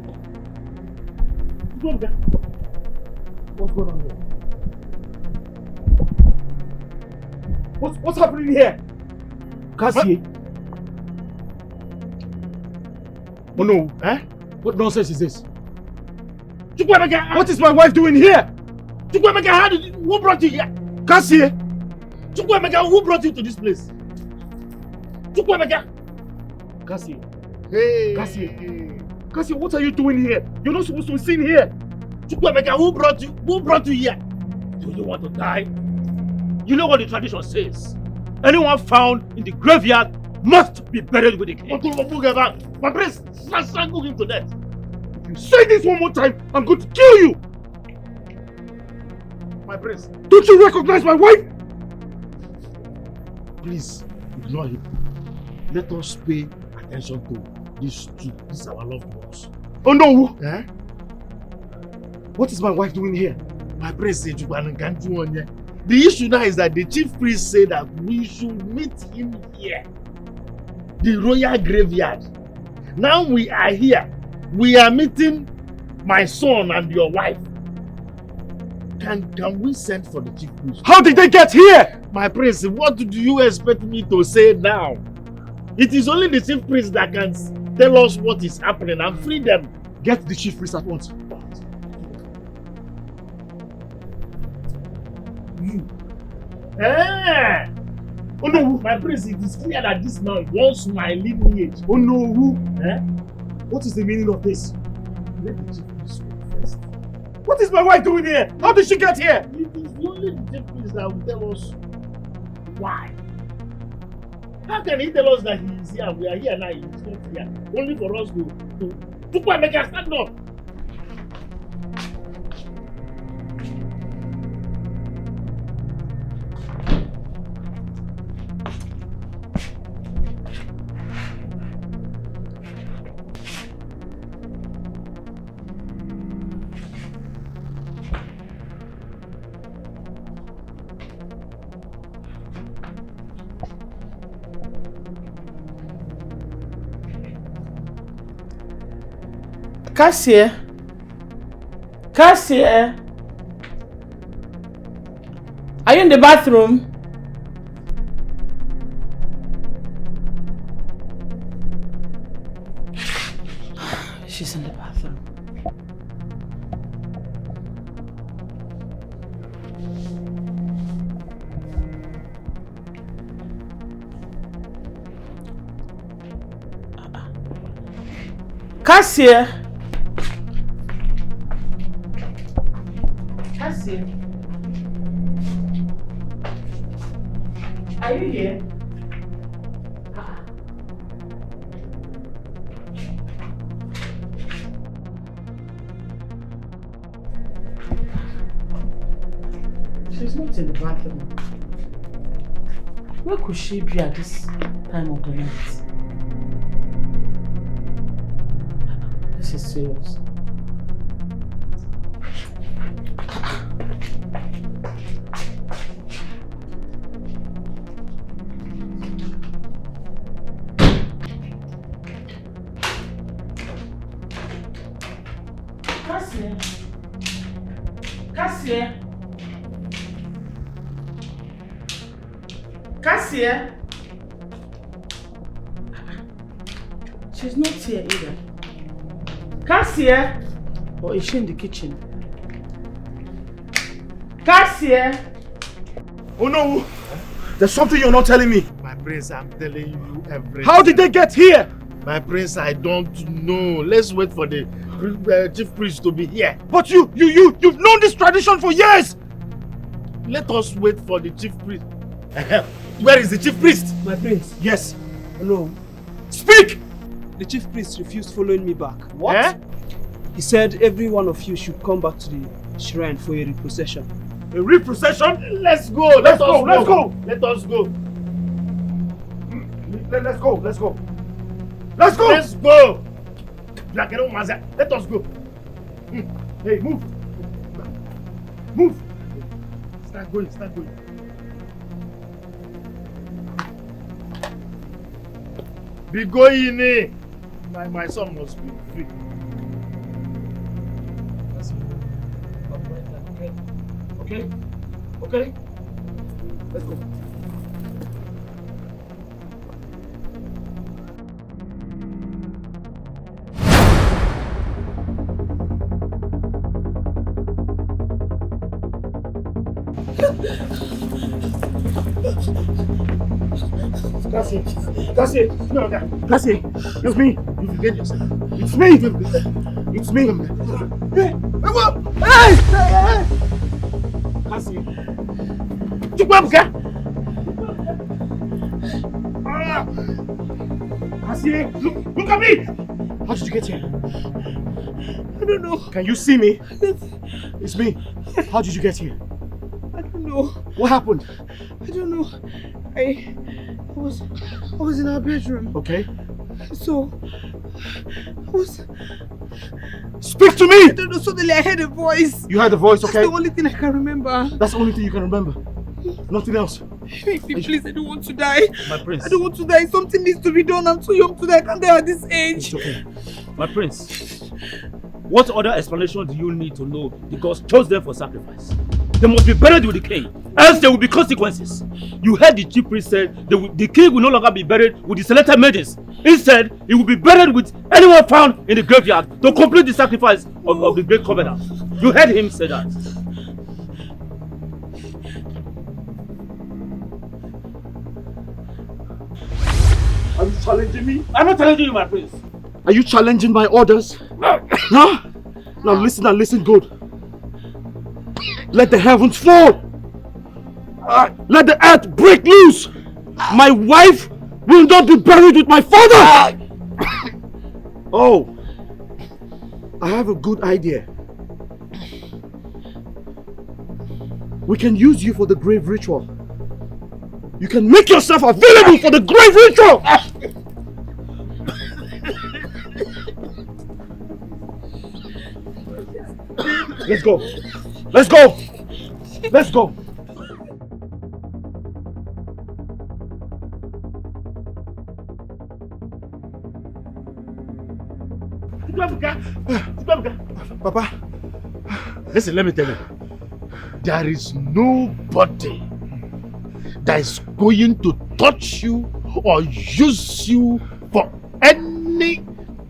What's going on here? What's happening here? Cassie? Oh no, eh? What nonsense is this? What is my wife doing here? Who brought you here? Cassie? Who brought you to this place? Cassie? Hey! Cassie, what are you doing here? You're not supposed to be seen here. Who brought you here? Do you want to die? You know what the tradition says. Anyone found in the graveyard must be buried with the king. My priest, strangle him to death. If you say this one more time, I'm going to kill you. My priest, don't you recognize my wife? Please, ignore him. Let us pay attention to these two. These are our loved ones. Oh no! Eh? What is my wife doing here? My priest said the issue now is that the chief priest said that we should meet him here. The royal graveyard. Now we are here. We are meeting my son and your wife. Can we send for the chief priest? How did they get here? My priest, what do you expect me to say now? It is only the chief priest that can tell us what is happening and free them. Get the chief priest at once. You. Eh! Oh no, my priest, it is clear that this man wants my lineage. Oh no, who? Eh? What is the meaning of this? Let the chief priest speak first. What is my wife doing here? How did she get here? It is only the chief priest that will tell us why. How can he tell us that he is here and we are here now, he is not here? Only for us to make us stand up. Cassie? Cassie? Are you in the bathroom? She's in the bathroom. Cassie? Cassie? Are you here? She's not in the bathroom. Where could she be at this time of the night? This is serious. Cassie? Cassie? Cassie? She's not here either. Cassie? Or is she in the kitchen? Cassie? Oh no! There's something you're not telling me. My prince, I'm telling you everything. How did they get here? My prince, I don't know. Let's wait for the chief priest to be here. But you've known this tradition for years. Let us wait for the chief priest. Where is the chief priest? My prince. Yes. Hello. Speak! The chief priest refused following me back. What? Eh? He said every one of you should come back to the shrine for a reprocession. A reprocession? Let's go. Let's go. Let's go. Let us go. Let's go. Let's go. Let's go. Let's go. Let us go. Hey, move. Move. Start going. Start going. Be going in. My son must be free. Okay? Okay? Let's go. Cassie, no, Cassie, it's me. You forget yourself. It's me. It's me. Hey, hey! Cassie, Cassie, look at me. How did you get here? I don't know. Can you see me? It's me. How did you get here? I don't know. What happened? I don't know. I was in our bedroom. Okay. So I was. Speak to me! I don't know. Suddenly I heard a voice. You heard the voice, okay? That's the only thing I can remember. That's the only thing you can remember. Nothing else. Please, I don't want to die. My prince. I don't want to die. Something needs to be done. I'm too young to die. I can't die at this age. It's okay. My prince, what other explanation do you need to know the gods chose them for sacrifice? They must be buried with the king, else there will be consequences. You heard the chief priest said the king will no longer be buried with the selected maidens. Instead, he will be buried with anyone found in the graveyard to complete the sacrifice of the great covenant. You heard him say that. Are you challenging me? I'm not challenging you, my prince. Are you challenging my orders? Huh? Now listen and listen good. Let the heavens fall. Let the earth break loose. My wife will not be buried with my father. Oh, I have a good idea. We can use you for the grave ritual. You can make yourself available for the grave ritual. Let's go. Let's go. Let's go. Papa. Listen, let me tell you. There is nobody that is going to touch you or use you for any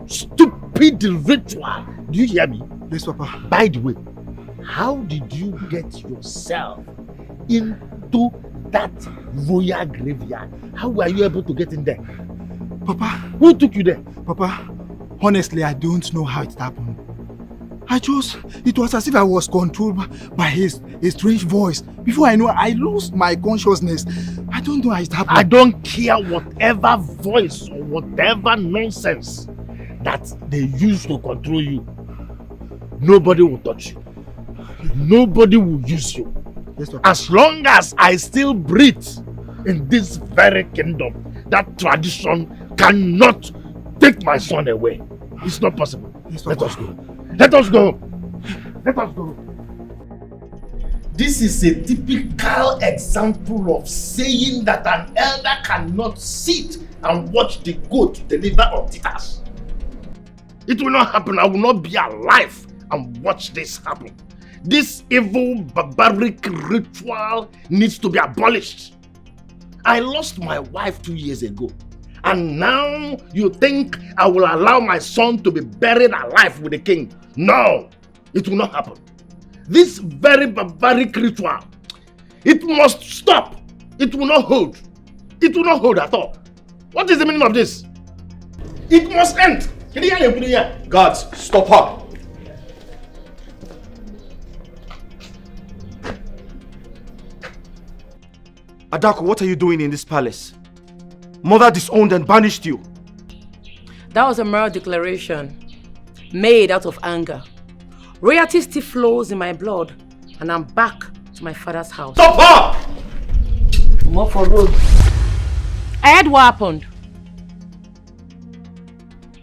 stupid ritual. Do you hear me? Yes, Papa. By the way, how did you get yourself into that royal graveyard? How were you able to get in there? Papa. Who took you there? Papa, honestly, I don't know how it happened. It was as if I was controlled by his strange voice. Before I know, I lost my consciousness. I don't know how it happened. I don't care whatever voice or whatever nonsense that they use to control you. Nobody will touch you. Nobody will use you. Yes, as long as I still breathe in this very kingdom, that tradition cannot take my son away. It's not possible. Yes, let us go. Let us go. Let us go. This is a typical example of saying that an elder cannot sit and watch the goat deliver on titas. It will not happen. I will not be alive and watch this happen. This evil, barbaric ritual needs to be abolished. I lost my wife 2 years ago. And now you think I will allow my son to be buried alive with the king? No, it will not happen. This very barbaric ritual, it must stop. It will not hold. It will not hold at all. What is the meaning of this? It must end. Guards, stop her. Adaku, what are you doing in this palace? Mother disowned and banished you. That was a moral declaration made out of anger. Royalty still flows in my blood, and I'm back to my father's house. Stop her! More for road. I heard what happened.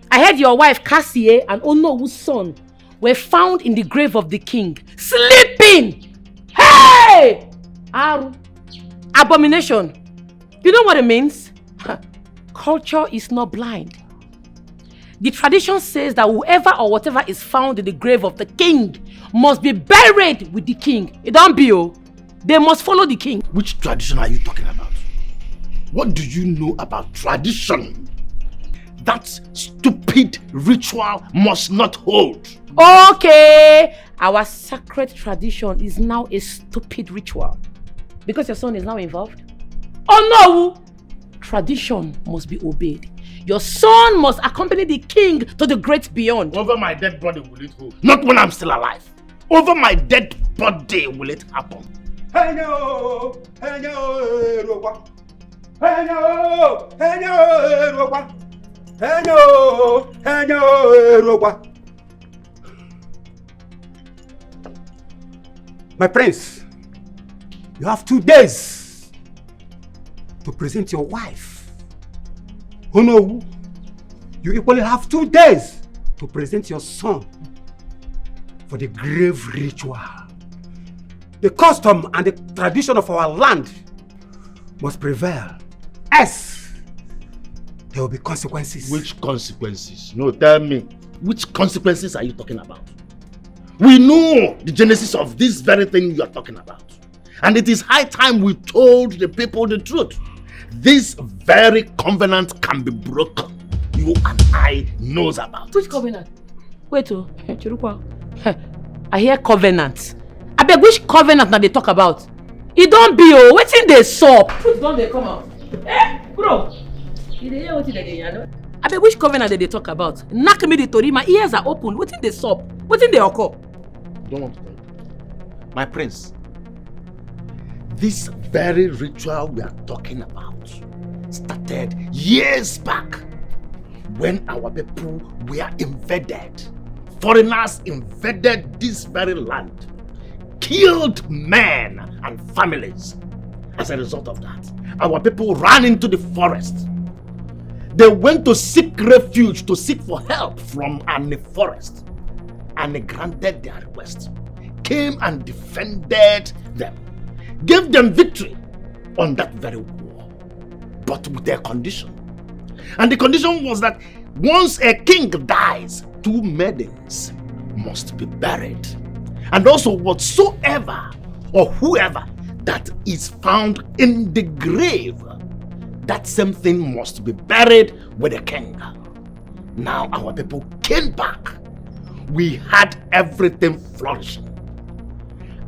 I heard your wife Cassie and Onowu's son were found in the grave of the king, sleeping. Hey! Aru. Abomination. You know what it means? Culture is not blind. The tradition says that whoever or whatever is found in the grave of the king must be buried with the king. It don't be, oh. They must follow the king. Which tradition are you talking about? What do you know about tradition? That stupid ritual must not hold. Okay, our sacred tradition is now a stupid ritual. Because your son is now involved? Oh no! Tradition must be obeyed. Your son must accompany the king to the great beyond. Over my dead body will it hold? Not when I'm still alive. Over my dead body will it happen. Henyo! Henyo! Roba! Henyo! Henyo! Roba! Henyo! Henyo! Roba! My prince, you have 2 days to present your wife. Oh no, you equally have 2 days to present your son for the grave ritual. The custom and the tradition of our land must prevail. Else, there will be consequences. Which consequences? No, tell me. Which consequences are you talking about? We know the genesis of this very thing you are talking about. And it is high time we told the people the truth. This very covenant can be broken. You and I knows about. Which covenant? Wait, oh, Chirukwa. I hear covenant. I beg, which covenant now they talk about? It don't be, oh, waiting they saw. Truth don't they come out? Eh, bro? You dey hear wetin they know? I beg, which covenant they talk about? Knock me the tori, my ears are open. Waiting they saw. Waiting they occur. Don't want to tell you. My prince, this very ritual we are talking about started years back when our people were invaded. Foreigners invaded this very land, killed men and families. As a result of that, our people ran into the forest. They went to seek refuge, to seek for help from the forest, and they granted their request. Came and defended them, gave them victory on that very war, but with their condition. And the condition was that once a king dies, 2 maidens must be buried. And also whatsoever or whoever that is found in the grave, that same thing must be buried with the king. Now our people came back. We had everything flourishing.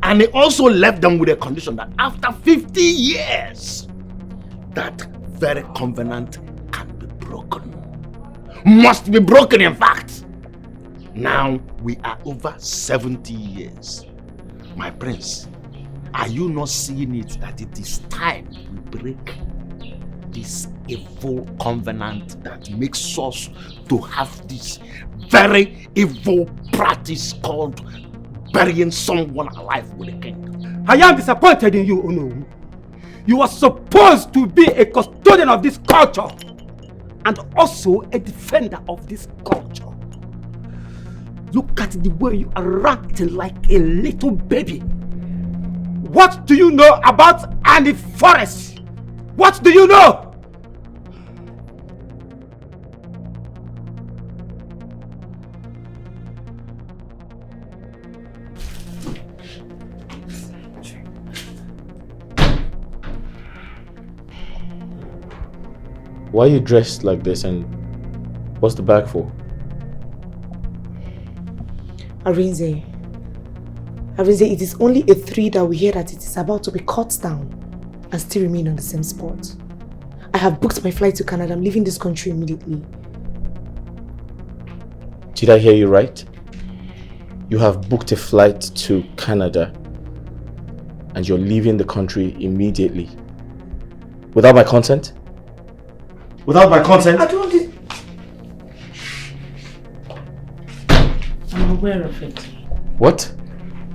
And he also left them with a condition that after 50 years, that very covenant can be broken. Must be broken, in fact. Now we are over 70 years. My prince, are you not seeing it that it is time we break this evil covenant that makes us to have this very evil practice called burying someone alive with a king? I am disappointed in you, Ono. You are supposed to be a custodian of this culture and also a defender of this culture. Look at the way you are acting like a little baby. What do you know about Annie Forest? What do you know? Why are you dressed like this and what's the bag for? Adaeze, it is only a 3 that we hear that it is about to be cut down and still remain on the same spot. I have booked my flight to Canada. I'm leaving this country immediately. Did I hear you right? You have booked a flight to Canada and you're leaving the country immediately. Without my consent? Without my consent? I don't... I'm aware of it. What?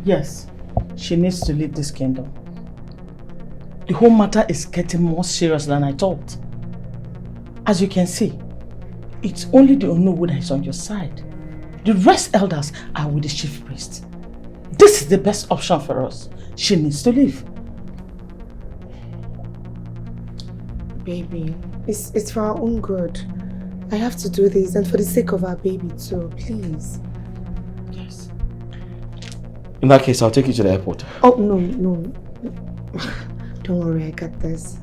Yes, she needs to leave this kingdom. The whole matter is getting more serious than I thought. As you can see, it's only the Onowu that is on your side. The rest elders are with the chief priest. This is the best option for us. She needs to leave. Baby, it's for our own good. I have to do this and for the sake of our baby too, please. Yes. In that case, I'll take you to the airport. Oh, no. Don't worry, I got this.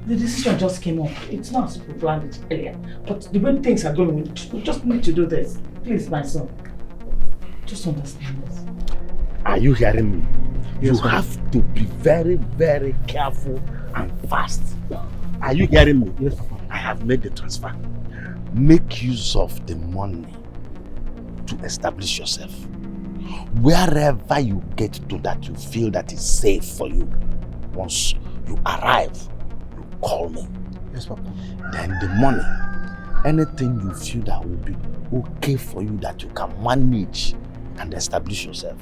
The decision just came up. It's not as we planned it earlier. But the way things are going, we just need to do this. Please, my son. Just understand this. Are you hearing me? Yes, you have to be very, very careful and fast. Are you hearing me? Yes, Papa. I have made the transfer. Make use of the money to establish yourself. Wherever you get to that you feel that is safe for you, once you arrive, you call me. Yes, Papa. Then the money, anything you feel that will be okay for you, that you can manage and establish yourself,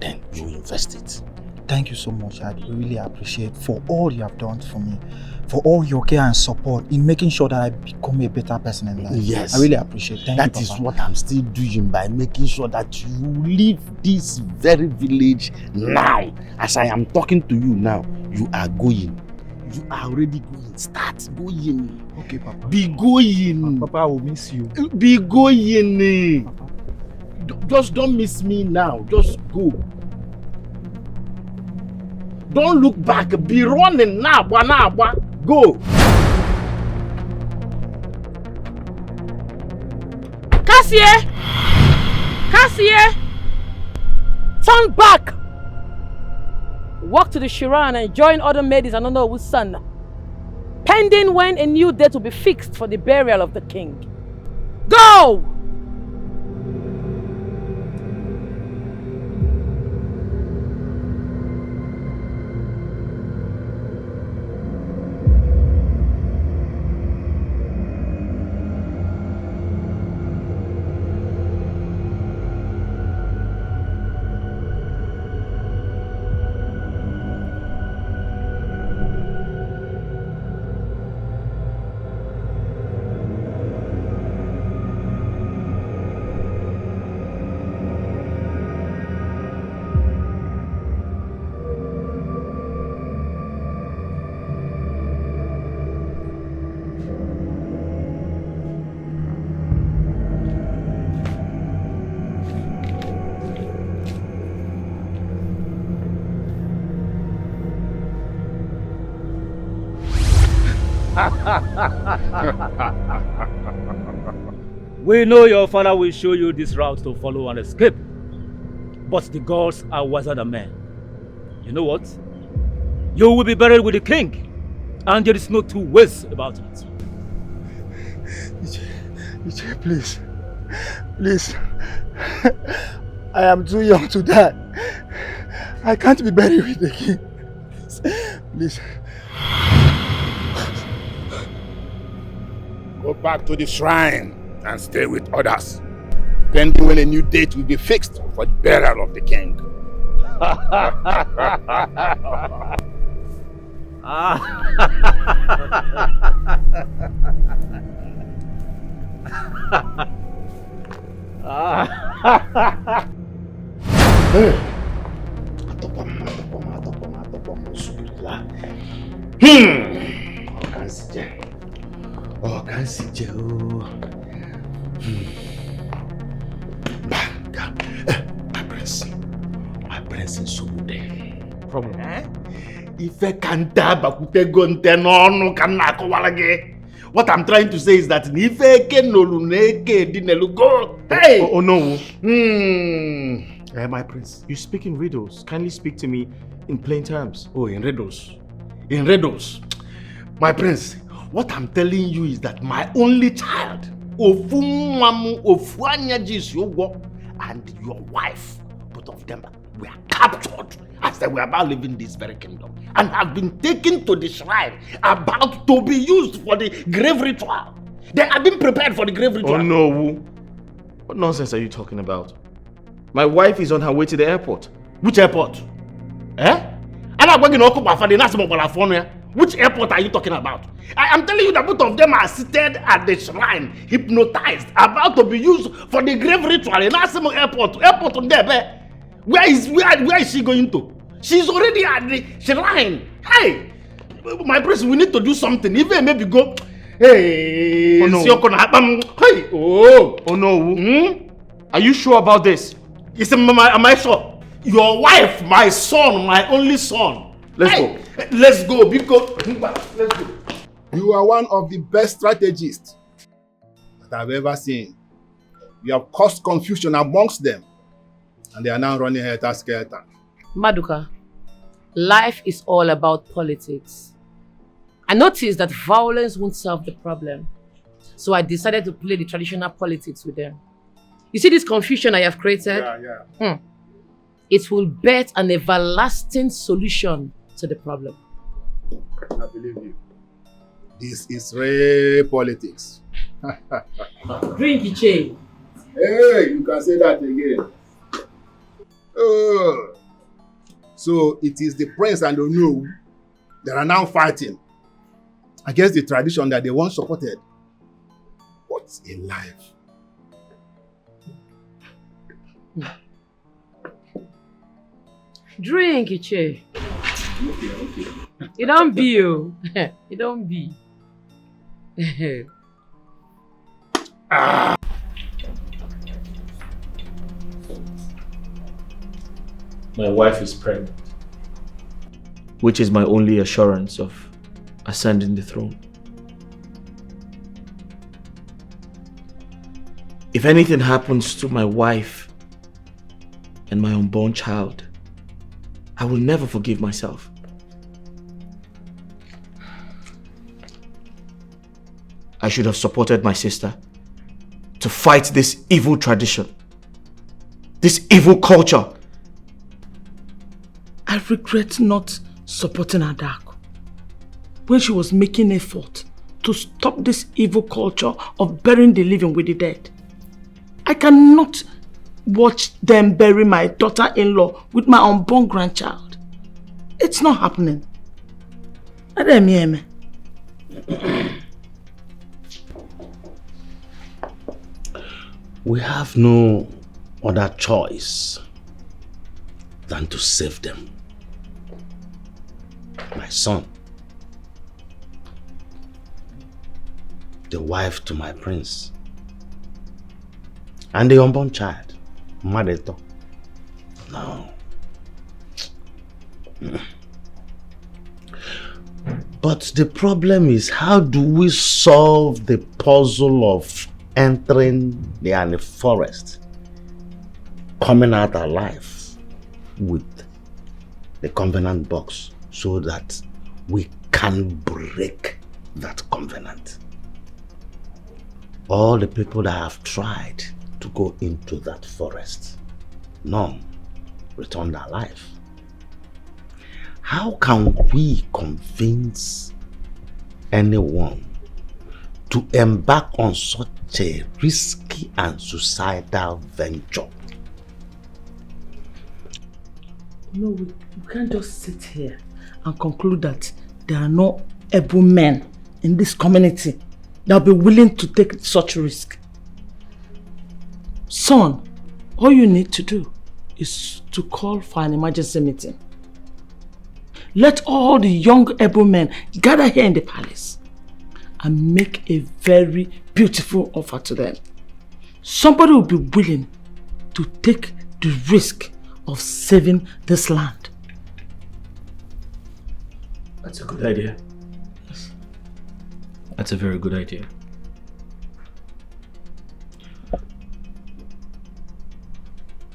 then you invest it. Thank you so much. I really appreciate for all you have done for me, for all your care and support in making sure that I become a better person in life. Yes. I really appreciate it. Thank you, That Papa. is what I'm still doing by making sure that you leave this very village now. As I am talking to you now, you are going. You are already going. Start going. Okay, Papa. Be going. Papa, I will miss you. Be going. Papa. Just don't miss me now. Just go. Don't look back. Be running now. Go. Cassie! Turn back! Walk to the Shiran and join other maidens and Onowu's son, pending when a new date will be fixed for the burial of the king. Go! We know your father will show you this route to follow and escape. But the gods are wiser than men. You know what? You will be buried with the king. And there is no two ways about it. Iche, please. Please. I am too young to die. I can't be buried with the king. Please. Go back to the shrine and stay with others, pending when a new date will be fixed for the burial of the king. My prince in Subude. Problem? Ife kanta bakute gonte no kana kowalage. What I'm trying to say is that Ife ke noluneke dinelugo. Hey! Oh no. My prince, you speak in riddles. Kindly speak to me in plain terms. Oh, in riddles. In riddles. My prince, what I'm telling you is that my only child, Ofumamu Ofuanyajis Yogo, and your wife, both of them were captured as they were about leaving this very kingdom and have been taken to the shrine about to be used for the grave ritual. They have been prepared for the grave ritual. Oh no. What nonsense are you talking about? My wife is on her way to the airport. Which airport? Which airport are you talking about? I am telling you that both of them are seated at the shrine, hypnotized, about to be used for the grave ritual in Asimo Airport. Airport on there, where is she going to? She's already at the shrine. Hey, my prince, we need to do something. Even maybe go. Hey, oh no. Hey, oh no. Are you sure about this? Am I sure? Your wife, my son, my only son. Let's go. Let's go because let's go. You are one of the best strategists that I've ever seen. You have caused confusion amongst them, and they are now running helter-skelter. Maduka, life is all about politics. I noticed that violence won't solve the problem, so I decided to play the traditional politics with them. You see this confusion I have created? Yeah. It will bet an everlasting solution to the problem. I believe you. This is real politics. Drink Iche. Hey, you can say that again. So it is the prince and Onu that are now fighting against the tradition that they once supported. What's in life? Drink Iche. Okay. It don't be you. It don't be. My wife is pregnant, which is my only assurance of ascending the throne. If anything happens to my wife and my unborn child, I will never forgive myself. I should have supported my sister to fight this evil tradition, this evil culture. I regret not supporting Adaku when she was making effort to stop this evil culture of burying the living with the dead. I cannot watch them bury my daughter-in-law with my unborn grandchild. It's not happening. We have no other choice than to save them. My son, the wife to my prince, and the unborn child, Madeto. No. But But the problem is, how do we solve the puzzle of entering the forest, coming out alive with the covenant box so that we can break that covenant? All the people that have tried to go into that forest, none returned alive. How can we convince anyone to embark on such a risky and suicidal venture? No, we can't just sit here and conclude that there are no able men in this community that will be willing to take such risk. Son, all you need to do is to call for an emergency meeting. Let all the young able men gather here in the palace and make a very beautiful offer to them. Somebody will be willing to take the risk of saving this land. That's a good idea. Yes. That's a very good idea.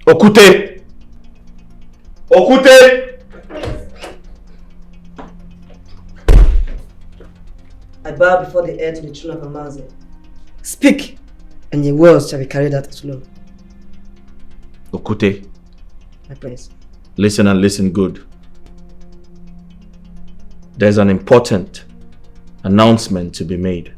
Okute! Okute! I bow before the heir to the throne of Adaeze. Speak, and your words shall be carried out as law. Okute, My prince. listen and listen good. There's an important announcement to be made.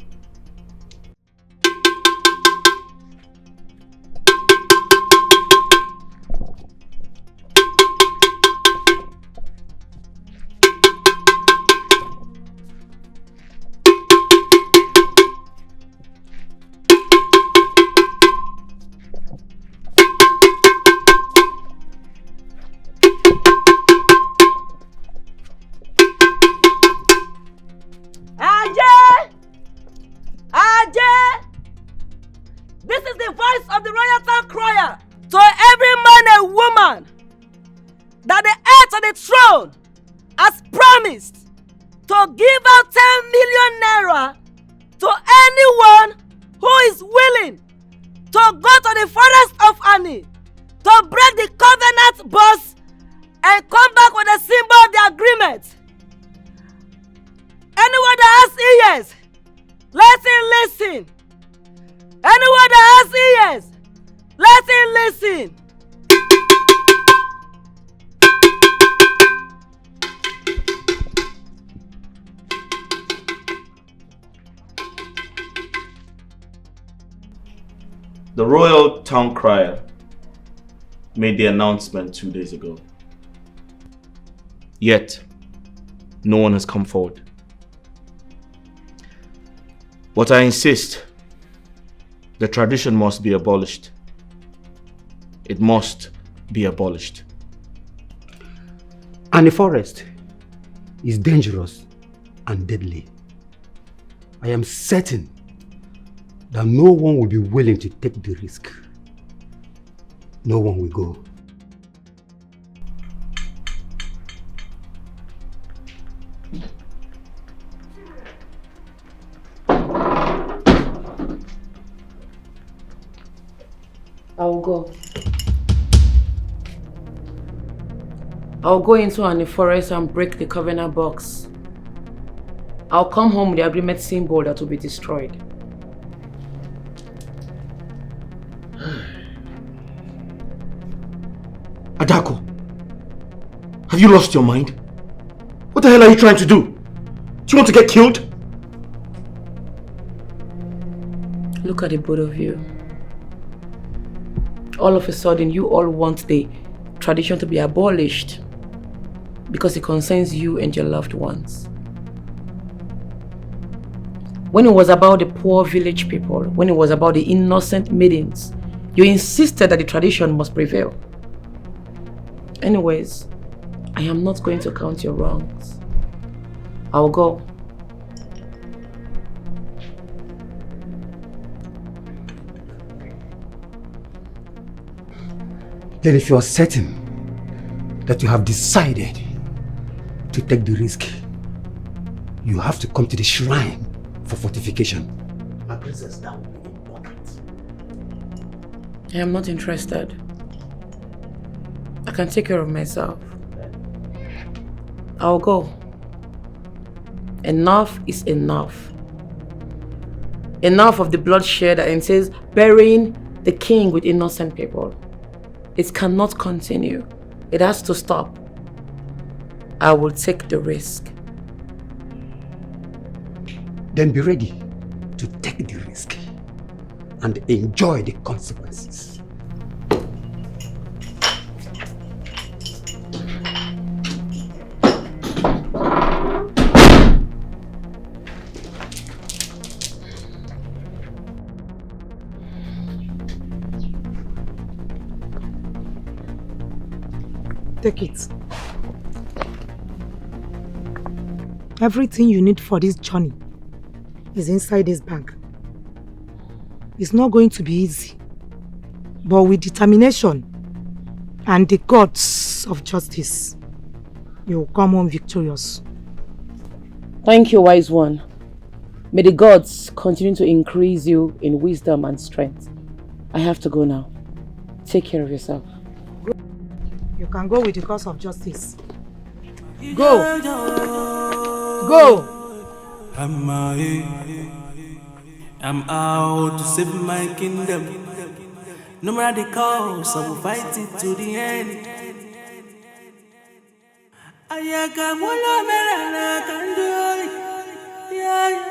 The royal town crier made the announcement 2 days ago. Yet, no one has come forward. But I insist, the tradition must be abolished. It must be abolished. And the forest is dangerous and deadly. I am certain that no one will be willing to take the risk. No one will go. I will go. I'll go into the forest and break the covenant box. I'll come home with the agreement symbol that will be destroyed. Adaku, have you lost your mind? What the hell are you trying to do? Do you want to get killed? Look at the both of you. All of a sudden, you all want the tradition to be abolished because it concerns you and your loved ones. When it was about the poor village people, when it was about the innocent maidens, you insisted that the tradition must prevail. Anyways, I am not going to count your wrongs. I'll go. Then if you are certain that you have decided to take the risk, you have to come to the shrine for fortification. My princess, that will be important. I am not interested. I can take care of myself. I'll go. Enough is enough. Enough of the bloodshed that entails burying the king with innocent people. It cannot continue. It has to stop. I will take the risk. Then be ready to take the risk and enjoy the consequences. Take it. Everything you need for this journey is inside this bag. It's not going to be easy, but with determination and the gods of justice, you will come home victorious. Thank you, wise one. May the gods continue to increase you in wisdom and strength. I have to go now. Take care of yourself. You can go with the cause of justice. Go! Go! I'm out to save my kingdom. No matter the cost, I will fight it to the end. I can do it. Yeah.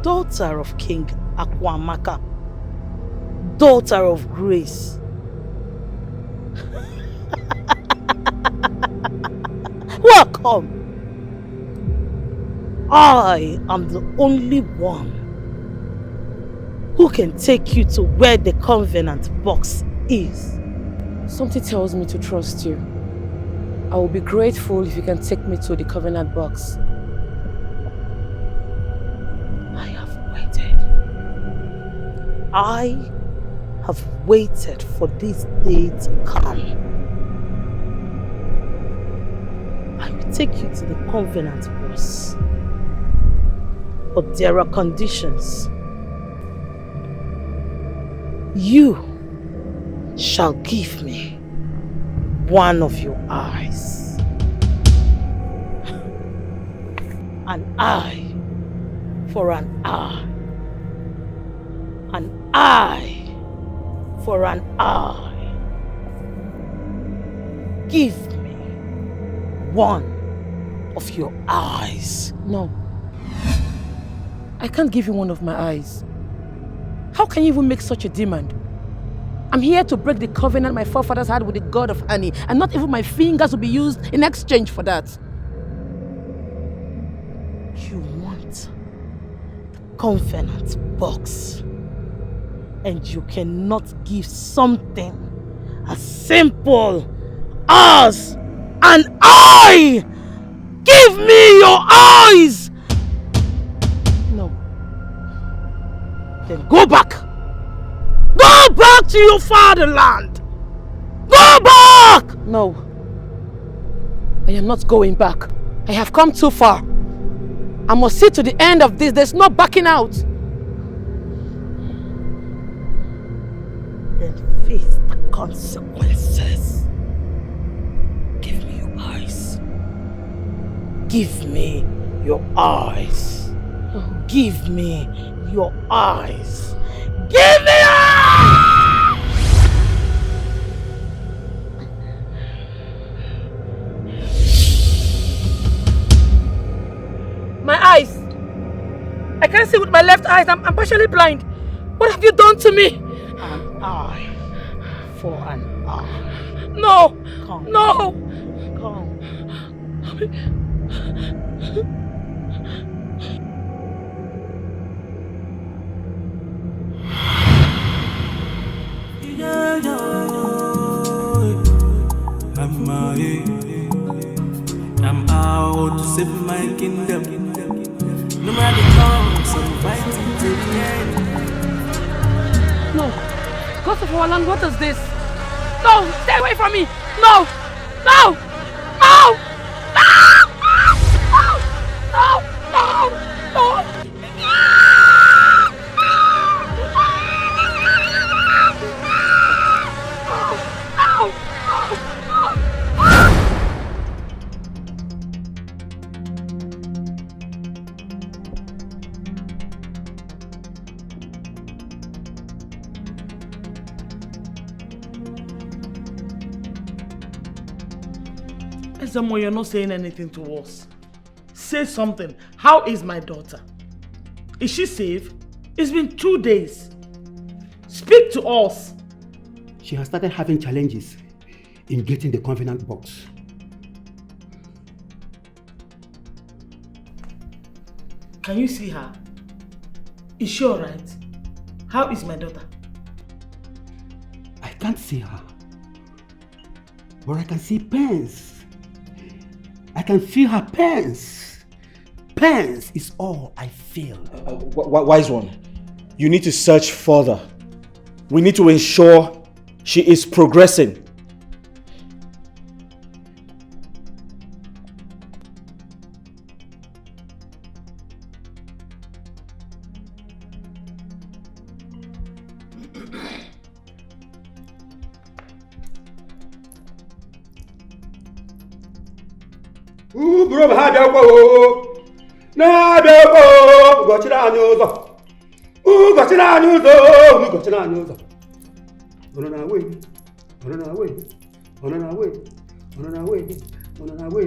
Daughter of King Akwamaka, daughter of grace. Welcome. I am the only one who can take you to where the covenant box is. Something tells me to trust you. I will be grateful if you can take me to the covenant box. I have waited for this day to come. I will take you to the covenant box. But there are conditions. You shall give me one of your eyes. An eye for an eye. An eye for an eye. Give me one of your eyes. No. I can't give you one of my eyes. How can you even make such a demand? I'm here to break the covenant my forefathers had with the god of honey, and not even my fingers will be used in exchange for that. You want the covenant box, and you cannot give something as simple as an eye! Give me your eyes! No. Then go back! Go back to your fatherland! Go back! No. I am not going back. I have come too far. I must see to the end of this. There's no backing out. Then face the consequences. Give me your eyes. Give me your eyes. Give me your eyes. Give me My eyes! I can't see with my left eyes. I'm partially blind. What have you done to me? An eye for an eye. No! Come. No! Come. I'm out to save my kingdom. No matter the cost, I'm fighting to the end. No. Ghost of our land, what is this? No! Stay away from me! No! No! No! No! No! No! No! Ezemo, you're not saying anything to us. Say something. How is my daughter? Is she safe? It's been 2 days. Speak to us. She has started having challenges in getting the confidant box. Can you see her? Is she alright? How is my daughter? I can't see her, but I can see pains. I can feel her pains. Pains is all I feel. Wise one, you need to search further. We need to ensure she is progressing. Bro, ha bịa kwa o. Na-abịa kwa o. Ụbọchị anyị ụzọ. Ụbọchị anyị ụzọ. Ụbọchị anyị ụzọ. Ọnọ na we. Ọnọ na we. Ọnọ na we. Ọnọ na we. Ọnọ na we.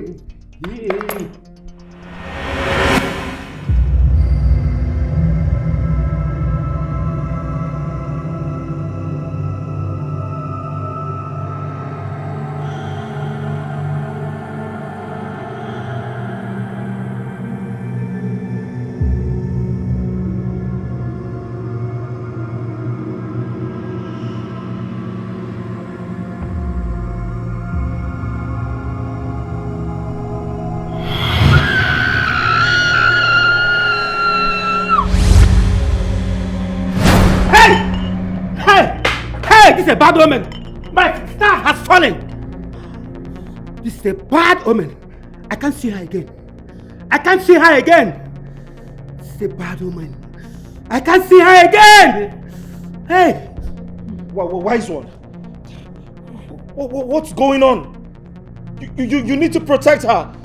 This is a bad omen. My star has fallen. This is a bad omen. I can't see her again. I can't see her again. This is a bad omen. I can't see her again. Hey, Wise one, what's going on? You need to protect her.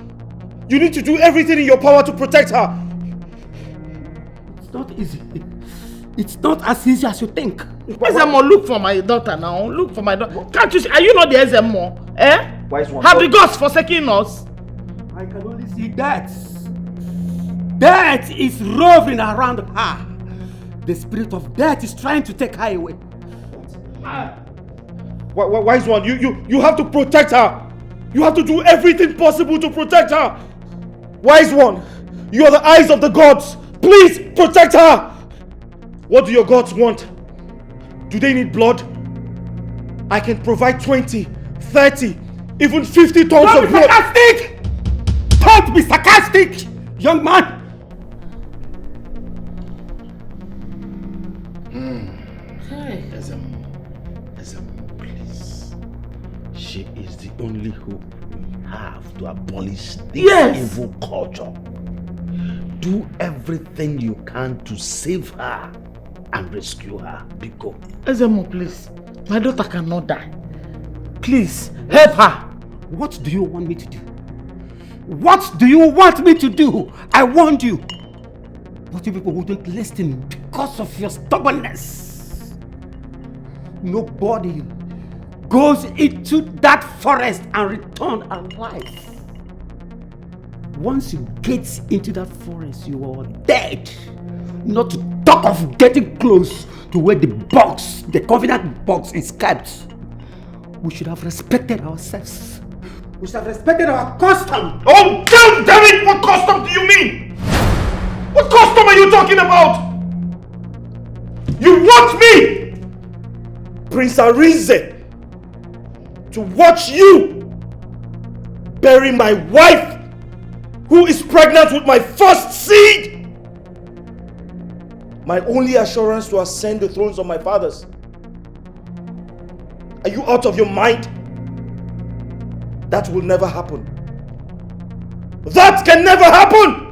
You need to do everything in your power to protect her. It's not easy. It's not as easy as you think. Ezemo, look for my daughter now. Look for my daughter. Can't you see? Are you not the Ezemo? Eh? Wise one. Have the gods forsaken us? I can only see death. Death is roving around her. The spirit of death is trying to take her away. Wise one, you have to protect her. You have to do everything possible to protect her. Wise one, you are the eyes of the gods. Please protect her. What do your gods want? Do they need blood? I can provide 20, 30, even 50 tons of blood. Sarcastic! Don't be sarcastic, young man! Ezemo, please. She is the only hope we have to abolish this evil culture. Do everything you can to save her and rescue her. Biko. Ezemo, please. My daughter cannot die. Please, help her. What do you want me to do? What do you want me to do? I warned you. But you people wouldn't listen because of your stubbornness. Nobody goes into that forest and return alive. Once you get into that forest, you are dead. Not to talk of getting close to where the box, the confidant box is kept. We should have respected ourselves. We should have respected our custom. Oh, damn it! What custom do you mean? What custom are you talking about? You want me, Prince Adaeze, to watch you bury my wife, who is pregnant with my first seed. My only assurance to ascend the thrones of my fathers. Are you out of your mind? That will never happen. That can never happen!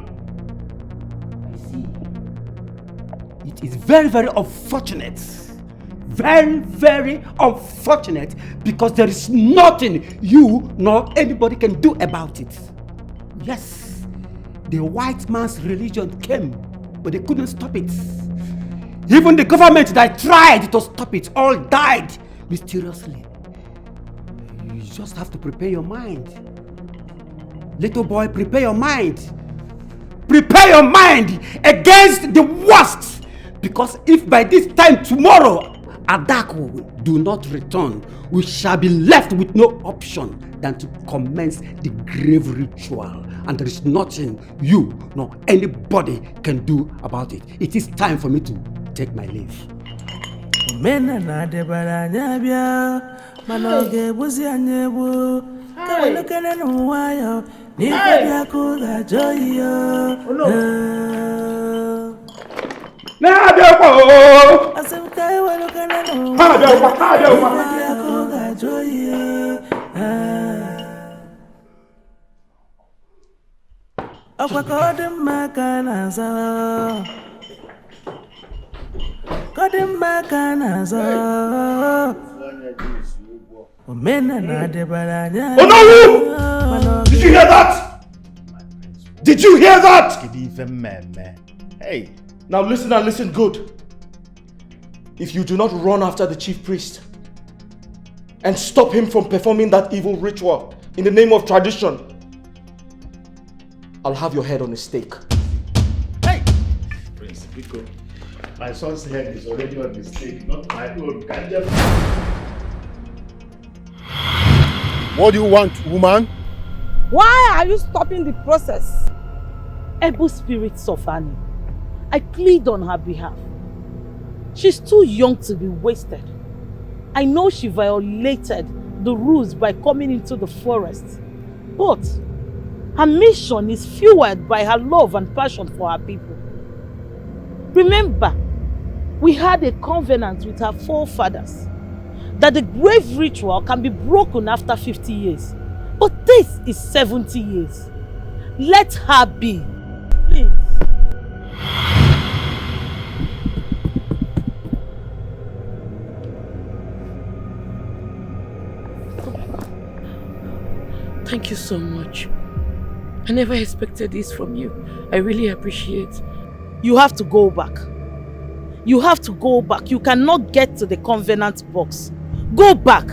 It is very, very unfortunate. Very, very unfortunate, because there is nothing you nor anybody can do about it. Yes, the white man's religion came, but they couldn't stop it. Even the government that tried to stop it all died mysteriously. You just have to prepare your mind. Little boy, prepare your mind. Prepare your mind against the worst. Because if by this time tomorrow Adaku do not return, we shall be left with no option than to commence the grave ritual. And there is nothing you nor anybody can do about it. It is time for me to take my leave. Did you hear that? Did you hear that? Hey. Now listen and listen good. If you do not run after the chief priest and stop him from performing that evil ritual in the name of tradition, I'll have your head on a stake. Hey! Prince Biko, my son's head is already on the stake, not my own. What do you want, woman? Why are you stopping the process? Able spirits of Annie, I plead on her behalf. She's too young to be wasted. I know she violated the rules by coming into the forest, but her mission is fueled by her love and passion for her people. Remember, we had a covenant with her forefathers that the grave ritual can be broken after 50 years. But this is 70 years. Let her be. Please. Thank you so much. I never expected this from you. I really appreciate. You have to go back. You have to go back. You cannot get to the covenant box. Go back.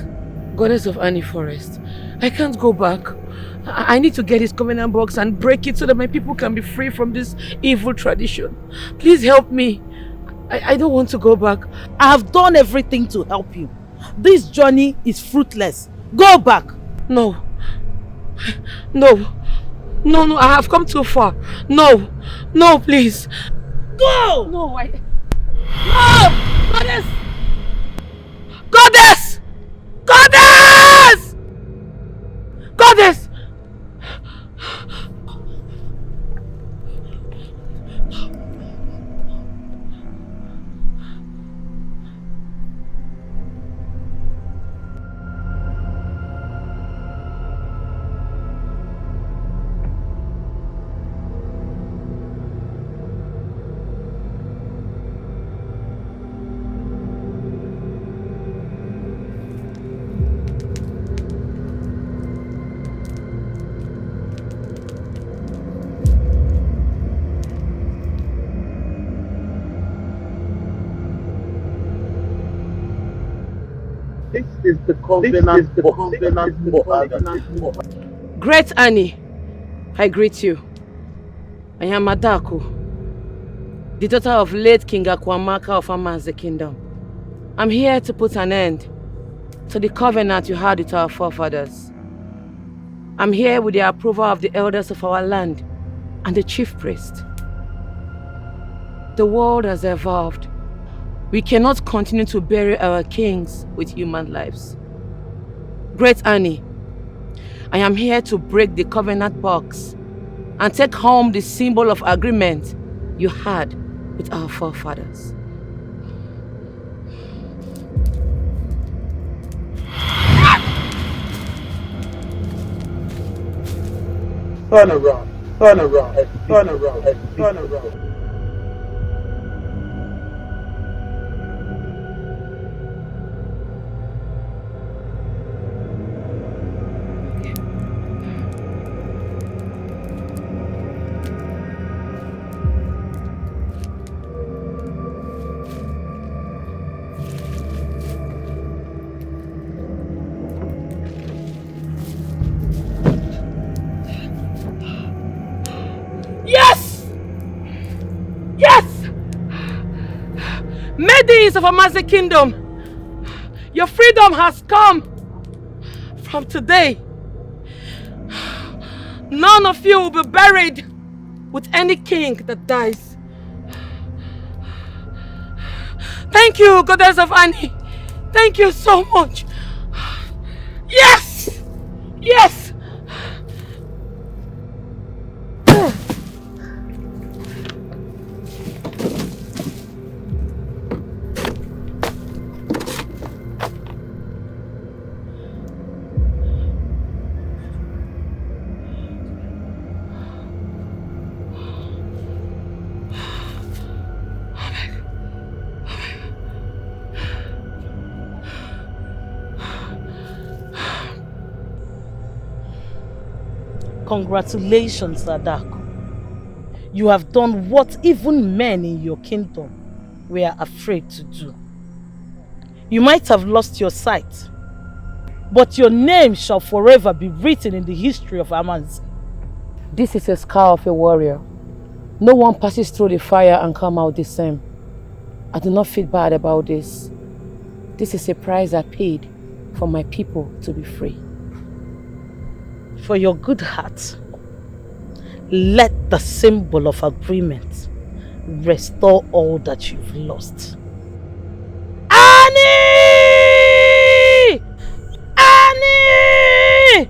Goddess of Annie Forest, I can't go back. I need to get this covenant box and break it so that my people can be free from this evil tradition. Please help me. I don't want to go back. I have done everything to help you. This journey is fruitless. Go back. No. No. No, no, I have come too far. No. No, please. Go! No, No! Goddess! Goddess! Goddess! Goddess! This is the covenant book. Great Annie, I greet you. I am Adaku, the daughter of late King Akwamaka of Amaze Kingdom. I'm here to put an end to the covenant you had with our forefathers. I'm here with the approval of the elders of our land and the chief priest. The world has evolved. We cannot continue to bury our kings with human lives. Great Annie, I am here to break the covenant box and take home the symbol of agreement you had with our forefathers. Turn around, turn around, turn around, turn around. Maidens of Amaze Kingdom, your freedom has come. From today, none of you will be buried with any king that dies. Thank you, Goddess of Annie. Thank you so much. Yes! Yes! Congratulations, Adaku. You have done what even men in your kingdom were afraid to do. You might have lost your sight, but your name shall forever be written in the history of Amaze. This is a scar of a warrior. No one passes through the fire and come out the same. I do not feel bad about this. This is a price I paid for my people to be free. For your good heart, let the symbol of agreement restore all that you've lost. Annie! Annie!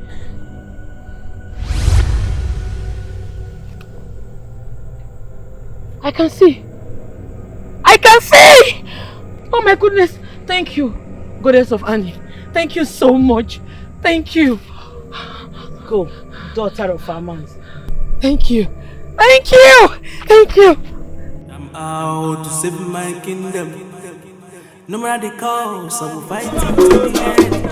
I can see. I can see! Oh my goodness. Thank you, Goddess of Annie. Thank you so much. Thank you. Go, daughter of Amaze. Thank you. Thank you. Thank you. I'm out to save my kingdom. No matter the cost, I will fight it to the end.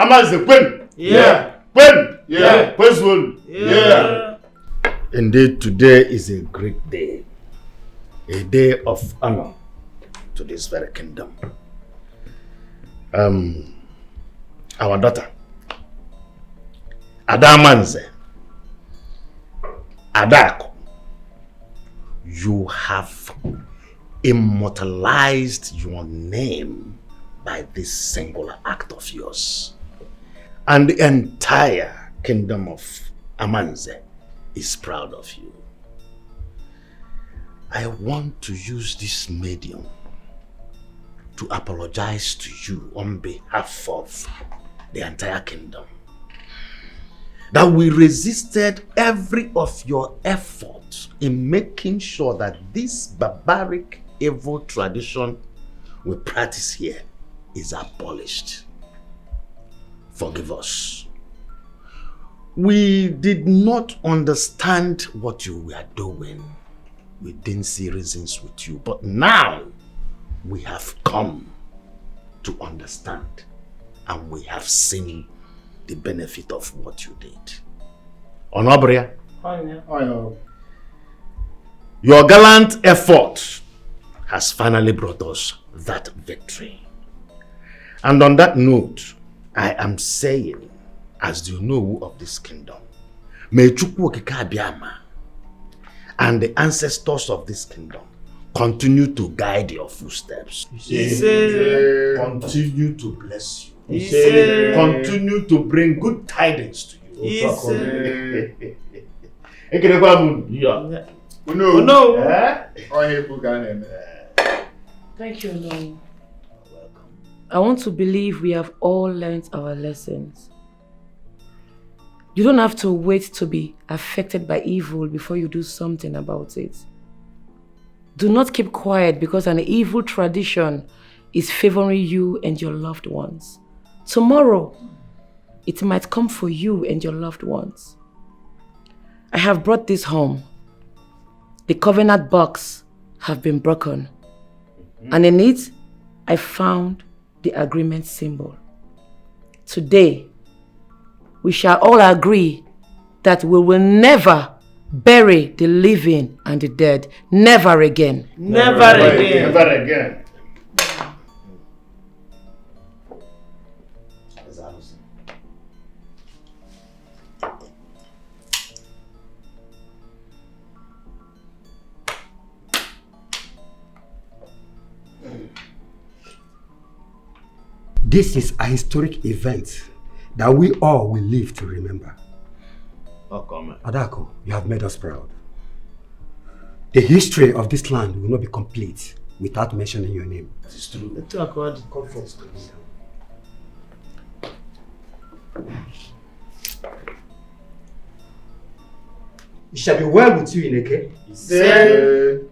Amanze, when? Yeah. When? Yeah. When's one? Yeah. Indeed, today is a great day. A day of honor to this very kingdom. Our daughter, Adamanze, Adaku, you have immortalized your name by this singular act of yours. And the entire kingdom of Amanze is proud of you. I want to use this medium to apologize to you on behalf of the entire kingdom. That we resisted every of your efforts in making sure that this barbaric, evil tradition we practice here is abolished. Forgive us. We did not understand what you were doing. We didn't see reasons with you, but now we have come to understand and we have seen the benefit of what you did. Onobria, your gallant effort has finally brought us that victory. And on that note, I am saying, as the Onowu of this kingdom, may Chukwu Okike Abiama and the ancestors of this kingdom continue to guide your footsteps. Continue to bless you. Continue to bring good tidings to you. Thank you, Onowu. I want to believe we have all learned our lessons. You don't have to wait to be affected by evil before you do something about it. Do not keep quiet because an evil tradition is favoring you and your loved ones. Tomorrow, it might come for you and your loved ones. I have brought this home. The covenant box have been broken. And in it, I found the agreement symbol. Today, we shall all agree that we will never bury the living and the dead. Never again. Never again. Never again. This is a historic event that we all will live to remember. Adaku, you have made us proud. The history of this land will not be complete without mentioning your name. That is true. It shall be well with you in Eke.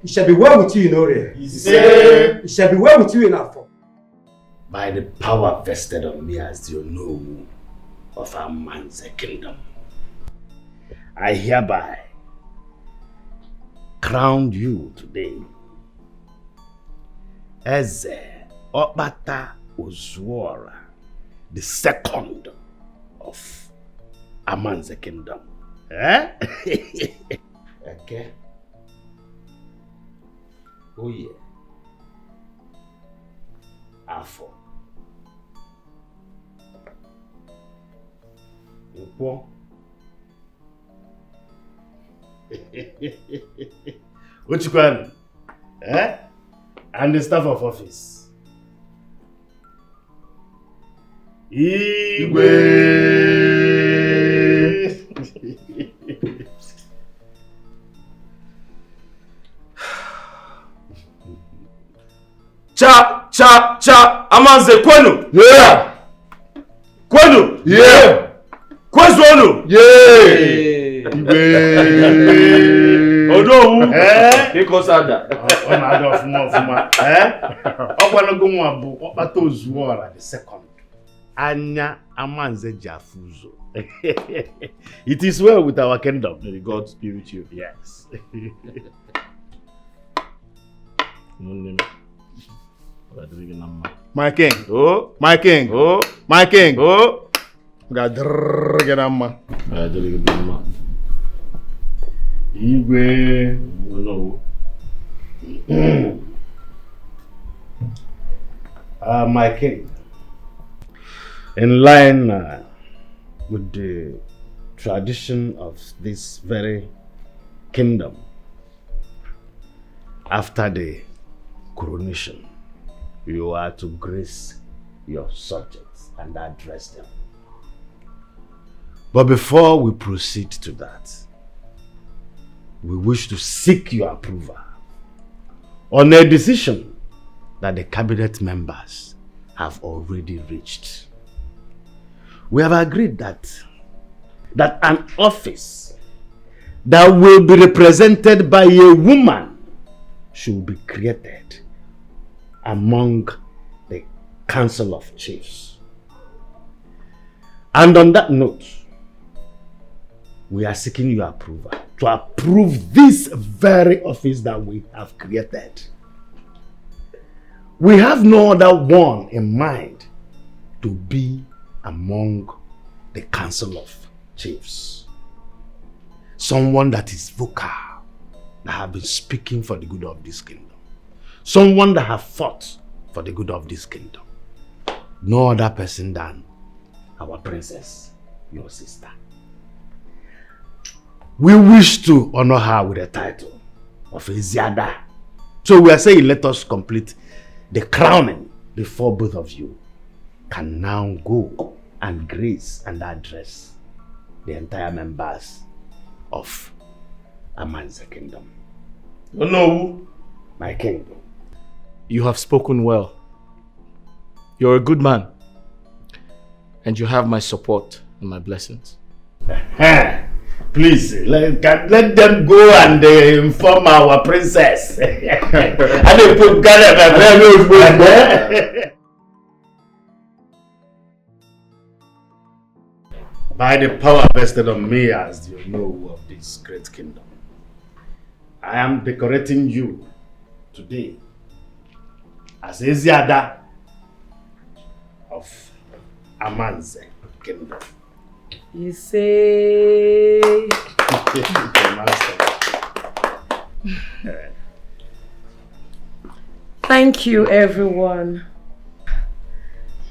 It shall be well with you in Oria. It shall be well with you in Afo. By the power vested on me as the Onowu of Amanze kingdom, I hereby crown you today as Okpata Ozuora, the second of Amanze kingdom. Okay. Oh yeah. Afo. Ukwo. Uchikwan. And the staff of office. Igwe. Cha, Amanze kwenu. Yeah. Kwenu. Yeah. Kwezonu. Yeah. Onowu. Ikosada. Ona ada ofuma. Okwanogo nwa bu Okpata Ozuora the second. Anya Amanze Jafuzo. It is well with our kingdom. May God spirit you. Yes. My king. Oh. My king. Oh. My king. Oh. Gadrganama. Igwe. No. My king, in line with the tradition of this very kingdom, after the coronation, you are to grace your subjects and address them. But before we proceed to that, we wish to seek your approval on a decision that the cabinet members have already reached. We have agreed that an office that will be represented by a woman should be created among the Council of Chiefs. And on that note, we are seeking your approval to approve this very office that we have created. We have no other one in mind to be among the Council of Chiefs. Someone that is vocal, that have been speaking for the good of this kingdom. Someone that have fought for the good of this kingdom. No other person than our princess, your sister. We wish to honor her with the title of Eziada. So we are saying, let us complete the crowning before both of you can now go and grace and address the entire members of Amanze kingdom. No, my kingdom. You have spoken well. You're a good man. And you have my support and my blessings. Please, let them go and inform our princess. And they put by the power vested on me as the owner of this great kingdom, I am decorating you today as Eziada of Amanze kingdom. You say... Thank you, everyone.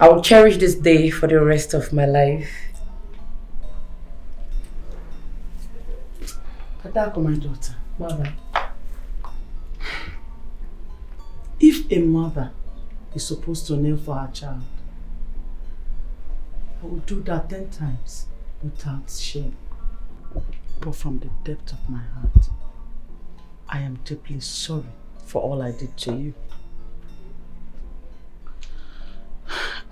I will cherish this day for the rest of my life. Adaku, my daughter. Mother. If a mother is supposed to kneel for her child, I will do that 10 times without shame. But from the depth of my heart, I am deeply sorry for all I did to you.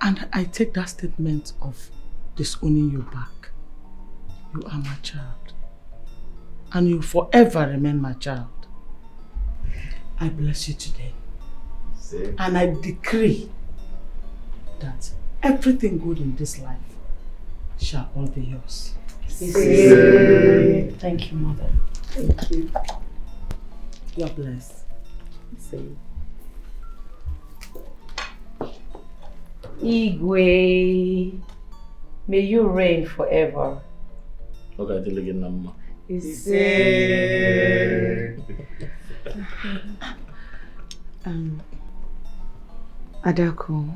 And I take that statement of disowning you back. You are my child. And you forever remain my child. I bless you today. And I decree that everything good in this life shall all be yours. Thank you, Mother. Thank you. You're blessed. Igwe, may you reign forever. Adaku,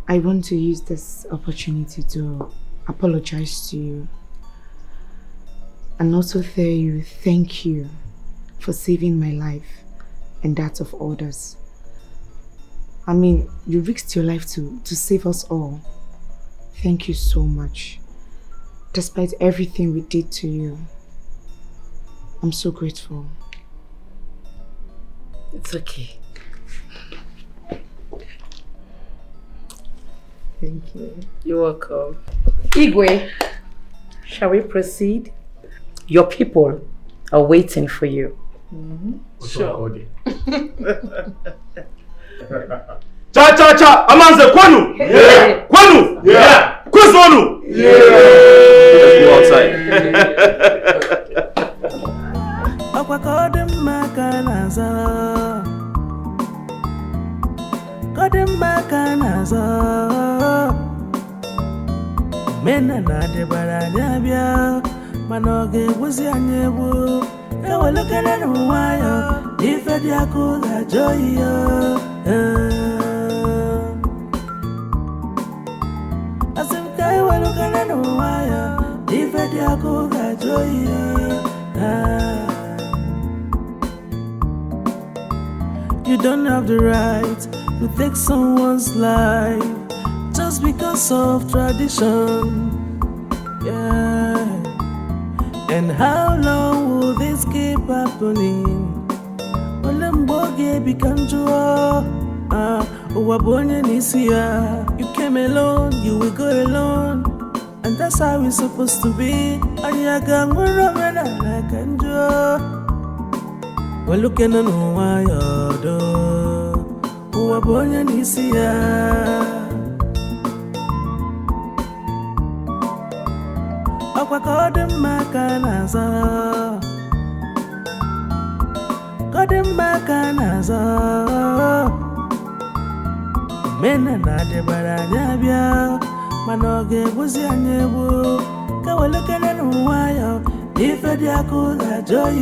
I want to use this opportunity to apologize to you and also tell you thank you for saving my life and that of others. I mean, you risked your life to save us all. Thank you so much. Despite everything we did to you, I'm so grateful. It's okay. Thank you. You're welcome. Igwe, shall we proceed? Your people are waiting for you. Sure. Cha! Amanze kwanu! Yeah. Kwanu! Yeah. Kwanu! Yeah. Let's go outside. mena na debara nyabia manoge wuzi anyebu ewelekene no waya ifedi akuga joyo asimka ewelekene no waya ifedi akuga joyo You don't have the right to take someone's life just because of tradition. Yeah. And how long will this keep happening? You came alone, you will go alone. And that's how it's supposed to be. And you're going to run like a We're looking at why you're who are born in Isia. Aqua Codem Macanaza Codem Macanaza Men and Nade Baranyabia Manoge was Yanebu Kawalokan and Wire if a diaco joy.